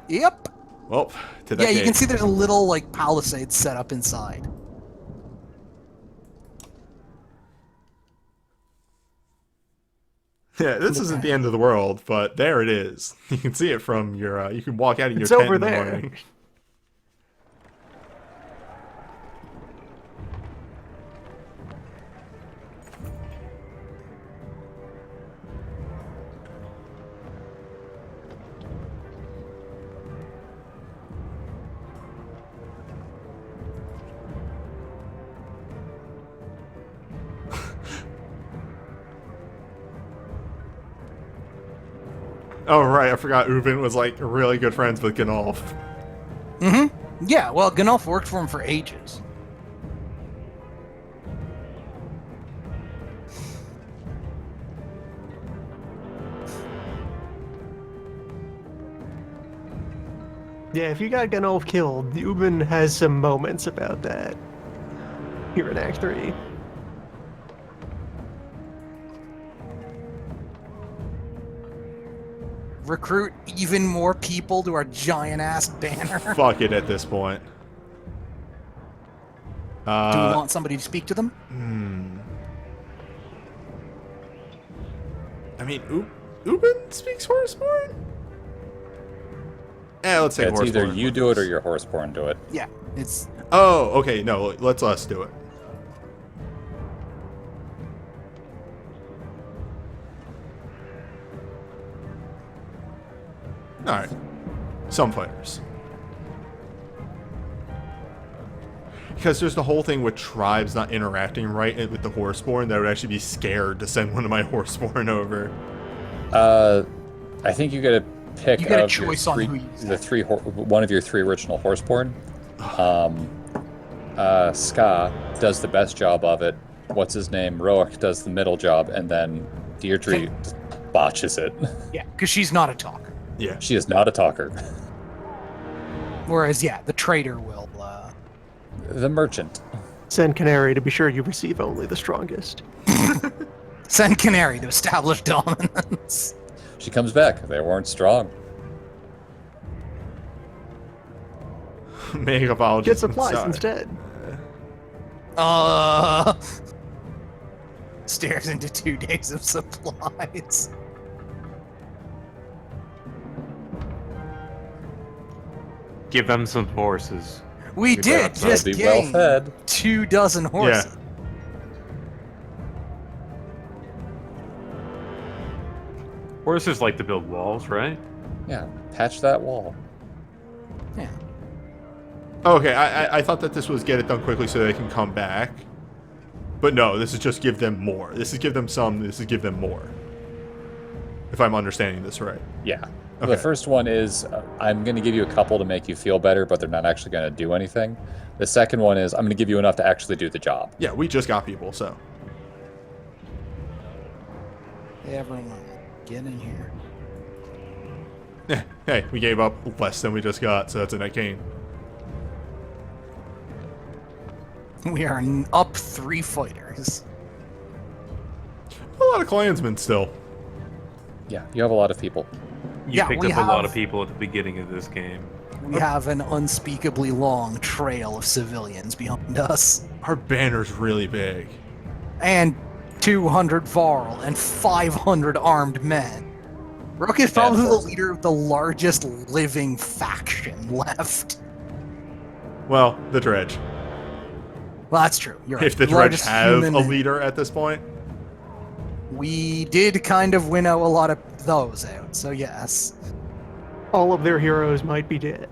Yep. Well, to that Yeah, you game. can see there's a little like palisade set up inside. Yeah, this isn't the end of the world, but there it is. You can see it from your, you can walk out of your It's tent over in the there. morning. Oh, right, I forgot Ubin was, like, really good friends with Gnolf. Mm-hmm. Yeah, well, Gnolf worked for him for ages. Yeah, if you got Gnolf killed, Ubin has some moments about that here in Act 3. Recruit even more people to our giant-ass banner. Fuck it at this point. Do we want somebody to speak to them? I mean, Ubin speaks Horseborn? Let's say Yeah, it's either Horseborn. you do it or your horseborn do it. Yeah, it's Oh, okay, no, let's us do it. Alright. Some fighters. Because there's the whole thing with tribes not interacting right with the Horseborn that I would actually be scared to send one of my Horseborn over. I think you get to pick You get a of your choice on three, who you the three one of your three original horseborn. Ska does the best job of it. What's his name? Roic does the middle job, and then Deirdre just botches it. yeah, because she's not a talker. Yeah. She is not a talker. Whereas, yeah, the trader will. The merchant. Send Canary to be sure you receive only the strongest. Send Canary to establish dominance. She comes back. They weren't strong. Make apologies. Get supplies Sorry. instead. Stares into 2 days of supplies. Give them some horses. We did They'll just be well gain fed. 24 horses. Horses like to build walls, right? Yeah, patch that wall. Yeah. Okay, I thought that this was get it done quickly so they can come back. But no, this is just give them more. This is give them some, this is give them more. If I'm understanding this right. Yeah. Okay. The first one is I'm going to give you a couple to make you feel better, but they're not actually going to do anything. The second one is I'm going to give you enough to actually do the job. Yeah, we just got people, so. Hey, everyone, get in here. Hey, we gave up less than we just got, so that's a net gain. We are up 3 fighters. A lot of clansmen still. Yeah, you have a lot of people. You Yeah, picked we up a lot have- of people at the beginning of this game. We have an unspeakably long trail of civilians behind us. Our banner's really big. And 200 Varl and 500 armed men. Rook is probably the leader of the largest living faction left. Well, the Dredge. Well, that's true. You're right. If the Dredge Largest have human- a leader at this point. We did kind of winnow a lot of those out, so yes. All of their heroes might be dead.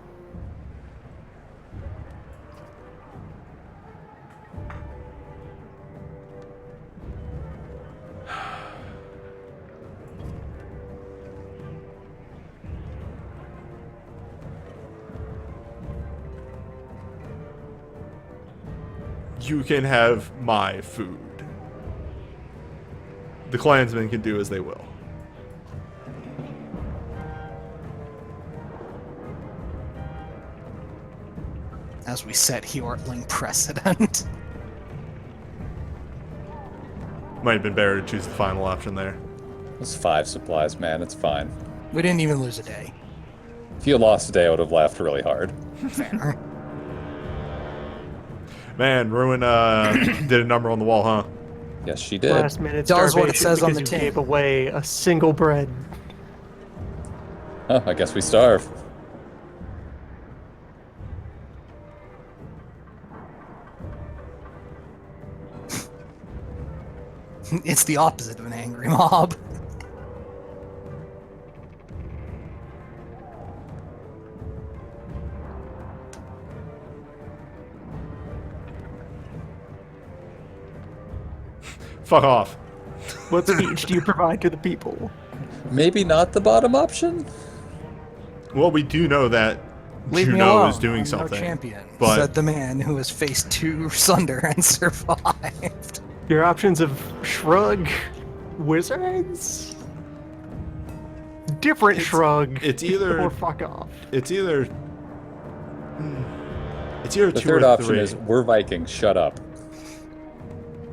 You can have my food. The clansmen can do as they will. As we set Hjortling precedent. Might have been better to choose the final option there. It's 5 supplies, man. It's fine. We didn't even lose a day. If you lost today, I would have laughed really hard. Fair. Man, Ruin did a number on the wall, huh? Yes, she did. Last minute Does what it starvation says on because the you tin. gave away a single bread. Huh, I guess we starve. It's the opposite of an angry mob. Fuck off. What speech do you provide to the people? Maybe not the bottom option? Well, we do know that Leave me Juno alone. is doing I'm something. No champion, but said the man who has faced 2 Sunder and survived. Your options of shrug, wizards, different shrug, it's either or fuck off. it's either it's either The 2 third or option 3. is we're Vikings, shut up.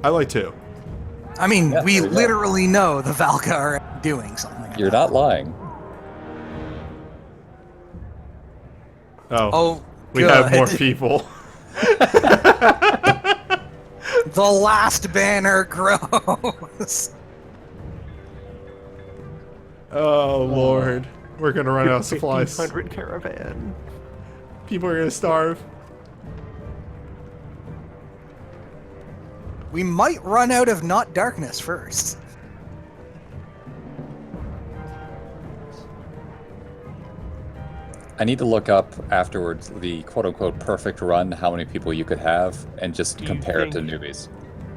I like 2. I mean, Yeah, we there you go. literally know the Valka are doing something. You're not lying. Oh, Oh, we have more good. people. The last banner grows. Oh Lord, we're gonna run out of supplies. 1,500 caravan. People are gonna starve. We might run out of not darkness first. I need to look up afterwards the quote-unquote perfect run, how many people you could have, and just Do you compare it to think- newbies.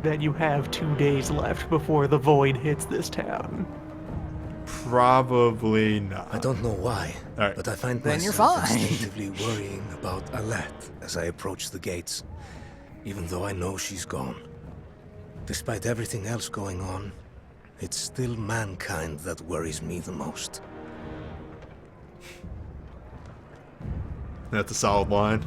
That you have 2 days left before the void hits this town. Probably not. I don't know why, Alright. but I find Then you're myself fine. instinctively worrying about Alette as I approach the gates, even though I know she's gone. Despite everything else going on, it's still mankind that worries me the most. That's a solid line.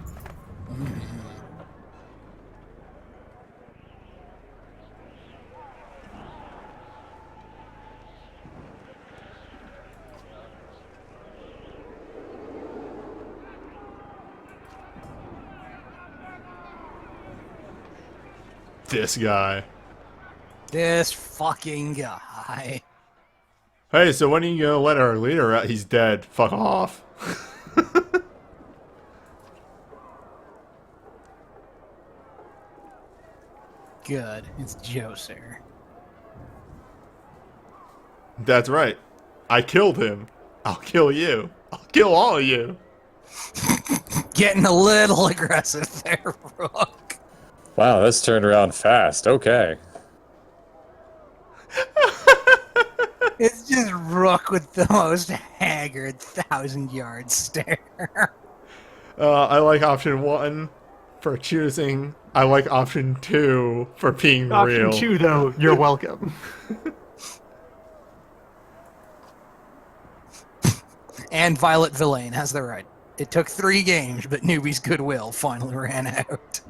This guy. This fucking guy. Hey, so when are you gonna let our leader out? He's dead. Fuck off. Good. It's Joser. That's right. I killed him. I'll kill you. I'll kill all of you. Getting a little aggressive there, Rook. Wow, this turned around fast. Okay. It's just Rook with the most haggard 1,000-yard stare. I like option 1 for choosing. I like option 2 for being Option real. 2, though, you're welcome. And Violet Villain has the right. It took 3 games, but Newbie's goodwill finally ran out.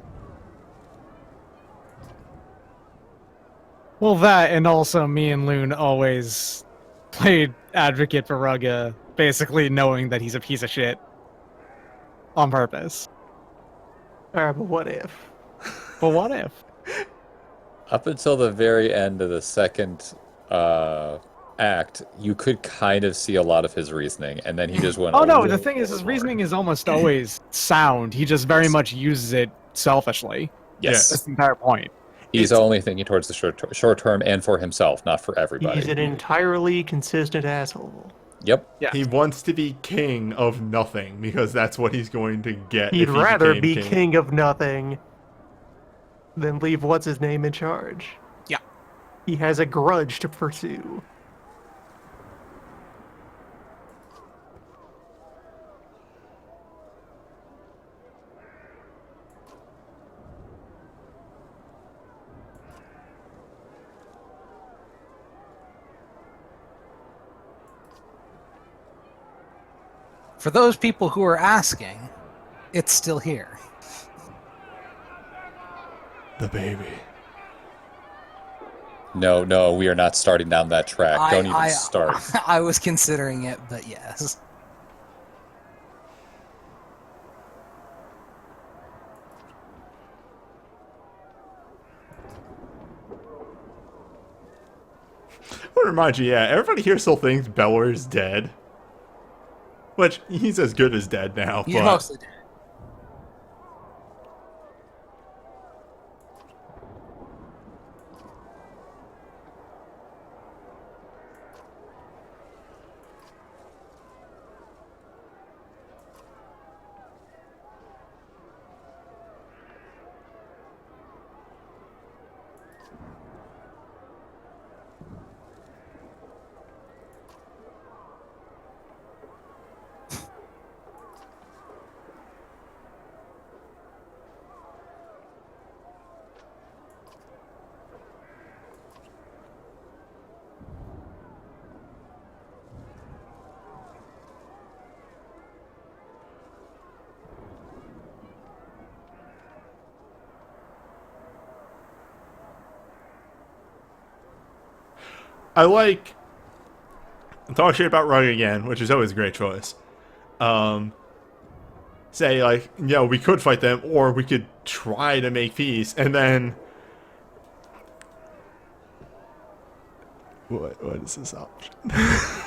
Well, that, and also me and Loon always played advocate for Rugga, basically knowing that he's a piece of shit. On purpose. Alright, but what if? But what if? Up until the very end of the second act, you could kind of see a lot of his reasoning, and then he just went. Oh a no, little the thing is, his overboard. reasoning is almost always sound. He just very much uses it selfishly. Yes, That's the entire point. he's only thinking towards the short term and for himself, not for everybody. He's an entirely consistent asshole. Yep. Yeah. He wants to be king of nothing because that's what he's going to get. He'd if he rather became be king of nothing than leave what's-his-name in charge. Yeah. He has a grudge to pursue. For those people who are asking, it's still here. The baby. No, we are not starting down that track. Don't even start. I was considering it, but yes. I want to remind you, yeah, everybody here still thinks Beller's dead. Which, he's as good as dead now, He's but... mostly dead. I like... Talk shit about Rugg again, which is always a great choice. Say, like, yeah, we could fight them, or we could try to make peace, and then What is this option?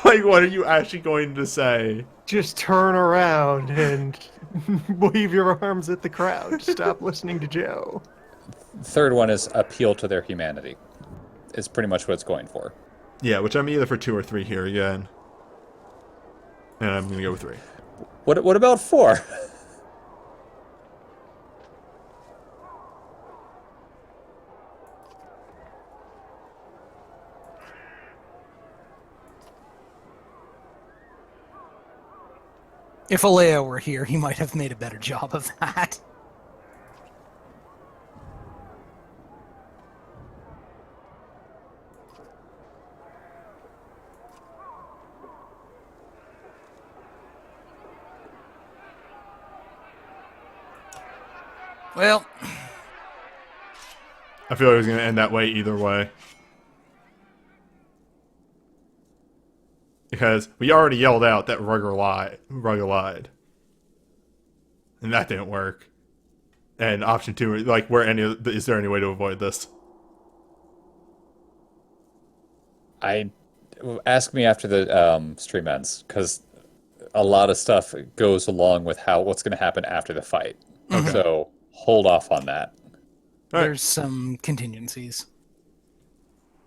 Like, what are you actually going to say? Just turn around and wave your arms at the crowd. Stop listening to Joe. Third one is appeal to their humanity. Is pretty much what it's going for. Yeah, which I'm either for 2 or 3 here again. And I'm gonna go with 3. What about 4? If Alea were here, he might have made a better job of that. Well, I feel like it was gonna end that way either way. Because we already yelled out that Rugger lied. And that didn't work. And option 2, like, is there any way to avoid this? Ask me after the stream ends, because a lot of stuff goes along with what's going to happen after the fight. Okay. So hold off on that. All right. there's some contingencies.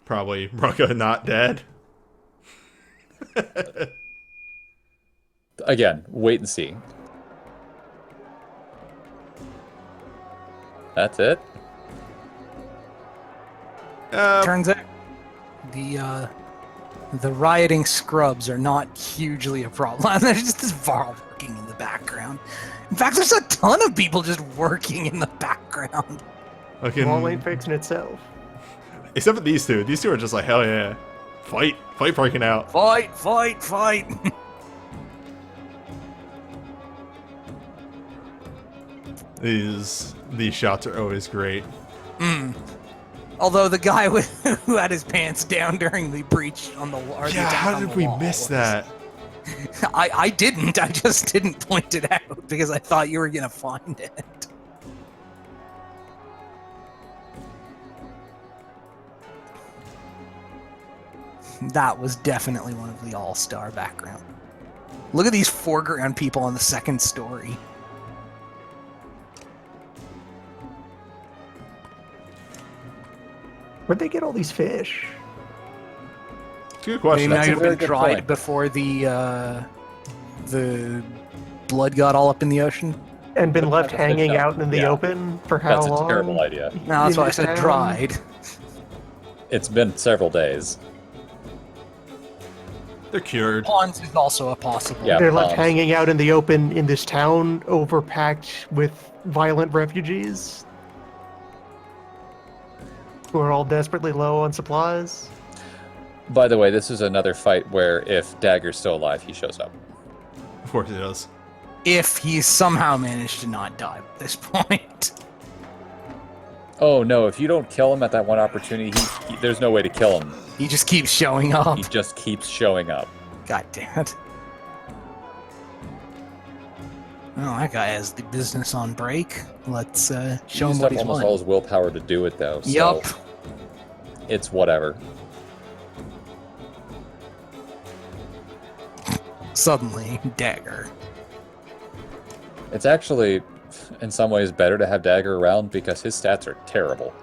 Probably Rugger not dead. Again, wait and see. That's it. Turns out the rioting scrubs are not hugely a problem. There's just this Varl working in the background. In fact, there's a ton of people just working in the background. Wall ain't fixing itself. Except for these two. These two are just like, hell yeah. Fight breaking out. Fight! These shots are always great. Although the guy who had his pants down during the breach on the wall. Yeah, how did we miss that? I didn't. I just didn't point it out because I thought you were gonna find it. That was definitely one of the all-star background. Look at these foreground people on the second story. Where'd they get all these fish? Good question. They might That's a have very been good dried point. before the blood got all up in the ocean. And been left That's a fish hanging up. out in the Yeah. open for how That's long? a terrible idea. No, that's In why I the said town? dried. It's been several days. They're cured. Ponds is also a possible. Yeah. They're left ponds. hanging out in the open in this town, overpacked with violent refugees who are all desperately low on supplies. By the way, this is another fight where if Dagger's still alive, he shows up. Of course it does. If he somehow managed to not die at this point. Oh no, if you don't kill him at that one opportunity, there's no way to kill him. He just keeps showing up. He just keeps showing up. God damn it. Oh, that guy has the business on break. Let's show him Used what up he's almost won. all his willpower to do it though, so Yup. it's whatever. Suddenly, Dagger. It's actually, in some ways, better to have Dagger around because his stats are terrible.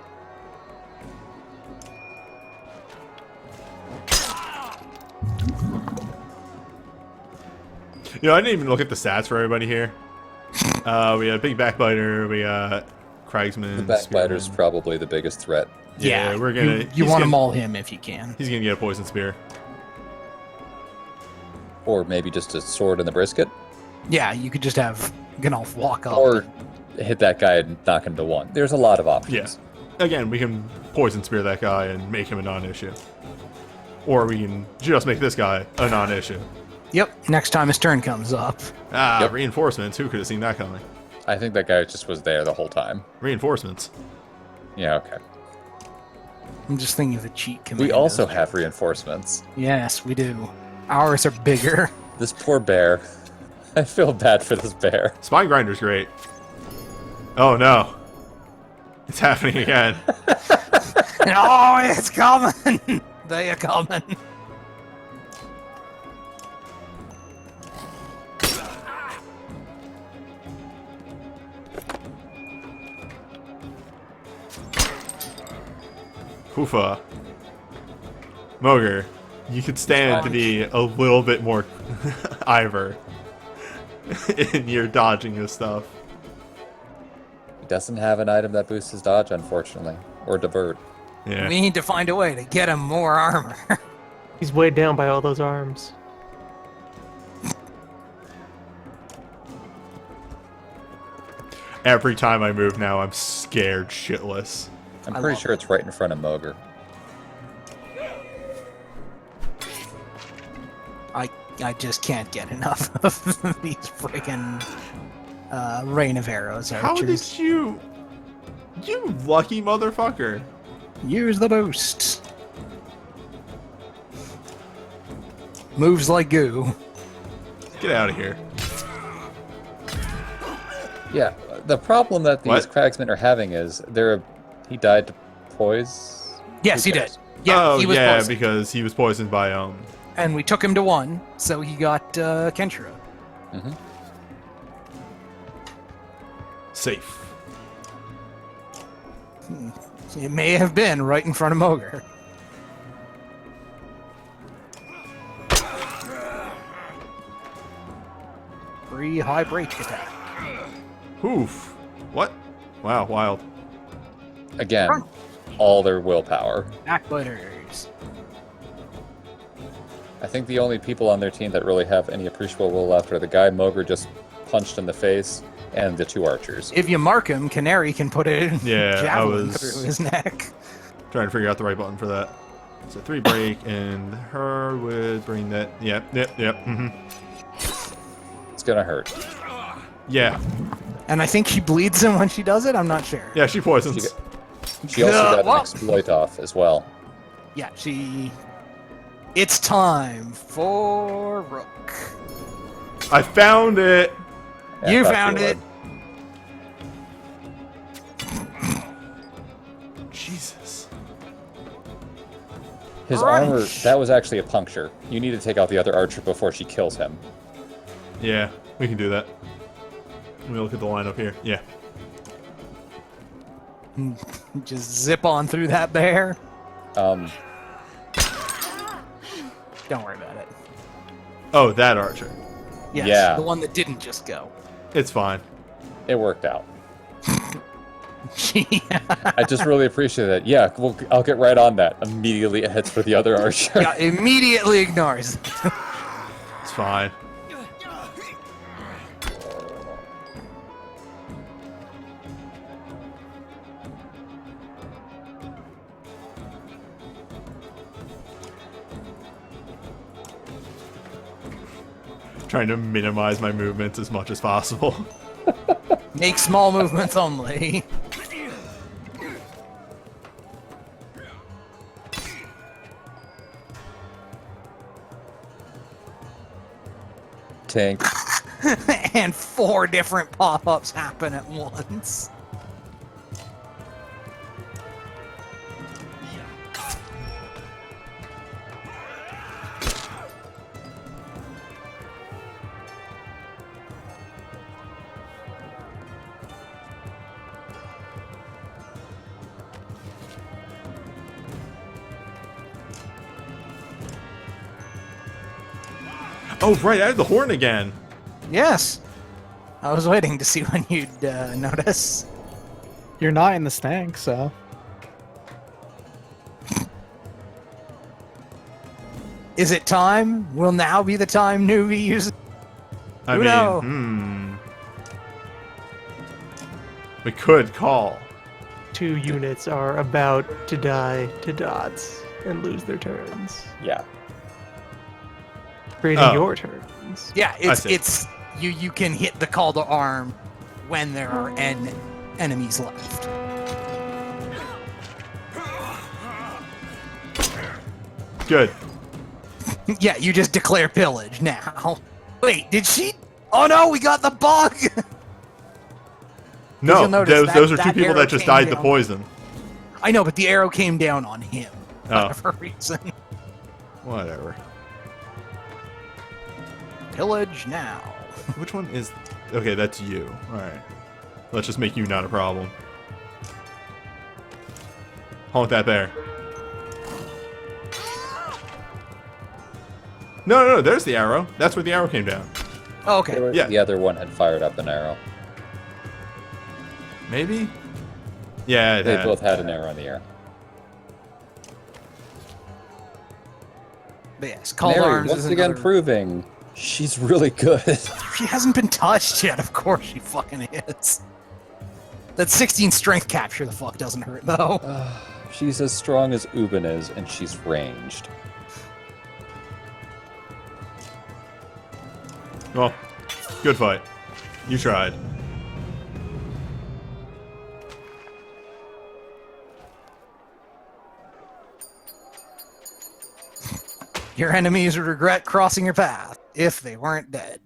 You know, I didn't even look at the stats for everybody here. We had Big Backbiter, we got Craigsman. The Backbiter's Spearman. probably the biggest threat. Yeah, we're gonna. You he's want to gonna- maul him if you can. He's gonna get a poison spear. Or maybe just a sword in the brisket. Yeah, you could just have Ganolf walk up. Or hit that guy and knock him to one. There's a lot of options. Yeah. Again, we can poison spear that guy and make him a non-issue. Or we can just make this guy a non-issue. Yep, next time his turn comes up. Yep. Reinforcements. Who could have seen that coming? I think that guy just was there the whole time. Reinforcements. Yeah, okay. I'm just thinking of the cheat command. We also have reinforcements. Yes, we do. Ours are bigger. This poor bear. I feel bad for this bear. Spine Grinder's great. Oh no. It's happening again. Oh, it's coming! They are coming. Hoofa. Moger, you could stand to be a little bit more Ivor in your dodging of stuff. He doesn't have an item that boosts his dodge, unfortunately, or divert. Yeah. We need to find a way to get him more armor. He's weighed down by all those arms. Every time I move now, I'm scared shitless. I'm pretty sure it's right in front of Moger. I just can't get enough of these friggin' rain of arrows How archers. did you... You lucky motherfucker. Use the boost. Moves like goo. Get out of here. Yeah, the problem that these What? cragsmen are having is he died to poise. Yes, Who he cares? did. Yeah, oh, he was yeah, poisoned. because he was poisoned by, And we took him to 1, so he got Kenshiro. Mm-hmm. safe. It may have been right in front of Moger. Free high break attack. Oof. What? Wow, wild. Again, all their willpower. Backbiters. I think the only people on their team that really have any appreciable will left are the guy Moger just punched in the face and the 2 archers. If you mark him, Canary can put it Yeah, I javelin was- through his neck. Trying to figure out the right button for that. So 3 break, and her would bring that. Yep. Mm-hmm. It's gonna hurt. Yeah. And I think he bleeds him when she does it. I'm not sure. Yeah, she poisons. She also got an Whoa. exploit off as well. Yeah, she. It's time for Rook. I found it. Yeah, You I thought found she it. would. Jesus. His Crunch. armor, that was actually a puncture. You need to take out the other archer before she kills him. Yeah, we can do that. Let me look at the lineup here. Yeah. Just zip on through that bear. Um, Don't worry about it. Oh, that archer. Yes, Yeah. the one that didn't just go. It's fine. it worked out. I just really appreciate that. Yeah, I'll get right on that. Immediately it heads for the other archer. Yeah, immediately ignores it. It's fine. Trying to minimize my movements as much as possible. Make small movements only. Tank. And 4 different pop-ups happen at once. Oh, right, I had the horn again. Yes. I was waiting to see when you'd notice. You're not in the stank, so. Is it time? Will now be the time newbie uses? I Who mean, knows? We could call. 2 units are about to die to dots and lose their turns, Yeah. creating Oh. your turns. Yeah, see. it's you can hit the call to arm when there are enemies left. Good. Yeah, you just declare pillage now. Wait, did she? Oh no, we got the bug. No, you'll notice those are that 2 people arrow that just came died to down. poison. I know, but the arrow came down on him. Oh, whatever reason. whatever. Pillage now. Which one is... Okay, that's you. Alright. Let's just make you not a problem. Honk that bear. No, there's the arrow. That's where the arrow came down. Oh, okay. Yeah. The other one had fired up an arrow. Maybe? Yeah, it They had. both had an arrow in the air. But yes, Called Mary, Arms once is again another... proving she's really good. She hasn't been touched yet, of course she fucking is. That 16 strength capture the fuck doesn't hurt, though. She's as strong as Ubin is, and she's ranged. Well, good fight. You tried. Your enemies would regret crossing your path if they weren't dead.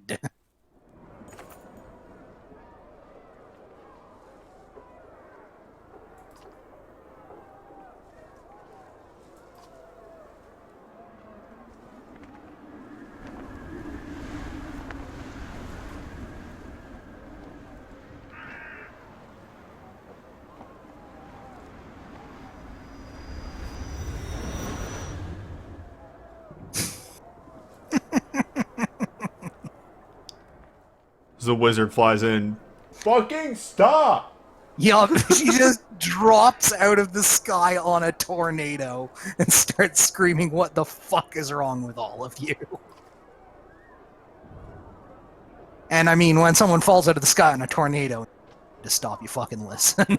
The wizard flies in. Fucking stop! Yup, she just drops out of the sky on a tornado and starts screaming, "What the fuck is wrong with all of you?" And I mean, when someone falls out of the sky on a tornado, to stop, you fucking listen.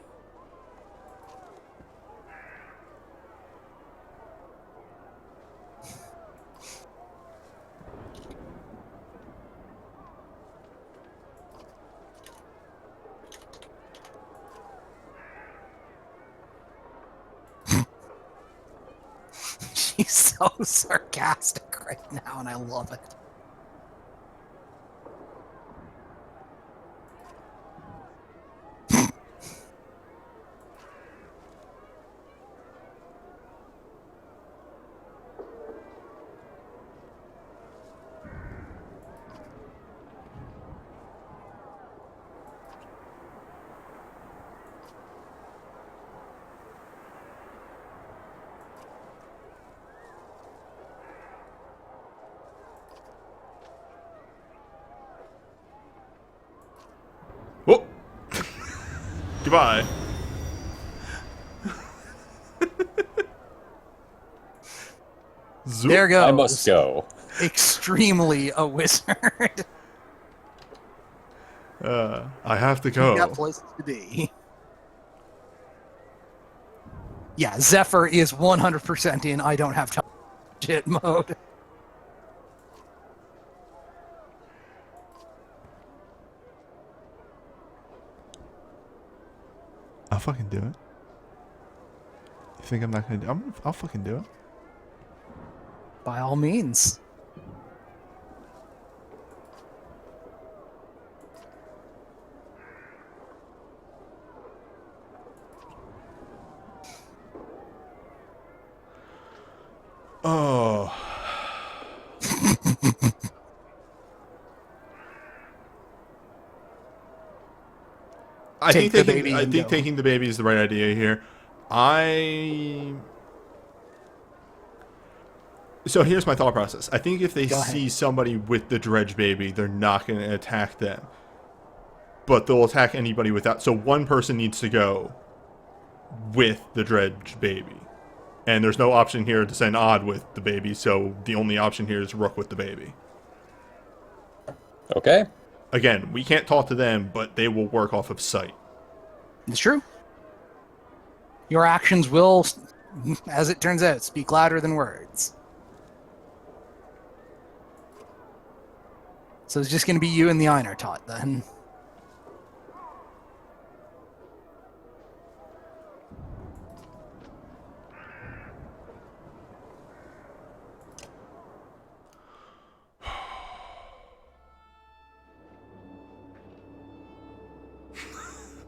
She's so sarcastic right now, and I love it. Whoa! Goodbye. Zoop. There goes. I must go. Extremely a wizard. I have to You got go. places to be. Yeah, Zephyr is 100% in I don't have time shit mode. I'll fucking do it. You think I'm not gonna do it? I'll fucking do it. By all means. Oh. I Take think the baby I and think go. taking the baby is the right idea here. So here's my thought process. I think if they Go ahead. see somebody with the dredge baby, they're not going to attack them. But they'll attack anybody without. So one person needs to go with the dredge baby. And there's no option here to send Odd with the baby, so the only option here is Rook with the baby. Okay. Again, we can't talk to them, but they will work off of sight. It's true. Your actions will, as it turns out, speak louder than words. So it's just going to be you and the Einar Tot then.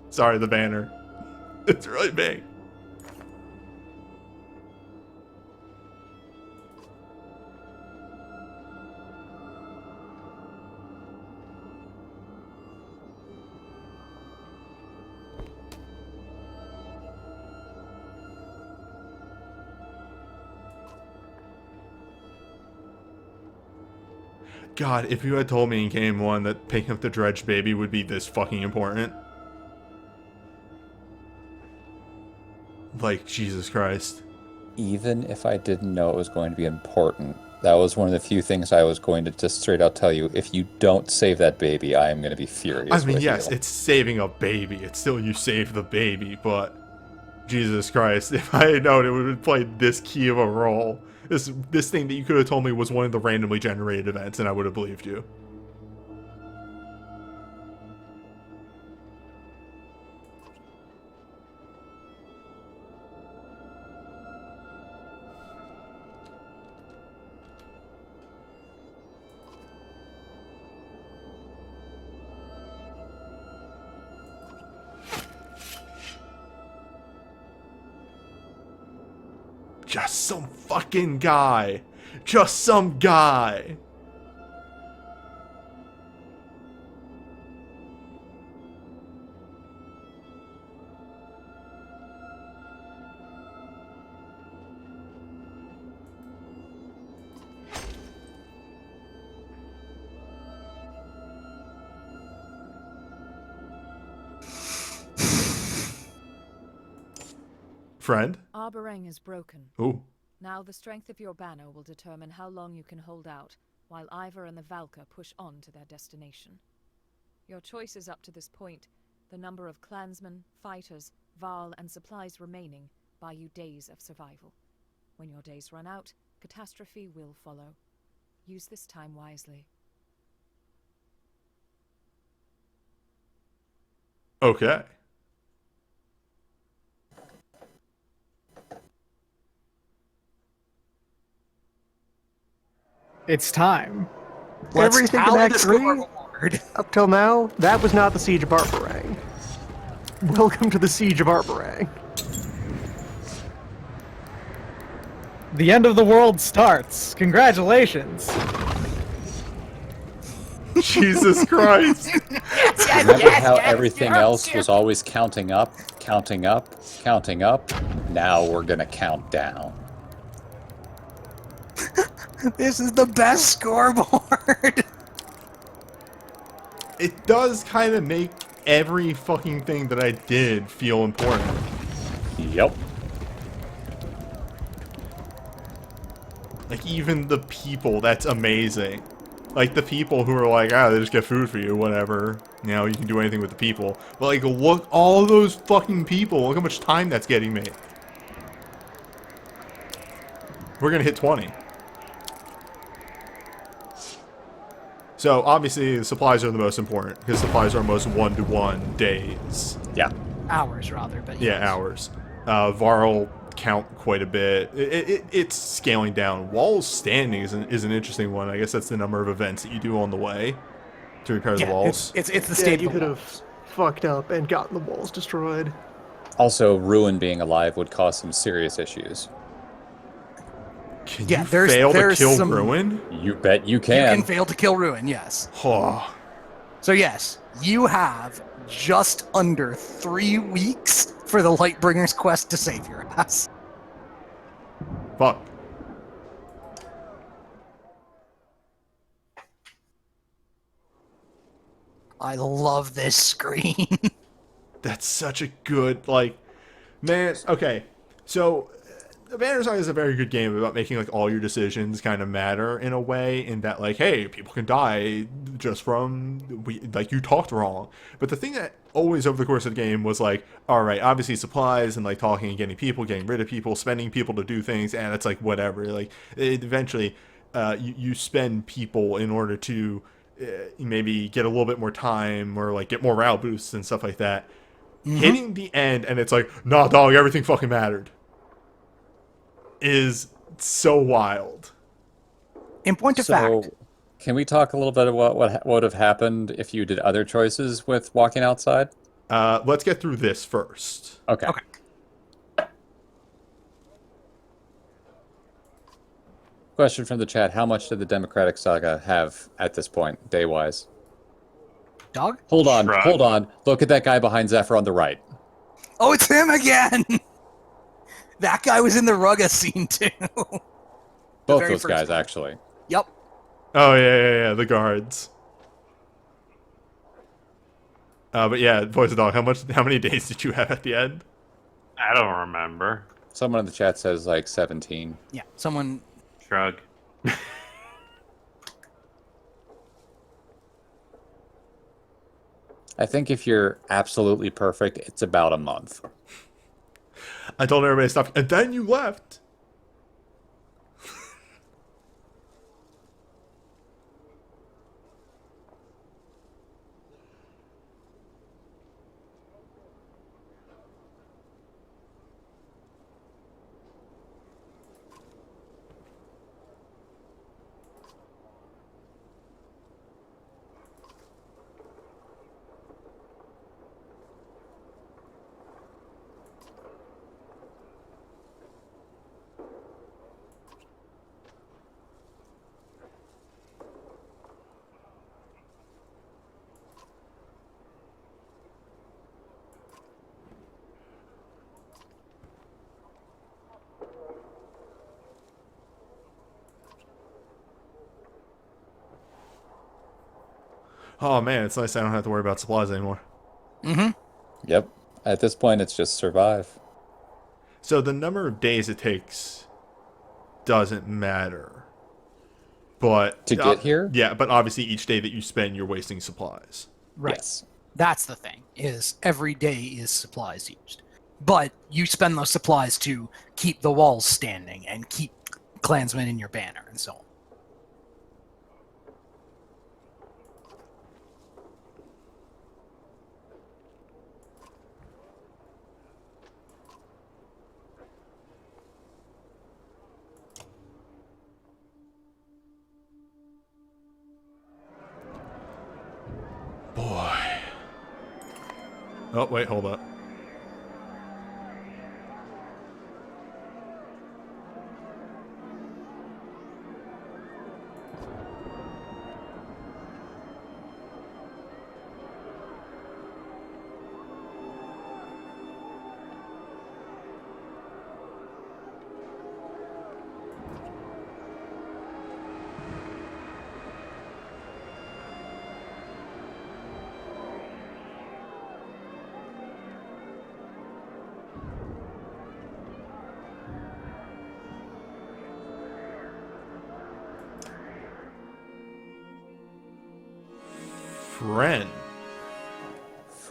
Sorry, the banner. It's really big. God, if you had told me in game 1 that picking up the dredged baby would be this fucking important. Like, Jesus Christ. Even if I didn't know it was going to be important, that was one of the few things I was going to just straight out tell you. If you don't save that baby, I am going to be furious. I mean, with yes, you. it's saving a baby. It's still you save the baby, but Jesus Christ, if I had known it would have played this key of a role, this thing that you could have told me was one of the randomly generated events, and I would have believed you. Just some fucking guy. Just some guy. Friend? Arboreng is broken. Ooh. Now the strength of your banner will determine how long you can hold out, while Ivor and the Valka push on to their destination. Your choices up to this point, the number of clansmen, fighters, Varl, and supplies remaining, buy you days of survival. When your days run out, catastrophe will follow. Use this time wisely. Okay. It's time. Let's Everything in tally Act the 3 scoreboard. up till now, that was not the Siege of Arborang. Welcome to the Siege of Arborang. The end of the world starts. Congratulations. Jesus Christ. Remember how everything else was always counting up, counting up, counting up? Now we're gonna count down. This is the best scoreboard. It does kind of make every fucking thing that I did feel important. Yep. Like, even the people, that's amazing. Like, the people who are like, ah, they just get food for you, whatever. You know, you can do anything with the people. But, like, look, all those fucking people, look how much time that's getting me. We're gonna hit 20. So, obviously, the supplies are the most important, because supplies are most one-to-one days. Yeah. Hours, rather, but Yeah, yes. hours. Varl count quite a bit. It's scaling down. Walls standing is an interesting one. I guess that's the number of events that you do on the way to repair the Yeah, walls. it's the Yeah, state you of could the have fucked up and gotten the walls destroyed. Also, Ruin being alive would cause some serious issues. Can Yeah, you there's- fail to there's kill some- Ruin? You bet you You can. can fail to kill Ruin, yes. Oh, So yes, you have just under 3 weeks for the Lightbringer's quest to save your ass. fuck. I love this screen. That's such a good, like, man, okay. So, the Banner Saga is a very good game about making, like, all your decisions kind of matter in a way, in that, like, hey, people can die just from, like, you talked wrong. But the thing that always over the course of the game was, like, alright, obviously supplies and, like, talking and getting people, getting rid of people, spending people to do things, and it's, like, whatever. Like, eventually, you spend people in order to maybe get a little bit more time, or, like, get morale boosts and stuff like that. Hitting the end, and it's like, nah, dog, everything fucking mattered, is so wild. In point of So, fact, can we talk a little bit about what would have happened if you did other choices with walking outside? Let's get through this first. Okay. Okay. Question from the chat: how much did the Democratic Saga have at this point, day-wise? dog? Hold on, Shrug. hold on. Look at that guy behind Zephyr on the right. Oh, it's him again! That guy was in the Rugga scene, too. Both very those first guys, one. actually. Yep. Oh yeah, the guards. But yeah, voice of dog. How many days did you have at the end? I don't remember. Someone in the chat says like 17. Yeah, someone. Shrug. I think if you're absolutely perfect, it's about a month. I told everybody to stop, and then you left. Oh man, it's nice I don't have to worry about supplies anymore. Mm-hmm. Yep. At this point, it's just survive. So the number of days it takes doesn't matter. But To get here? Yeah, but obviously each day that you spend, you're wasting supplies. Right. Yes. That's the thing, is every day is supplies used. But you spend those supplies to keep the walls standing and keep clansmen in your banner and so on. Boy. Oh, wait, hold up.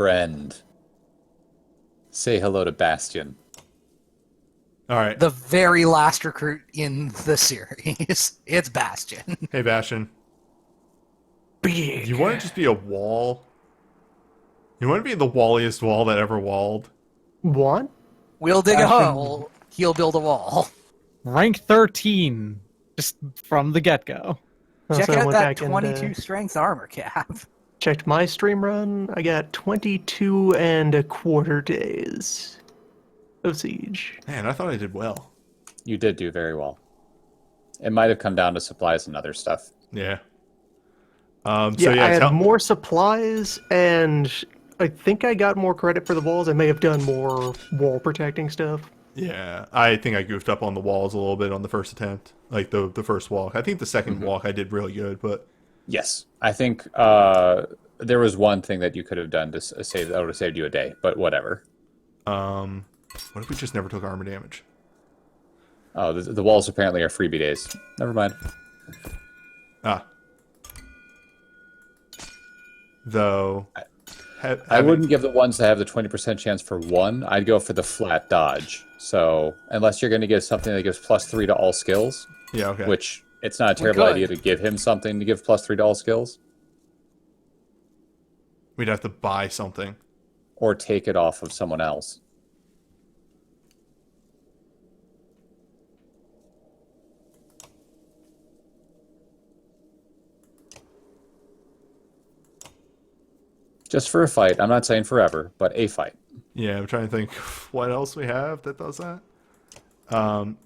Friend. Say hello to Bastion. All right. The very last recruit in the series. It's Bastion. Hey, Bastion. Big. You want to just be a wall? You want to be the walliest wall that ever walled? What? We'll dig a Bastion. hole. He'll build a wall. Rank 13, just from the get-go. Check So I out went that back and, 22 strength armor cap. checked my stream run. I got 22 and a quarter days of siege. Man, I thought I did well. You did do very well. It might have come down to supplies and other stuff. Yeah. Yeah, So yeah, I had more supplies, and I think I got more credit for the walls. I may have done more wall protecting stuff. Yeah, I think I goofed up on the walls a little bit on the first attempt, like the first walk. I think the 2nd walk I did really good, but Yes. I think there was one thing that you could have done to save that would have saved you a day, but whatever. what if we just never took armor damage? Oh, the walls apparently are freebie days. Never mind. Ah. Though, I wouldn't give the ones that have the 20% chance for one. I'd go for the flat dodge. So, unless you're going to give something that gives +3 to all skills, Yeah, okay. which it's not a terrible could. idea to give him something to give +3 to all skills, We'd have to buy something. or take it off of someone else. Just for a fight. I'm not saying forever, but a fight. Yeah, I'm trying to think what else we have that does that.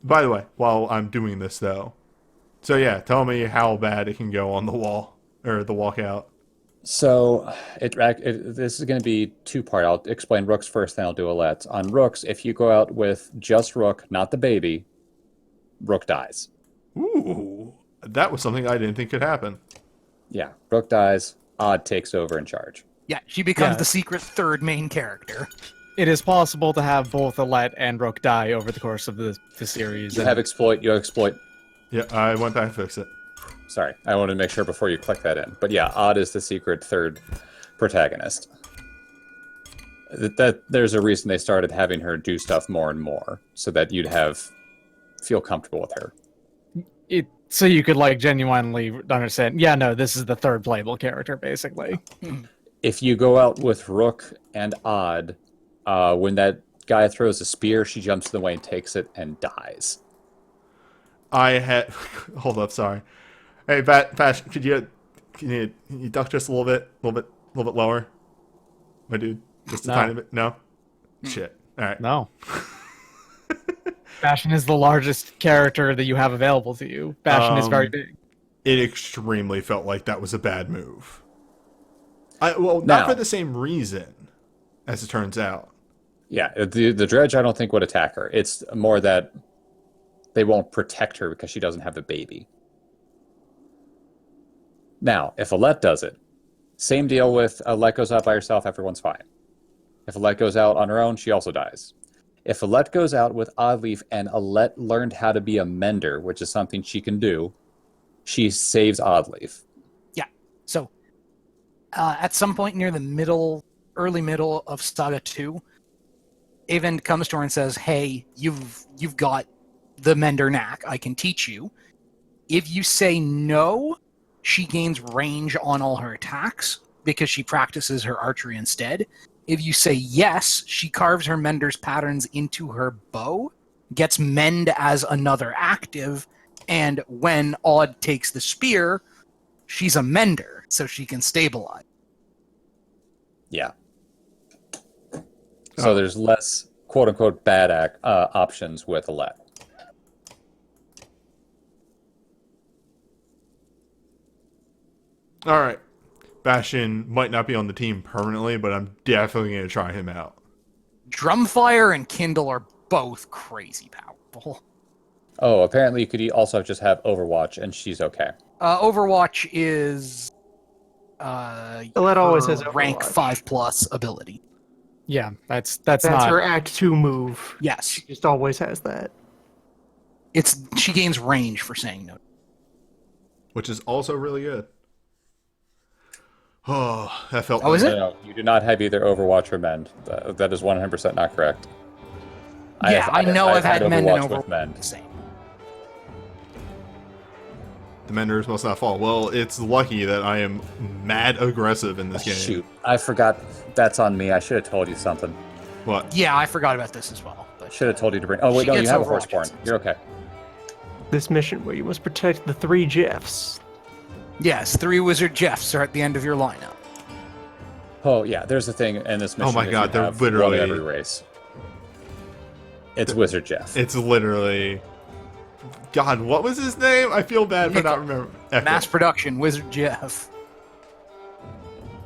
By the way, while I'm doing this though, so yeah, tell me how bad it can go on the wall or the walkout. So this is going to be two-part. I'll explain Rooks first, then I'll do Alette. On Rooks, if you go out with just Rook, not the baby, Rook dies. Ooh, That was something I didn't think could happen. Yeah, Rook dies, Odd takes over in charge. Yeah, she becomes Yeah. the secret third main character. It is possible to have both Alette and Rook die over the course of the series. You and- have exploit, Yeah, I went back to fix it. Sorry, I wanted to make sure before you click that in. But yeah, Odd is the secret third protagonist. That there's a reason they started having her do stuff more and more, so that you'd feel comfortable with her. So you could like genuinely understand. Yeah, no, this is the third playable character, basically. If you go out with Rook and Odd, when that guy throws a spear, she jumps in the way and takes it and dies. I had... Hold up, sorry. Hey, Bash, can you duck just a little bit lower? My dude. Just a No. tiny bit? No? Shit. Alright. No. Bastion is the largest character that you have available to you. Bastion is very big. It extremely felt like that was a bad move. Not Now- for the same reason, as it turns out. Yeah, the Dredge I don't think would attack her. It's more that they won't protect her because she doesn't have a baby. Now, if Alette does it, same deal with Alette goes out by herself, everyone's fine. If Alette goes out on her own, she also dies. If Alette goes out with Oddleaf and Alette learned how to be a mender, which is something she can do, she saves Oddleaf. Yeah. So, at some point near the early middle of Saga 2, Avend comes to her and says, "Hey, you've got the Mender knack. I can teach you. If you say no, she gains range on all her attacks because she practices her archery instead. If you say yes, she carves her Mender's patterns into her bow, gets Mend as another active, and when Odd takes the spear, she's a Mender, so she can stabilize." Yeah. So there's less quote-unquote bad options with Alette. Alright. Bastion might not be on the team permanently, but I'm definitely going to try him out. Drumfire and Kindle are both crazy powerful. Oh, apparently you could also just have Overwatch and she's okay. Overwatch is Alette always has rank Overwatch. 5+ ability. Yeah, that's That's not. her Act 2 move. Yes, She just always has that. she gains range for saying no. Which is also really good. Oh, that felt... Oh, is it? No, you do not have either Overwatch or Mend. That is 100% not correct. Yeah, I know I've had Mend and with Overwatch Mend. the same. The Menders must not fall. Well, it's lucky that I am mad aggressive in this game. Shoot, I forgot. That's on me. I should have told you something. What? Yeah, I forgot about this as well. But Should have told you to bring... Oh, wait, She no, you gets have a Overwatch, Horseborn. it seems. You're okay. This mission where you must protect the 3 Jeffs. yes, 3 Wizard Jeffs are at the end of your lineup. Oh, yeah, there's a thing in this mission. Oh my is God, you they're have literally- one every race. It's Wizard Jeff. It's literally... God, what was his name? I feel bad for not remembering. Echo. Mass production, Wizard Jeff.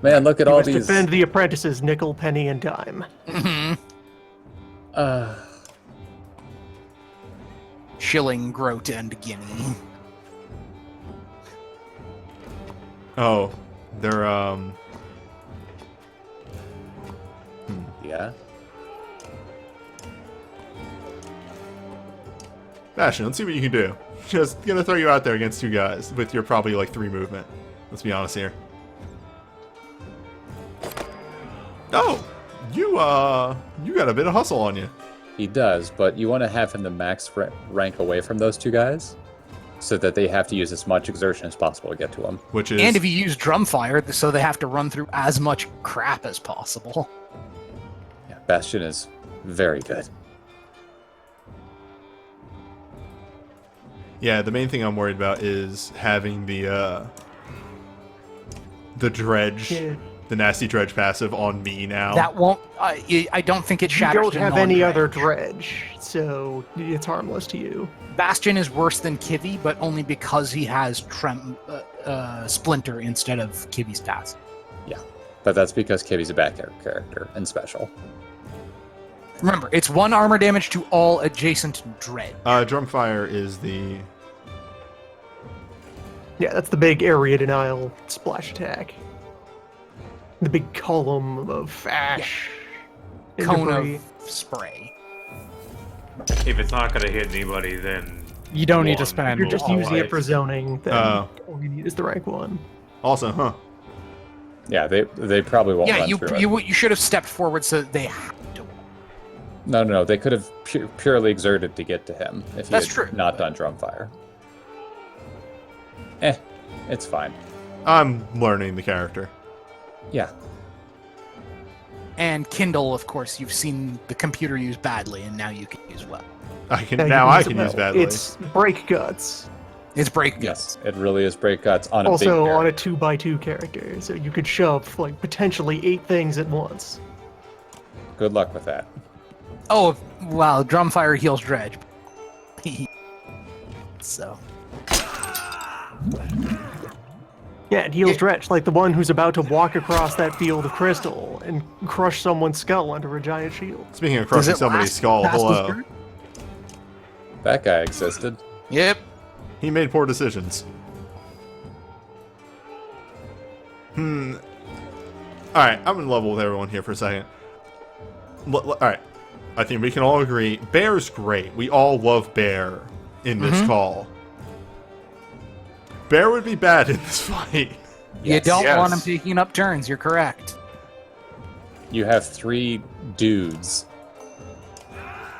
Man, look at You all must these... defend the apprentices, nickel, penny, and dime. Shilling, Groat, and Guinea. Oh, they're, Yeah? Bastion, let's see what you can do. Just gonna throw you out there against 2 guys with your probably like 3 movement. Let's be honest here. Oh, you got a bit of hustle on you. He does, but you want to have him the max rank away from those 2 guys, so that they have to use as much exertion as possible to get to him. Which is... And if you use Drumfire, so they have to run through as much crap as possible. Yeah, Bastion is very good. Yeah, the main thing I'm worried about is having the dredge, Yeah. the nasty dredge passive on me now. That won't. I don't think it You shatters. don't the have any non-dredge. other dredge, so it's harmless to you. Bastion is worse than Kivy, but only because he has Splinter instead of Kivy's pass. Yeah, but that's because Kivy's a bad character and special. Remember, it's 1 armor damage to all adjacent dredge. Drumfire is the... Yeah, that's the big area denial splash attack. The big column of ash. and Cone debris. of spray. If it's not going to hit anybody, then You don't need to one spend. If you're just will using it suffice. for zoning, then Oh. all you need is the rank 1. Also, huh? Yeah, they probably won't Yeah, run you through it. you should have stepped forward so that they had to. No. They could have purely exerted to get to him if he That's had true, not done Drumfire. It's fine. I'm learning the character. Yeah. And Kindle, of course, you've seen the computer use badly, and now you can use well. I can Yeah, you now I use it can well. use badly. It's break guts. It's break Yes, guts. it really is break guts on a Also big on a character. 2x2 character, so you could shove like potentially 8 things at once. Good luck with that. Oh, wow, Drumfire heals Dredge. So, Yeah, it heals Yeah. Dretch, like the one who's about to walk across that field of crystal and crush someone's skull under a giant shield. Speaking of does crushing it somebody's last skull, past his hello. turn? That guy existed. Yep. He made poor decisions. Alright, I'm gonna level with everyone here for a second. Alright, I think we can all agree, Bear's great. We all love Bear in this call. Bear would be bad in this fight. You don't Yes. want him taking up turns, you're correct. You have 3 dudes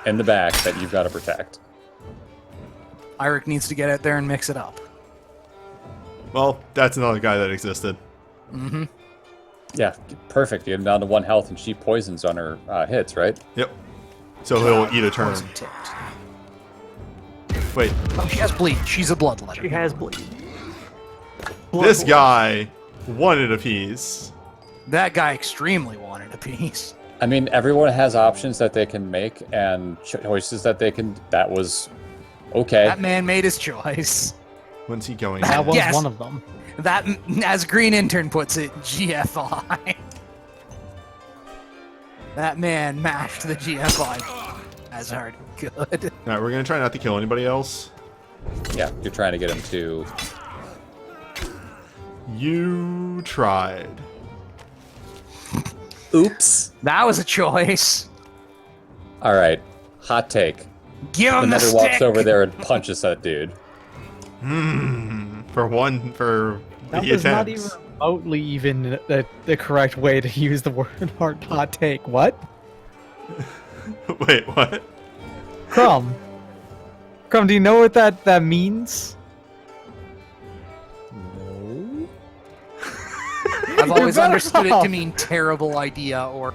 in the back that you've got to protect. Eirik needs to get out there and mix it up. Well, that's another guy that existed. Mm-hmm. Yeah, perfect. You get him down to 1 health, and she poisons on her hits, right? Yep. So he'll eat a turn. Poison tipped. Wait, Oh, she has bleed. She's a bloodletter. She has bleed. this Bloodborne. guy wanted a piece. That guy extremely wanted a piece. I mean, everyone has options that they can make and choices that they can. That was okay. That man made his choice. When's he going? That was Yes. one of them. That, as Green Intern puts it, GFI. That man mashed the GFI as hard as he could. Alright, we're gonna try not to kill anybody else. Yeah, you're trying to get him to. You tried. Oops. That was a choice. All right. Hot take. Give him the Another stick. walks over there and punches that dude. For That the was not even attempts. remotely even the correct way to use the word hot take. What? Wait, what? Crumb. Crumb, do you know what that means? No. I've always better understood it off. to mean terrible idea or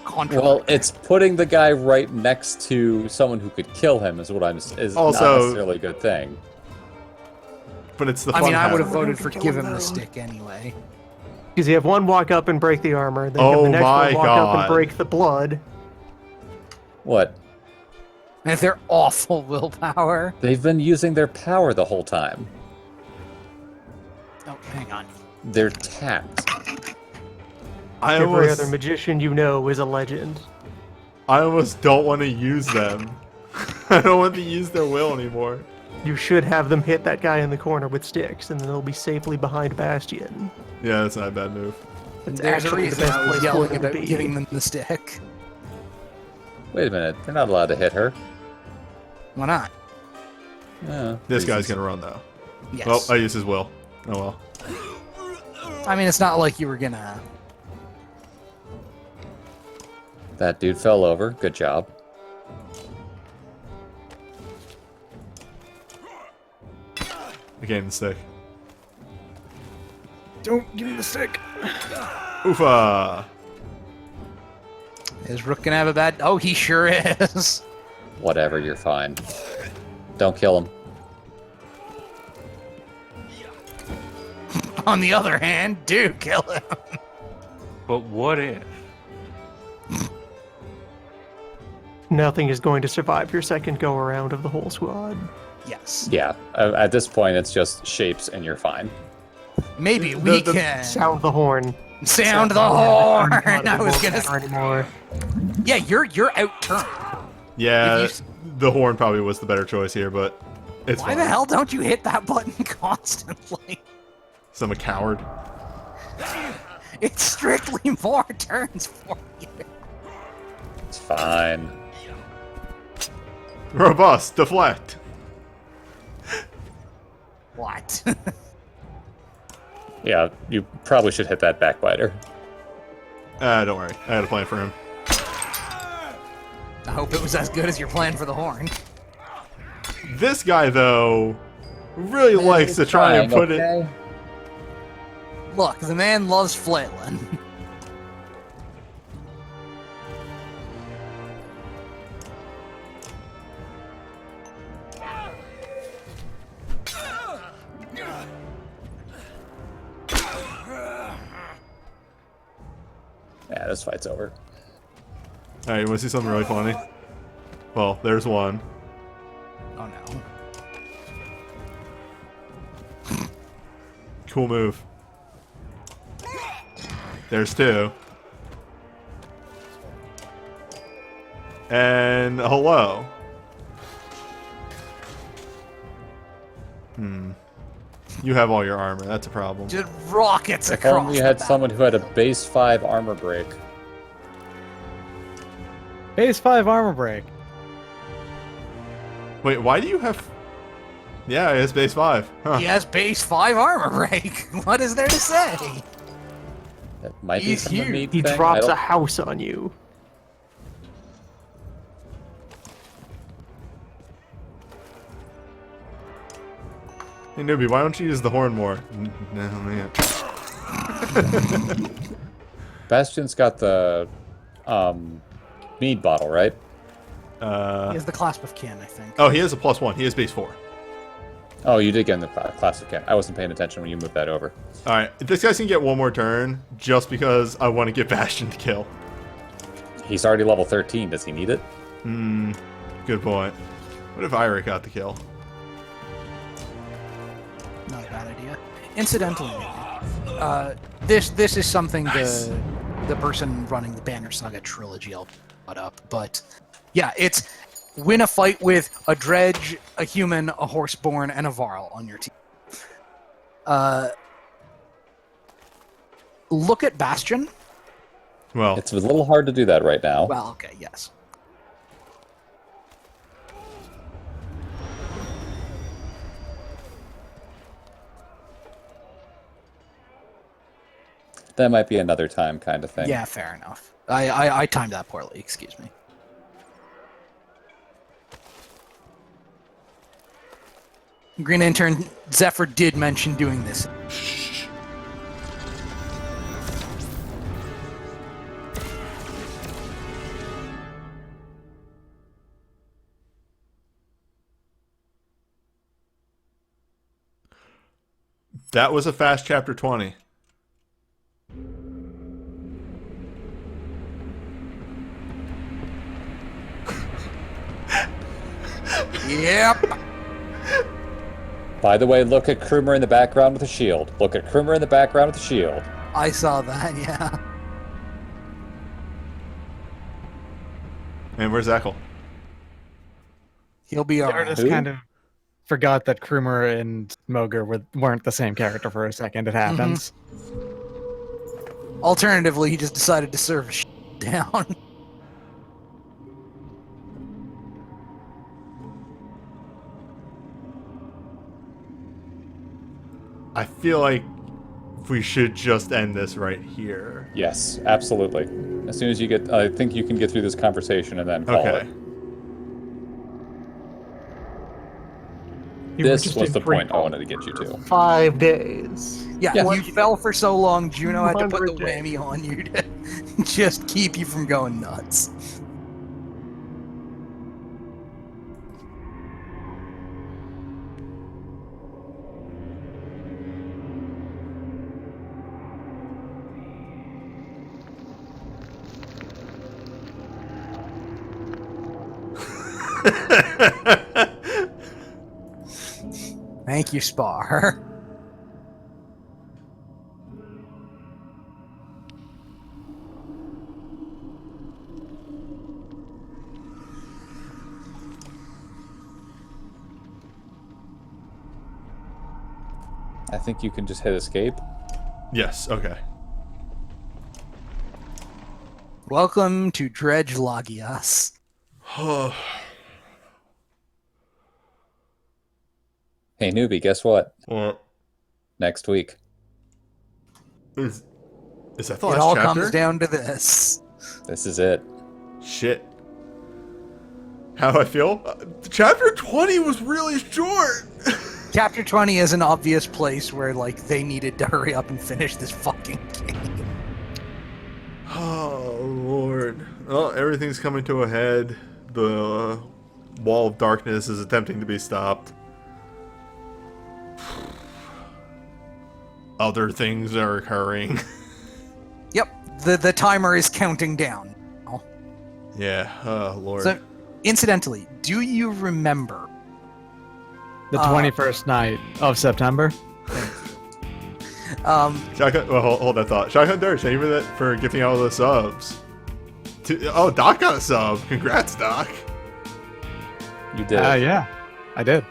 controversial. Well, it's putting the guy right next to someone who could kill him is what I'm is not Also- necessarily a good thing. But it's the I fun mean, I would have habit. voted for give him the stick anyway. Because you have one walk up and break the armor, then you Oh have the next my one walk up God. and break the blood. What? And if they're awful willpower. They've been using their power the whole time. Oh, hang on. They're tapped. I Every almost, other magician you know is a legend. I almost don't want to use them. I don't want to use their will anymore. You should have them hit that guy in the corner with sticks, and then they'll be safely behind Bastion. Yeah, that's not a bad move. It's There's a actually the reason best I was place for yelling them to about be. giving them the stick. Wait a minute. They're not allowed to hit her. Why not? This guy's reasons. gonna run though. Yes. Well, I use his will. Oh well. I mean, it's not like you were gonna. That dude fell over. Good job. I gave him the stick. Don't give me the stick. Oofa! Is Rook gonna have a bad? Oh, he sure is. Whatever, you're fine. Don't kill him. On the other hand, do kill him. But what if? Nothing is going to survive your second go around of the whole squad. Yes. Yeah. At this point, it's just shapes and you're fine. Maybe we The- can Sound the horn. sound the horn. God, it I was won't gonna. matter anymore. Yeah, you're out turn. Yeah, If the horn probably was the better choice here, but It's Why fine. the hell don't you hit that button constantly? So I'm a coward. It's strictly more turns for you. It's fine. Robust, deflect. What? Yeah, you probably should hit that backbiter. Don't worry. I had a plan for him. I hope it was as good as your plan for the horn. This guy, though, really likes to try and put it... Look, the man loves flailing. Yeah, this fight's over. Alright, you want to see something really funny? Well, there's one. Oh no. Cool move. There's two. And hello. You have all your armor. That's a problem. Just rockets If across only you had someone who had a base 5 armor break. Base 5 armor break. Wait, why do you have... Yeah, it's base 5. Huh. He has base 5 armor break. What is there to say? That might He's be from the huge. meat He thing. drops I a don't- house on you. Hey, newbie, why don't you use the horn more? No, man. Bastion's got the mead bottle, right? He has the clasp of kin, I think. Oh, he has a +1. He has base 4. Oh, you did get in the classic can. I wasn't paying attention when you moved that over. Alright, this guy's gonna get one more turn, just because I want to get Bastion to kill. He's already level 13. Does he need it? Good point. What if Ira got the kill? Not a bad idea. Incidentally, this is something the person running the Banner Saga trilogy will put up, but yeah, it's win a fight with a dredge, a human, a horseborn, and a Varl on your team. Look at Bastion. Well, It's a little hard to do that right now. Well, okay, yes. That might be another time kind of thing. Yeah, fair enough. I timed that poorly, excuse me. Green Intern Zephyr did mention doing this. that was a fast chapter 20. Yep. By the way, look at Krumer in the background with a shield. Look at Krumer in the background with a shield. I saw that, yeah. And where's Echo? He'll be The alright. artist Who? kind of forgot that Krumer and Smoger weren't the same character for a second. It happens. Alternatively, he just decided to serve a down. I feel like we should just end this right here. Yes, absolutely. As soon as you get... I think you can get through this conversation and then call Okay. it. You were This just was in the free point I fall wanted to get you to. 5 days. Yeah, Yeah. you fell for so long, Juno had to put the 200 days. whammy on you to just keep you from going nuts. Thank you, Spar. I think you can just hit escape. Yes. Okay. Welcome to Dredge Lagias. Hey, newbie, guess what? What? Next week. Is that the It last all chapter? comes down to this. This is it. Shit. How I feel? Chapter 20 was really short. Chapter 20 is an obvious place where, like, they needed to hurry up and finish this fucking game. Oh, Lord. Well, everything's coming to a head. The wall of darkness is attempting to be stopped. Other things are occurring. Yep, the timer is counting down. Yeah, oh, Lord. So, incidentally, do you remember The 21st night of September. Shotgun, well, hold that thought. Shotgun Dirt, thank you for gifting out all the subs. Oh, Doc got a sub. Congrats, Doc. You did. Yeah, I did.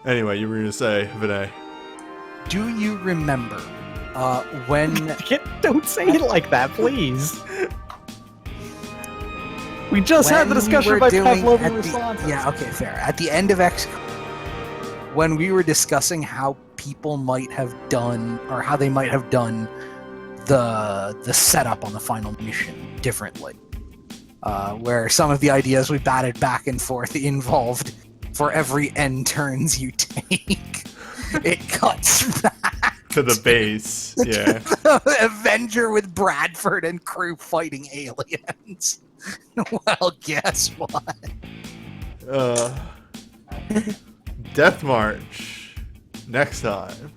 Anyway, you were going to say, Vinay. Do you remember when... Don't say it like that, please. We just had the discussion about Pavlovian responses. Yeah, okay, fair. At the end of XCOM, when we were discussing how people might have done, or how they might have done the setup on the final mission differently, where some of the ideas we batted back and forth involved for every N turns you take, it cuts back To the base, yeah. Avenger with Bradford and crew fighting aliens. Well, guess what? Death March. Next time.